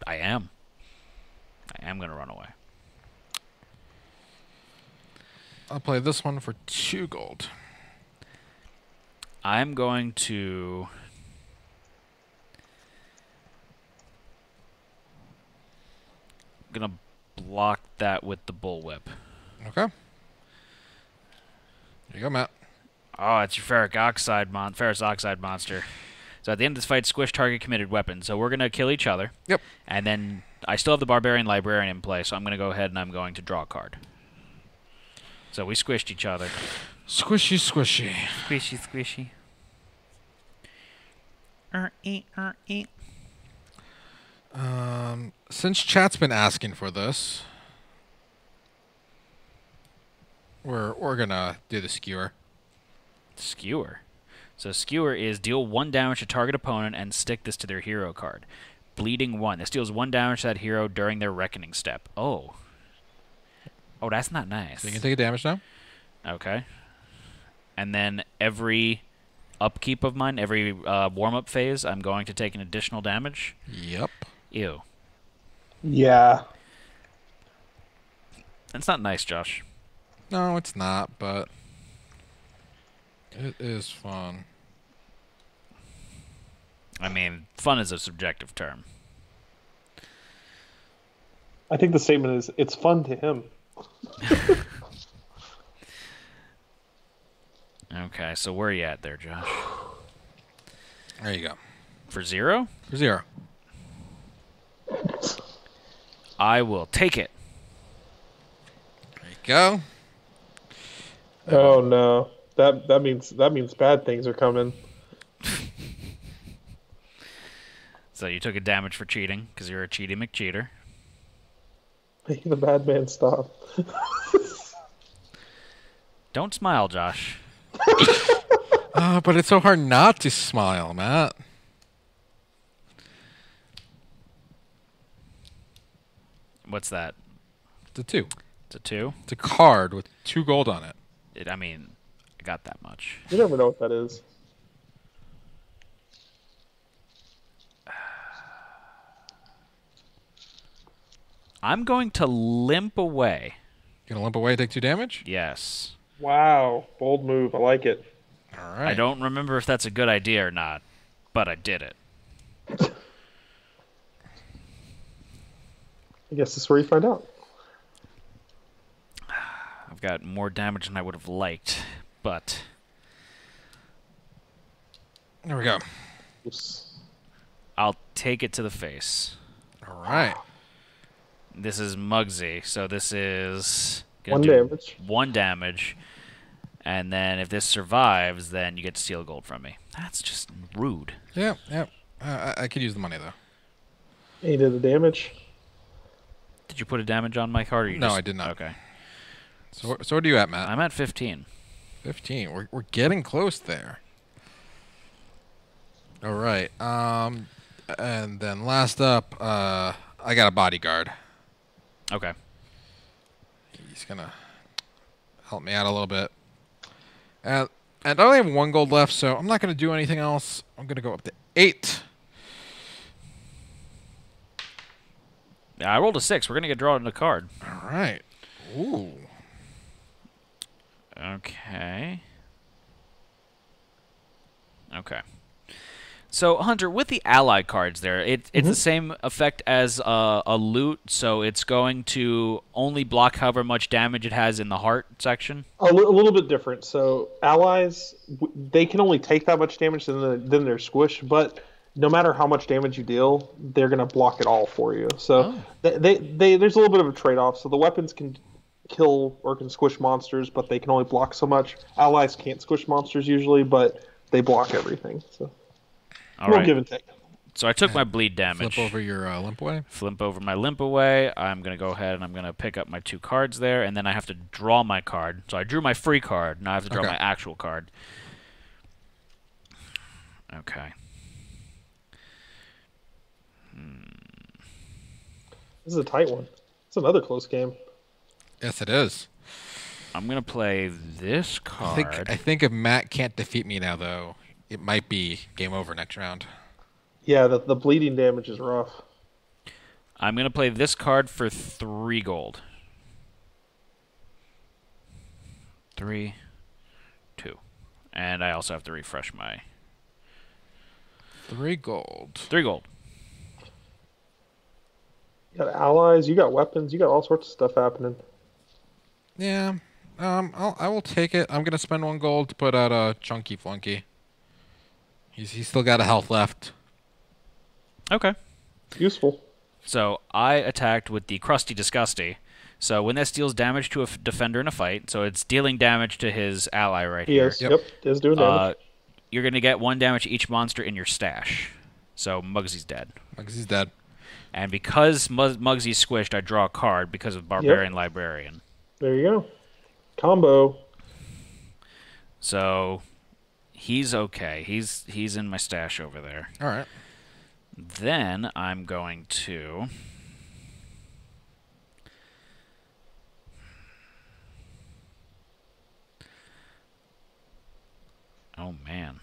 I am. I am going to run away. I'll play this one for 2 gold. I'm going to... gonna block that with the bullwhip. Okay. There you go, Matt. Oh, it's your ferric oxide monster. So at the end of this fight, squish target committed weapon. So we're gonna kill each other. Yep. And then I still have the barbarian librarian in play, so I'm gonna go ahead and I'm going to draw a card. So we squished each other. Squishy, squishy. Squishy, squishy. Since chat's been asking for this, we're gonna do the skewer. Skewer. So skewer is deal 1 damage to target opponent and stick this to their hero card. Bleeding 1. This deals 1 damage to that hero during their reckoning step. Oh. Oh, that's not nice. So you can take a damage now. Okay. And then every upkeep of mine, every warm-up phase, I'm going to take an additional damage. Yep. Ew. Yeah. That's not nice, Josh. No, it's not, but it is fun. I mean, fun is a subjective term. I think the statement is, it's fun to him. Okay, so where are you at there, Josh? There you go. For 0? For 0. I will take it. There you go. Oh no. That means bad things are coming. So you took a damage for cheating, because you're a cheaty McCheater. Make the bad man stop. Don't smile, Josh. But it's so hard not to smile, Matt. What's that? It's a 2. It's a 2? It's a card with 2 gold on it. I mean, I got that much. You never know what that is. I'm going to limp away. Gonna limp away, take 2 damage? Yes. Wow, bold move. I like it. All I right. don't remember if that's a good idea or not, but I did it. I guess this is where you find out. I've got more damage than I would have liked, but There we go. Oops. I'll take it to the face. All right. This is Muggsy, so this is gonna 1 do damage. 1 damage, and then if this survives, then you get to steal gold from me. That's just rude. Yep, yep. I could use the money, though. He did the damage. Did you put a damage on my card? Or you No, just... I did not. Okay. So what are you at, Matt? I'm at 15. 15. We're getting close there. All right. And then last up, I got a bodyguard. Okay. He's gonna help me out a little bit. And I only have 1 gold left, so I'm not gonna do anything else. I'm gonna go up to 8. Yeah, I rolled a 6. We're going to get drawn a card. All right. Ooh. Okay. Okay. So, Hunter, with the ally cards there, it's the same effect as a loot, so it's going to only block however much damage it has in the heart section? A little bit different. So allies, they can only take that much damage, then they're squished. But no matter how much damage you deal, they're gonna block it all for you. So they there's a little bit of a trade-off. So the weapons can kill or can squish monsters, but they can only block so much. Allies can't squish monsters usually, but they block everything. So All we'll right. give and take. So I took my bleed damage. Flip over your limp away. Flip over my limp away. I'm going to go ahead and I'm going to pick up my 2 cards there, and then I have to draw my card. So I drew my free card. Now I have to draw my actual card. Okay. This is a tight one. It's another close game. Yes, it is. I'm going to play this card. I think if Matt can't defeat me now, though, it might be game over next round. Yeah, the bleeding damage is rough. I'm going to play this card for 3 gold. 3, 2. And I also have to refresh my... 3 gold. 3 gold. You got allies, you got weapons, you got all sorts of stuff happening. Yeah. I will take it. I'm gonna spend 1 gold to put out a Chunky Flunky. He's still got a health left. Okay. Useful. So I attacked with the Crusty Disgusty. So when this deals damage to a defender in a fight, so it's dealing damage to his ally right here. Yes, yep, is doing damage. You're going to get 1 damage to each monster in your stash. So Muggsy's dead. Muggsy's dead. And because Muggsy's squished, I draw a card because of Barbarian Librarian. There you go. Combo. So he's okay. He's in my stash over there. All right. Then I'm going to... Oh, man.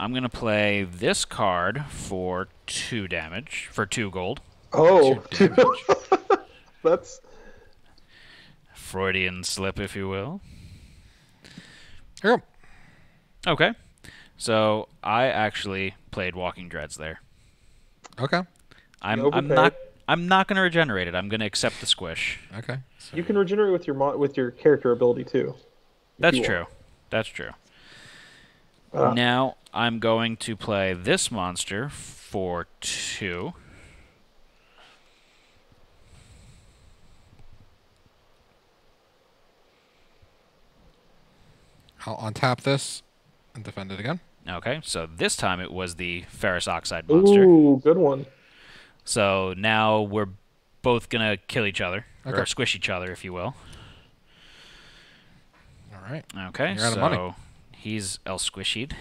I'm going to play this card for 2 damage, for 2 gold. Oh, 2 damage. that's... Freudian slip, if you will. Here we go. Okay. So I actually played Walking Dreads there. Okay. I'm overpaid. not going to regenerate it. I'm going to accept the squish. Okay. So You can regenerate with your character ability too. That's you true. want. That's true. Ah. Now I'm going to play this monster for 2. I'll untap this and defend it again. Okay, so this time it was the ferrous oxide monster. Ooh, good one. So now we're both going to kill each other, Okay. or squish each other, if you will. All right. Okay, You're out of so money. he's El Squishied.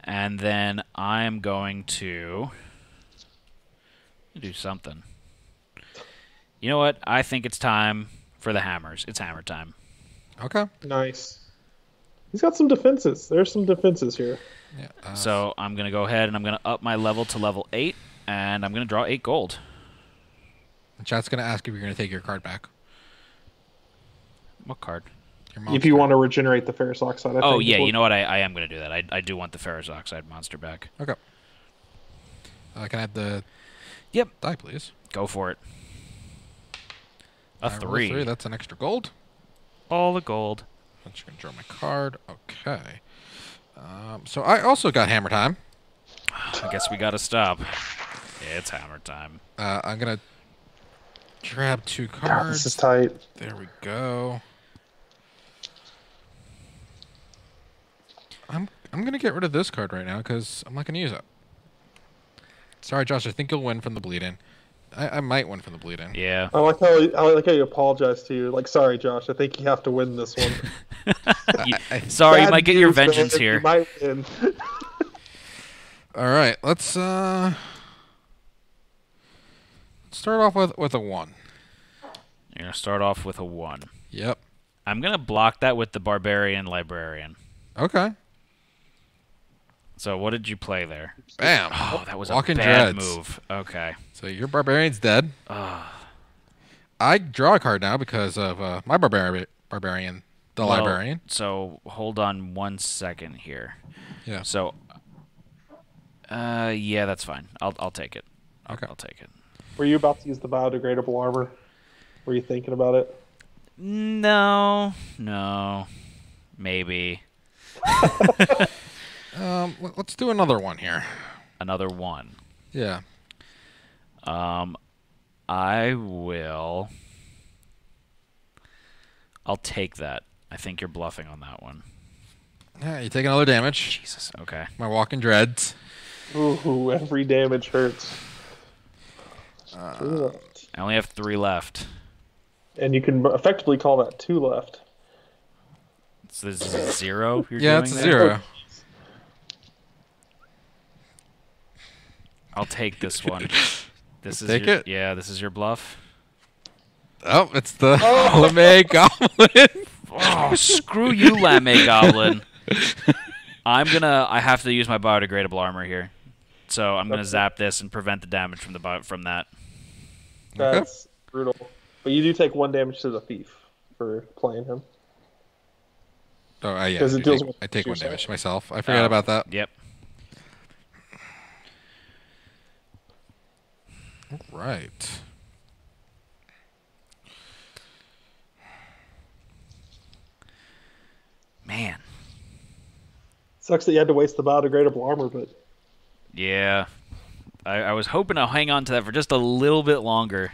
And then I'm going to do something. You know what? I think it's time for the hammers. It's hammer time. Okay. Nice. He's got some defenses. There's some defenses here. Yeah. So I'm going to go ahead and I'm going to up my level to level 8. And I'm going to draw 8 gold. And chat's gonna ask if you're gonna take your card back. What card? Your If you monster. want to regenerate the ferrous oxide. I Oh, think is yeah, what- you know what? I am going to do that. I do want the ferrous oxide monster back. Okay. Can I have the Yep. die, please? Go for it. A I roll 3. That's an extra gold. All the gold. I'm just gonna draw my card. Okay. So I also got hammer time. I guess we got to stop. It's hammer time. I'm gonna grab 2 God, cards. this is tight. There we go. I'm gonna get rid of this card right now because I'm not gonna use it. Sorry, Josh. I think you'll win from the bleeding. I might win from the bleeding. Yeah. I like how you apologize to you. Like, sorry, Josh. I think you have to win this one. Sorry, you Bad might get your news, man. vengeance You here. might win. All right. Let's start off with a 1. You're going to start off with a 1. Yep. I'm going to block that with the Barbarian Librarian. Okay. So what did you play there? Bam. Oh, that was Walking a bad Dreads. move. Okay. So your barbarian's dead. I draw a card now because of my barbarian, the Well, librarian. So hold on 1 second here. Yeah. So, yeah, that's fine. I'll take it. Okay. I'll take it. Were you about to use the biodegradable armor? Were you thinking about it? No, maybe Let's do another one here. another 1. Yeah. I will. I'll take that. I think you're bluffing on that one. Yeah, you take another damage. Jesus. Okay. My walking dreads. Ooh, every damage hurts. I only have 3 left. And you can effectively call that 2 left. So this is a 0. You're Yeah, doing it's a there? 0. I'll take this one. This is Take your, it? Yeah, this is your bluff. Oh, it's the LeMay Goblin. Oh, screw you, Lame Goblin. I have to use my biodegradable armor here. So I'm gonna zap this and prevent the damage from that. That's brutal. But you do take 1 damage to the thief for playing him. Oh, yeah. 'Cause it deals with I take 1 yourself. damage to myself. I forgot about that. Yep. Right. Man. Sucks that you had to waste the biodegradable armor, but Yeah. I was hoping I'll hang on to that for just a little bit longer.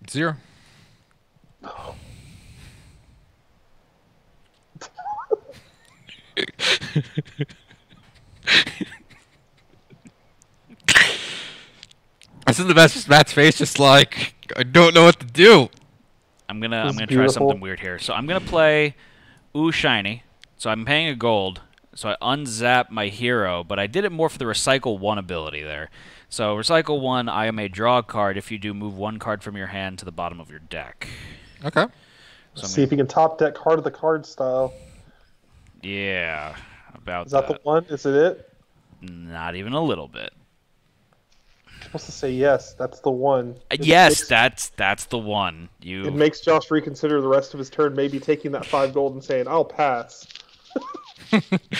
0. I see the best Matt's face, just like I don't know what to do. I'm gonna try beautiful. something weird here. So I'm gonna play Ooh Shiny. So I'm paying a gold. So I unzap my hero, but I did it more for the Recycle 1 ability there. So Recycle 1, I may draw a card if you do move 1 card from your hand to the bottom of your deck. Okay. So see if you can top deck Heart of the Card style. Yeah, about Is that the one? Is it? Not even a little bit. You're supposed to say yes. That's the one. Yes, that's the one. It makes Josh reconsider the rest of his turn, maybe taking that 5 gold and saying, "I'll pass."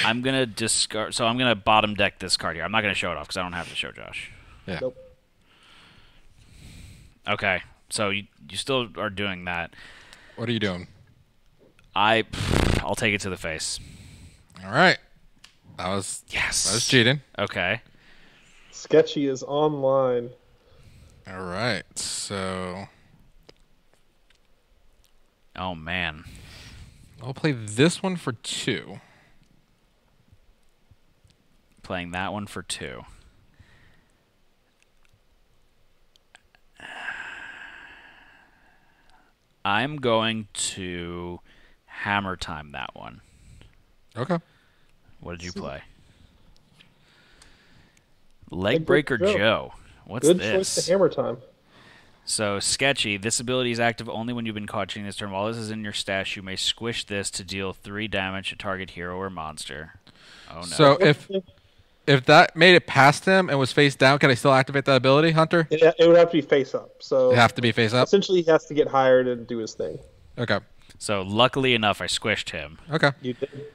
I'm gonna discard. So I'm gonna bottom deck this card here. I'm not gonna show it off because I don't have to show Josh. Yeah. Nope. Okay, so you still are doing that. What are you doing? I'll take it to the face. All right. I was cheating. Okay. Sketchy is online. All right. So Oh man. I'll play this one for 2. Playing that one for 2. I'm going to hammer time that one. Okay. What did you play? Leg Breaker Joe. Joe. What's Good this? choice to hammer time. So, Sketchy, this ability is active only when you've been caught cheating this turn. While this is in your stash, you may squish this to deal 3 damage to target hero or monster. Oh no. So if if that made it past him and was face down, can I still activate that ability, Hunter? It would have to be face up. So It have to be face up. essentially, he has to get hired and do his thing. Okay. So luckily enough, I squished him. Okay. You did.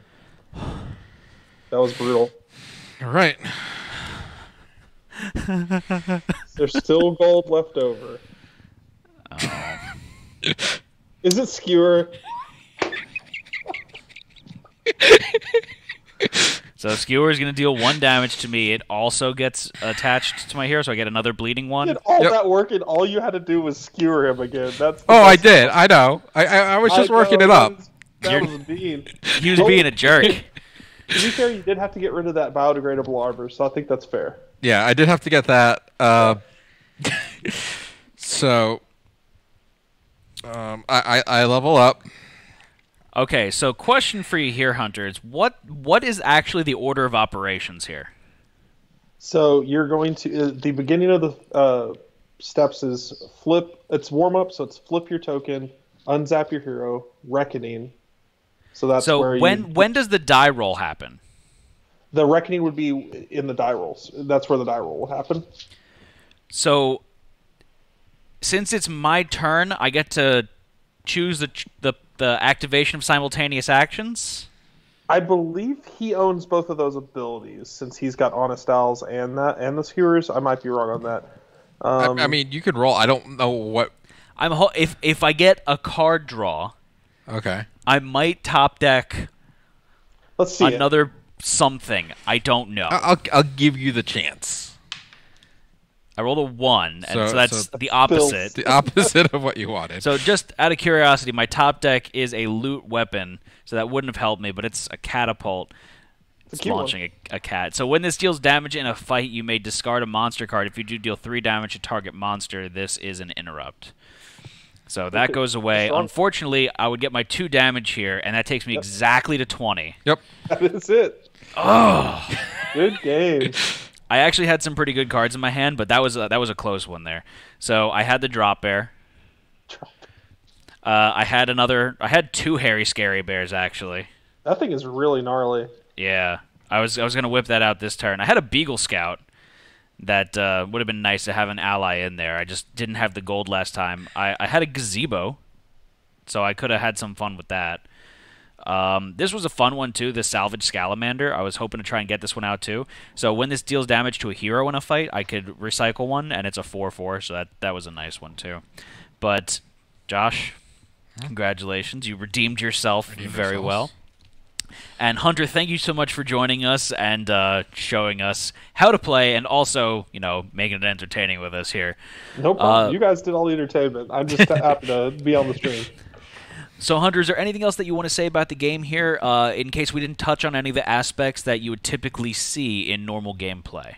That was brutal. All right. There's still gold left over. Oh. Is it skewer? So Skewer is going to deal 1 damage to me. It also gets attached to my hero, so I get another bleeding one. You did all Yep. that work, and all you had to do was skewer him again. That's the Oh, I best did. part. I know. I was just I working know, it up. That was mean. He was being a jerk. To be fair, you did have to get rid of that biodegradable armor, so I think that's fair. Yeah, I did have to get that. So, I level up. Okay, so question for you here, Hunter, is what is actually the order of operations here? So you're going to the beginning of the steps is flip. It's warm up, so it's flip your token, unzap your hero, reckoning. So that's where when does the die roll happen? The reckoning would be in the die rolls. That's where the die roll will happen. So since it's my turn, I get to choose the activation of simultaneous actions. I believe he owns both of those abilities since he's got Honest Owls and the skewers. I might be wrong on that. I mean, you could roll. I don't know what. If I get a card draw, Okay. I might top deck Let's see another something. I don't know. I'll give you the chance. I rolled a 1, and So that's the opposite. The opposite of what you wanted. So just out of curiosity, my top deck is a loot weapon, so that wouldn't have helped me, but it's a catapult. It's cute launching a cat. So when this deals damage in a fight, you may discard a monster card. If you do deal 3 damage to target monster, this is an interrupt. So that goes away. Strong. Unfortunately, I would get my 2 damage here, and that takes me exactly to 20. Yep. That is it. Oh! Good game. I actually had some pretty good cards in my hand, but that was a close one there. So I had the drop bear. I had 2 hairy scary bears actually. That thing is really gnarly. Yeah, I was gonna whip that out this turn. I had a beagle scout that would have been nice to have an ally in there. I just didn't have the gold last time. I had a gazebo, so I could have had some fun with that. This was a fun one too, the salvage Scalamander. I was hoping to try and get this one out too. So when this deals damage to a hero in a fight, I could recycle one, and it's a 4/4, so that was a nice one too. But Josh, congratulations, you redeemed yourself very well. And Hunter, thank you so much for joining us and showing us how to play, and also, making it entertaining with us here. No problem. You guys did all the entertainment. I'm just happy to be on the stream. So, Hunter, is there anything else that you want to say about the game here, in case we didn't touch on any of the aspects that you would typically see in normal gameplay?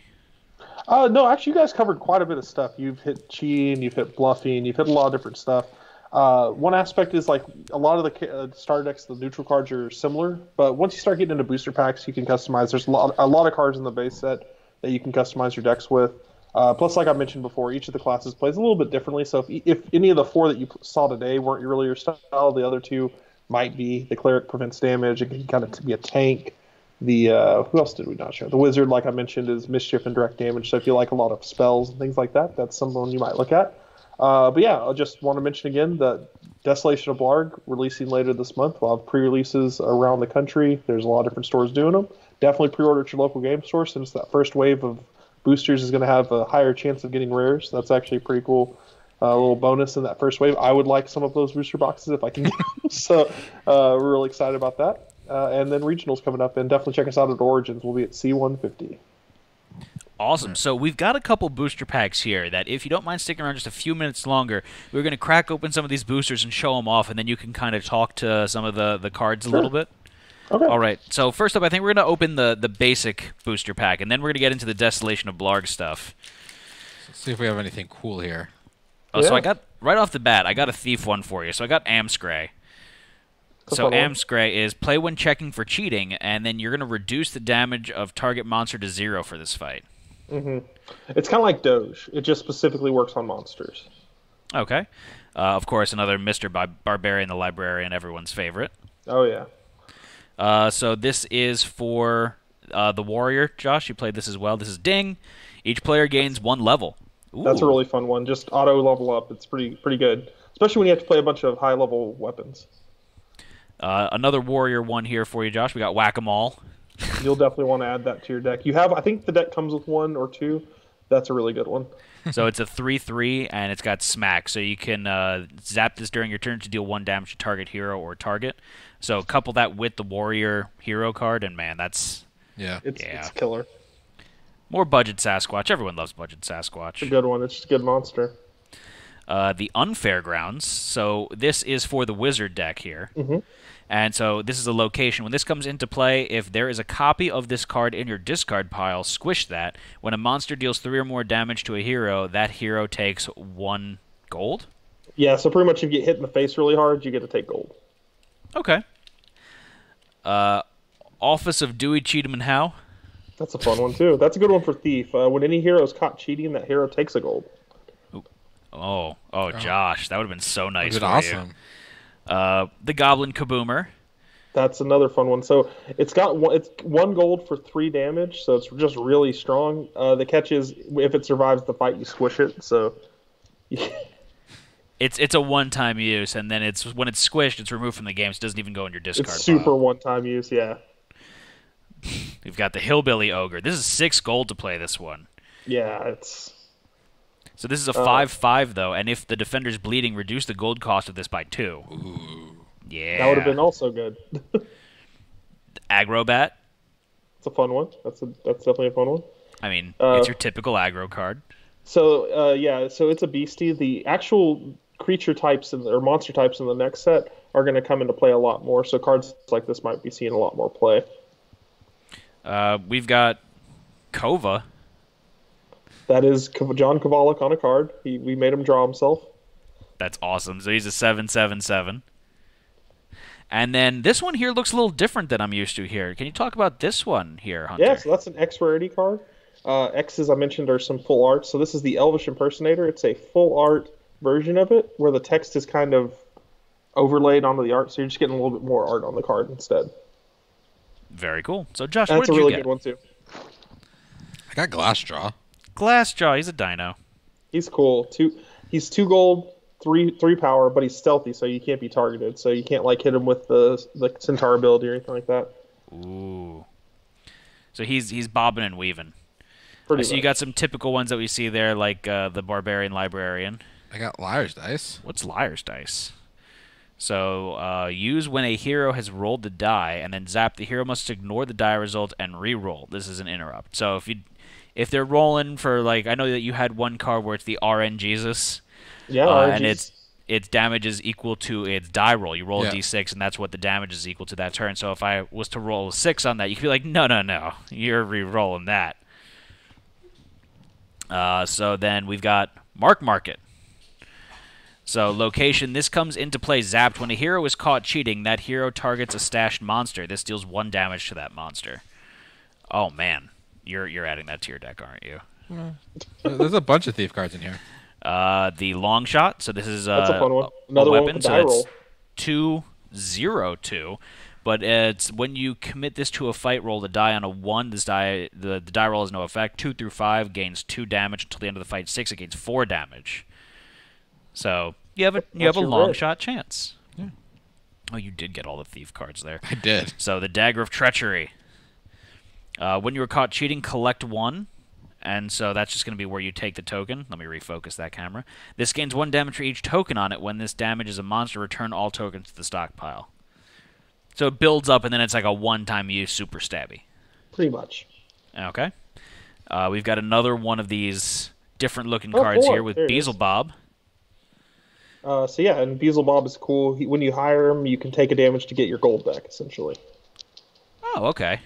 No, actually, you guys covered quite a bit of stuff. You've hit cheating, you've hit bluffing, you've hit a lot of different stuff. One aspect is like a lot of the starter decks, the neutral cards are similar, but once you start getting into booster packs, you can customize. There's a lot of cards in the base set that you can customize your decks with. Plus, like I mentioned before, each of the classes plays a little bit differently. So if any of the 4 that you saw today weren't really your style, the other 2 might be. The cleric prevents damage; it can kind of be a tank. The who else did we not show? The wizard, like I mentioned, is mischief and direct damage. So if you like a lot of spells and things like that, that's someone you might look at. But yeah, I just want to mention again that Desolation of Blarg releasing later this month. We'll have pre-releases around the country. There's a lot of different stores doing them. Definitely pre-order at your local game store, since that first wave of boosters is going to have a higher chance of getting rares. That's actually a pretty cool little bonus in that first wave. I would like some of those booster boxes if I can get them. So we're really excited about that. And then regionals coming up, and definitely check us out at Origins. We'll be at C150. Awesome. So we've got a couple booster packs here that, if you don't mind sticking around just a few minutes longer, we're going to crack open some of these boosters and show them off, and then you can kind of talk to some of the cards a little bit. Okay. All right. So first up, I think we're going to open the basic booster pack, and then we're going to get into the Desolation of Blarg stuff. Let's see if we have anything cool here. Oh, so Yeah. I got, right off the bat, I got a thief one for you. So I got Amscray. So fun one. Amscray is play when checking for cheating, and then you're going to reduce the damage of target monster to 0 for this fight. Mm-hmm. It's kind of like Doge. It just specifically works on monsters. Okay. Of course, another Mr. Barbarian the Librarian, everyone's favorite. Oh, yeah. So this is for the warrior, Josh, you played this as well. This is Ding. Each player gains 1 level. Ooh. That's a really fun one. Just auto level up. It's pretty good, especially when you have to play a bunch of high level weapons. Another warrior one here for you, Josh. We got Whack-A-Mole. You'll definitely want to add that to your deck. I think the deck comes with 1 or 2. That's a really good one. So it's a 3/3, and it's got Smack. So you can zap this during your turn to deal 1 damage to target hero or target. So couple that with the warrior hero card, and man, that's it's killer. More budget Sasquatch. Everyone loves budget Sasquatch. It's a good one. It's just a good monster. The Unfair Grounds. So this is for the wizard deck here. Mm-hmm. And so this is a location. When this comes into play, if there is a copy of this card in your discard pile, squish that. When a monster deals 3 or more damage to a hero, that hero takes 1 gold? Yeah, so pretty much if you get hit in the face really hard, you get to take gold. Okay. Office of Dewey, Cheatham, and Howe. That's a fun one, too. That's a good one for Thief. When any hero is caught cheating, that hero takes a gold. Oh, Josh, that would have been so nice for awesome. you. The Goblin Kaboomer. That's another fun one. So it's 1 gold for 3 damage, so it's just really strong. The catch is if it survives the fight, you squish it. So it's a one-time use, and then when it's squished, it's removed from the game, so it doesn't even go in your discard it's super pile. one-time use, yeah. We've got the Hillbilly Ogre. This is 6 gold to play this one. Yeah, it's... So this is a 5/5 though, and if the defender's bleeding, reduce the gold cost of this by 2. Ooh. Yeah. That would have been also good. Aggro-Bat. It's a fun one. That's definitely a fun one. I mean, it's your typical aggro card. So so it's a beastie. The actual creature types or monster types in the next set are going to come into play a lot more. So cards like this might be seeing a lot more play. We've got Kova. That is John Kovalik on a card. We made him draw himself. That's awesome. So he's a 7/7/7. And then this one here looks a little different than I'm used to here. Can you talk about this one here, Hunter? Yeah, so that's an X rarity card. X's, I mentioned, are some full art. So this is the Elvish Impersonator. It's a full art version of it where the text is kind of overlaid onto the art. So you're just getting a little bit more art on the card instead. Very cool. So, Josh, That's what did a really you get? good one, too. I got Glassjaw. Glassjaw. He's a dino. He's cool. He's 2 gold, 3 power, but he's stealthy, so you can't be targeted. So you can't hit him with the Centaur ability or anything like that. Ooh. So he's bobbing and weaving. Pretty So you got some typical ones that we see there, like the Barbarian Librarian. I got Liar's Dice. What's Liar's Dice? So use when a hero has rolled the die, and then zap. The hero must ignore the die result and re-roll. This is an interrupt. So if they're rolling for, I know that you had one card where it's the RN Jesus. Yeah, and its damage is equal to its die roll. You roll a Yeah. d6, and that's what the damage is equal to that turn. So if I was to roll a 6 on that, you could be like, no, you're re-rolling that. So then we've got Mark Market. So location, this comes into play zapped. When a hero is caught cheating, that hero targets a stashed monster. This deals 1 damage to that monster. Oh, man. You're adding that to your deck, aren't you? There's a bunch of thief cards in here. The long shot. So this is That's a fun one. a Another one weapon. with So die that's roll. 2/0/2. But it's when you commit this to a fight, roll the die on a 1. This die, the die roll has no effect. 2 through 5 gains 2 damage until the end of the fight. 6 it gains 4 damage. So you have a your long right. shot chance. Yeah. Oh, you did get all the thief cards there. I did. So the Dagger of Treachery. When you were caught cheating, collect 1. And so that's just going to be where you take the token. Let me refocus that camera. This gains 1 damage for each token on it. When this damages a monster, return all tokens to the stockpile. So it builds up, and then it's like a one-time use super stabby. Pretty much. Okay. We've got another one of these different-looking cards 4. here with There it is. Beelzebub. So yeah, and Beelzebub is cool. When you hire him, you can take a damage to get your gold back, essentially. Oh, okay.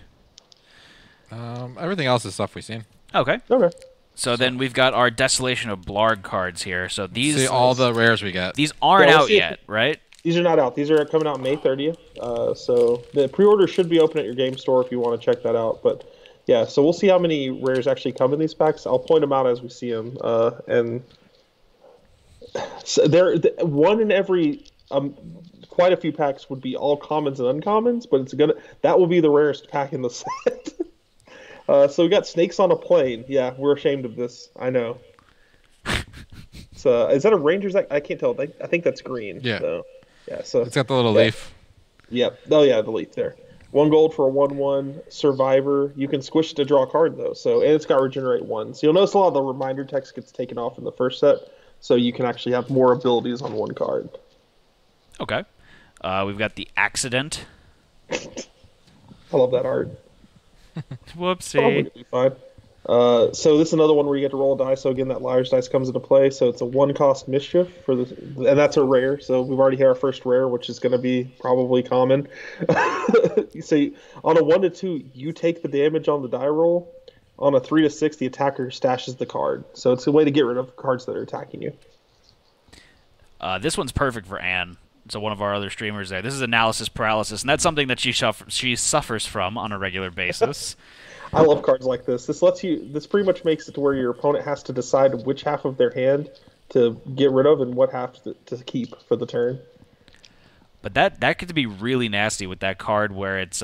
Everything else is stuff we've seen. Okay. Okay. So then we've got our Desolation of Blarg cards here. So these See all the rares we get. these aren't Yeah, we'll out see if- yet, right? These are not out. These are coming out May 30th. So the pre-order should be open at your game store if you want to check that out. But yeah, so we'll see how many rares actually come in these packs. I'll point them out as we see them. And so one in every quite a few packs would be all commons and uncommons, but that will be the rarest pack in the set. So we got snakes on a plane. Yeah, we're ashamed of this. I know. So is that a Rangers? I can't tell. I think that's green. Yeah. So, yeah. So It's got the little yeah. leaf. Yep. Oh yeah, the leaf there. 1 gold for a 1/1 survivor. You can squish it to draw a card though. So and it's got regenerate 1. So you'll notice a lot of the reminder text gets taken off in the first set. So you can actually have more abilities on 1 card. Okay. We've got the accident. I love that art. Whoopsie. Probably gonna be fine. So this is another one where you get to roll a die. So again, that liar's dice comes into play. So it's a 1-cost mischief for the, and that's a rare. So we've already hit our first rare, which is going to be probably common. So on a 1 to 2, you take the damage on the die roll. On a 3 to 6, the attacker stashes the card. So it's a way to get rid of cards that are attacking you. This one's perfect for Anne. So one of our other streamers there. This is analysis paralysis, and that's something that she suffers from on a regular basis. I love cards like this. This pretty much makes it to where your opponent has to decide which half of their hand to get rid of and what half to keep for the turn. But that could be really nasty with that card where it's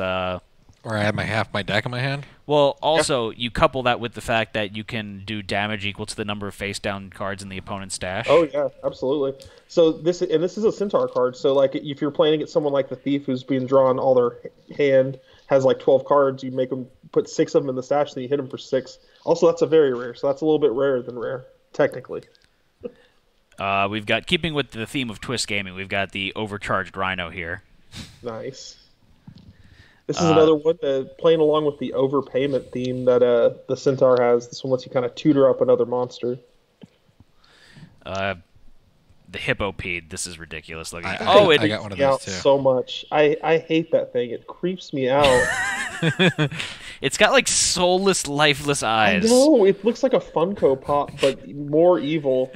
Or I have half my deck in my hand. Well, also, you couple that with the fact that you can do damage equal to the number of face-down cards in the opponent's stash. Oh, yeah, absolutely. So this is a Centaur card. So, like, if you're playing against someone like the Thief who's being drawn all their hand, has, like, 12 cards, you make them put 6 of them in the stash, then you hit them for 6. Also, that's a very rare, so that's a little bit rarer than rare, technically. We've got, keeping with the theme of Twist Gaming, we've got the Overcharged Rhino here. Nice. This is another one playing along with the overpayment theme that the Centaur has. This one lets you kind of tutor up another monster. The Hippopede. This is ridiculous looking. I got one of those too. So much. I hate that thing. It creeps me out. It's got like soulless, lifeless eyes. No, it looks like a Funko Pop, but more evil.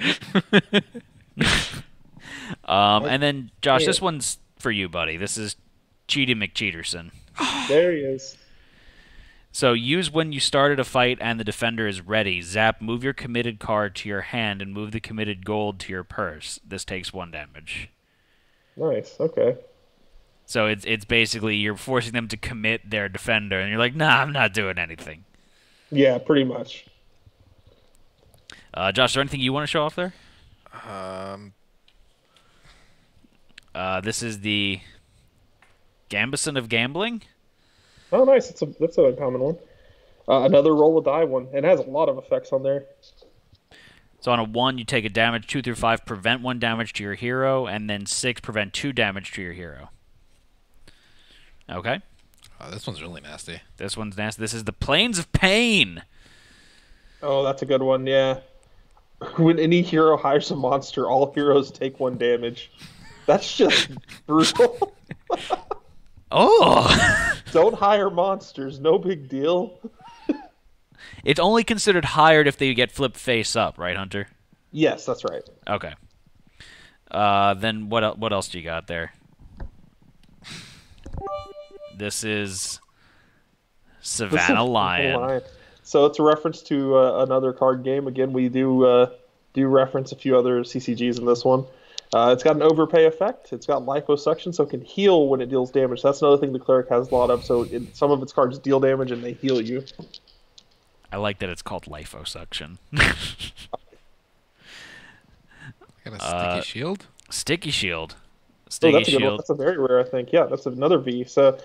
And then Josh, this one's for you, buddy. This is Cheaty McCheaterson. There he is. So use when you started a fight and the defender is ready. Zap, move your committed card to your hand and move the committed gold to your purse. This takes 1 damage. Nice, okay. So it's basically you're forcing them to commit their defender, and you're like, nah, I'm not doing anything. Yeah, pretty much. Josh, is there anything you want to show off there? This is the Gambison of Gambling. Oh, nice. That's a common one. Another roll of die one. It has a lot of effects on there. So on a 1, you take a damage 2 through 5, prevent 1 damage to your hero, and then 6, prevent 2 damage to your hero. Okay. This one's really nasty. This one's nasty. This is the Plains of Pain. Oh, that's a good one, yeah. When any hero hires a monster, all heroes take 1 damage. That's just brutal. Oh! Don't hire monsters. No big deal. It's only considered hired if they get flipped face up, right, Hunter? Yes, that's right. Okay. Then what else do you got there? This is Savannah Lion. So it's a reference to another card game. Again, we do reference a few other CCGs in this one. It's got an overpay effect. It's got liposuction, so it can heal when it deals damage. That's another thing the cleric has a lot of. So some of its cards deal damage and they heal you. I like that it's called liposuction. Got a sticky shield. Sticky shield. Sticky that's shield. A good one. That's a very rare, I think. Yeah, that's another V. So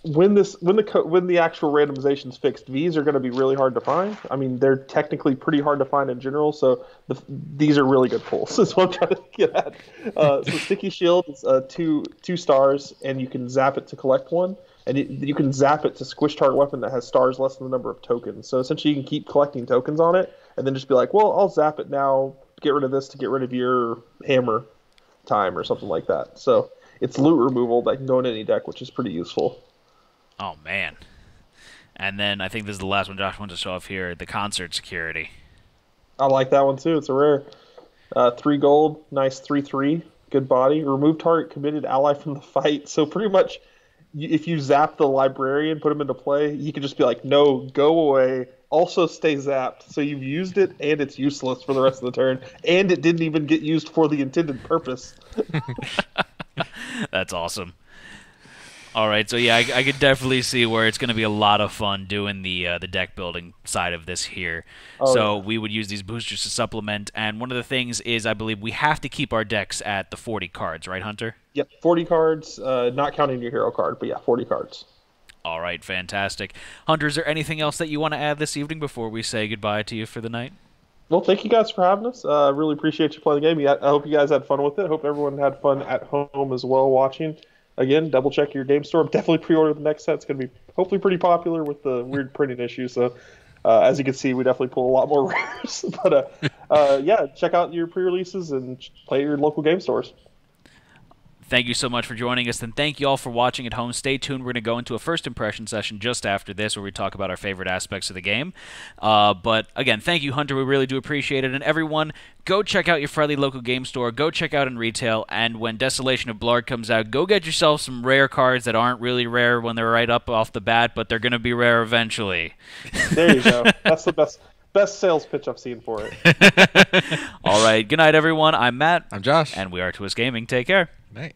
when the actual randomization's fixed, V's are going to be really hard to find. I mean, they're technically pretty hard to find in general. So these are really good pulls. That's what I'm trying to get at. So sticky shield is 2 stars, and you can zap it to collect 1. And you can zap it to squish target weapon that has stars less than the number of tokens. So essentially, you can keep collecting tokens on it, and then just be like, well, I'll zap it now, get rid of this to get rid of your hammer time or something like that. So it's loot removal that can go in any deck, which is pretty useful. Oh, man. And then I think this is the last one Josh wants to show off here, the concert security. I like that one, too. It's a rare. 3 gold, nice 3/3, good body. Remove target committed ally from the fight. So pretty much, if you zap the librarian, put him into play, you can just be like, no, go away. Also stay zapped. So you've used it, and it's useless for the rest of the turn. And it didn't even get used for the intended purpose. That's awesome. All right, so yeah, I could definitely see where it's going to be a lot of fun doing the deck building side of this here. Oh, So yeah. we would use these boosters to supplement, and one of the things is I believe we have to keep our decks at the 40 cards, right, Hunter? Yep, 40 cards, not counting your hero card, but yeah, 40 cards. All right, fantastic. Hunter, is there anything else that you want to add this evening before we say goodbye to you for the night? Well, thank you guys for having us. I really appreciate you playing the game. I hope you guys had fun with it. I hope everyone had fun at home as well watching. Again, double check your game store. Definitely pre-order the next set. It's going to be hopefully pretty popular with the weird printing issue. So, as you can see, we definitely pull a lot more rares. But yeah, check out your pre-releases and play your local game stores. Thank you so much for joining us, and thank you all for watching at home. Stay tuned. We're going to go into a first impression session just after this where we talk about our favorite aspects of the game. But again, thank you, Hunter. We really do appreciate it. And everyone, go check out your friendly local game store. Go check out in retail. And when Desolation of Blarg comes out, go get yourself some rare cards that aren't really rare when they're right up off the bat, but they're going to be rare eventually. There you go. That's the best sales pitch I've seen for it. All right. Good night, everyone. I'm Matt. I'm Josh. And we are Twist Gaming. Take care. Night.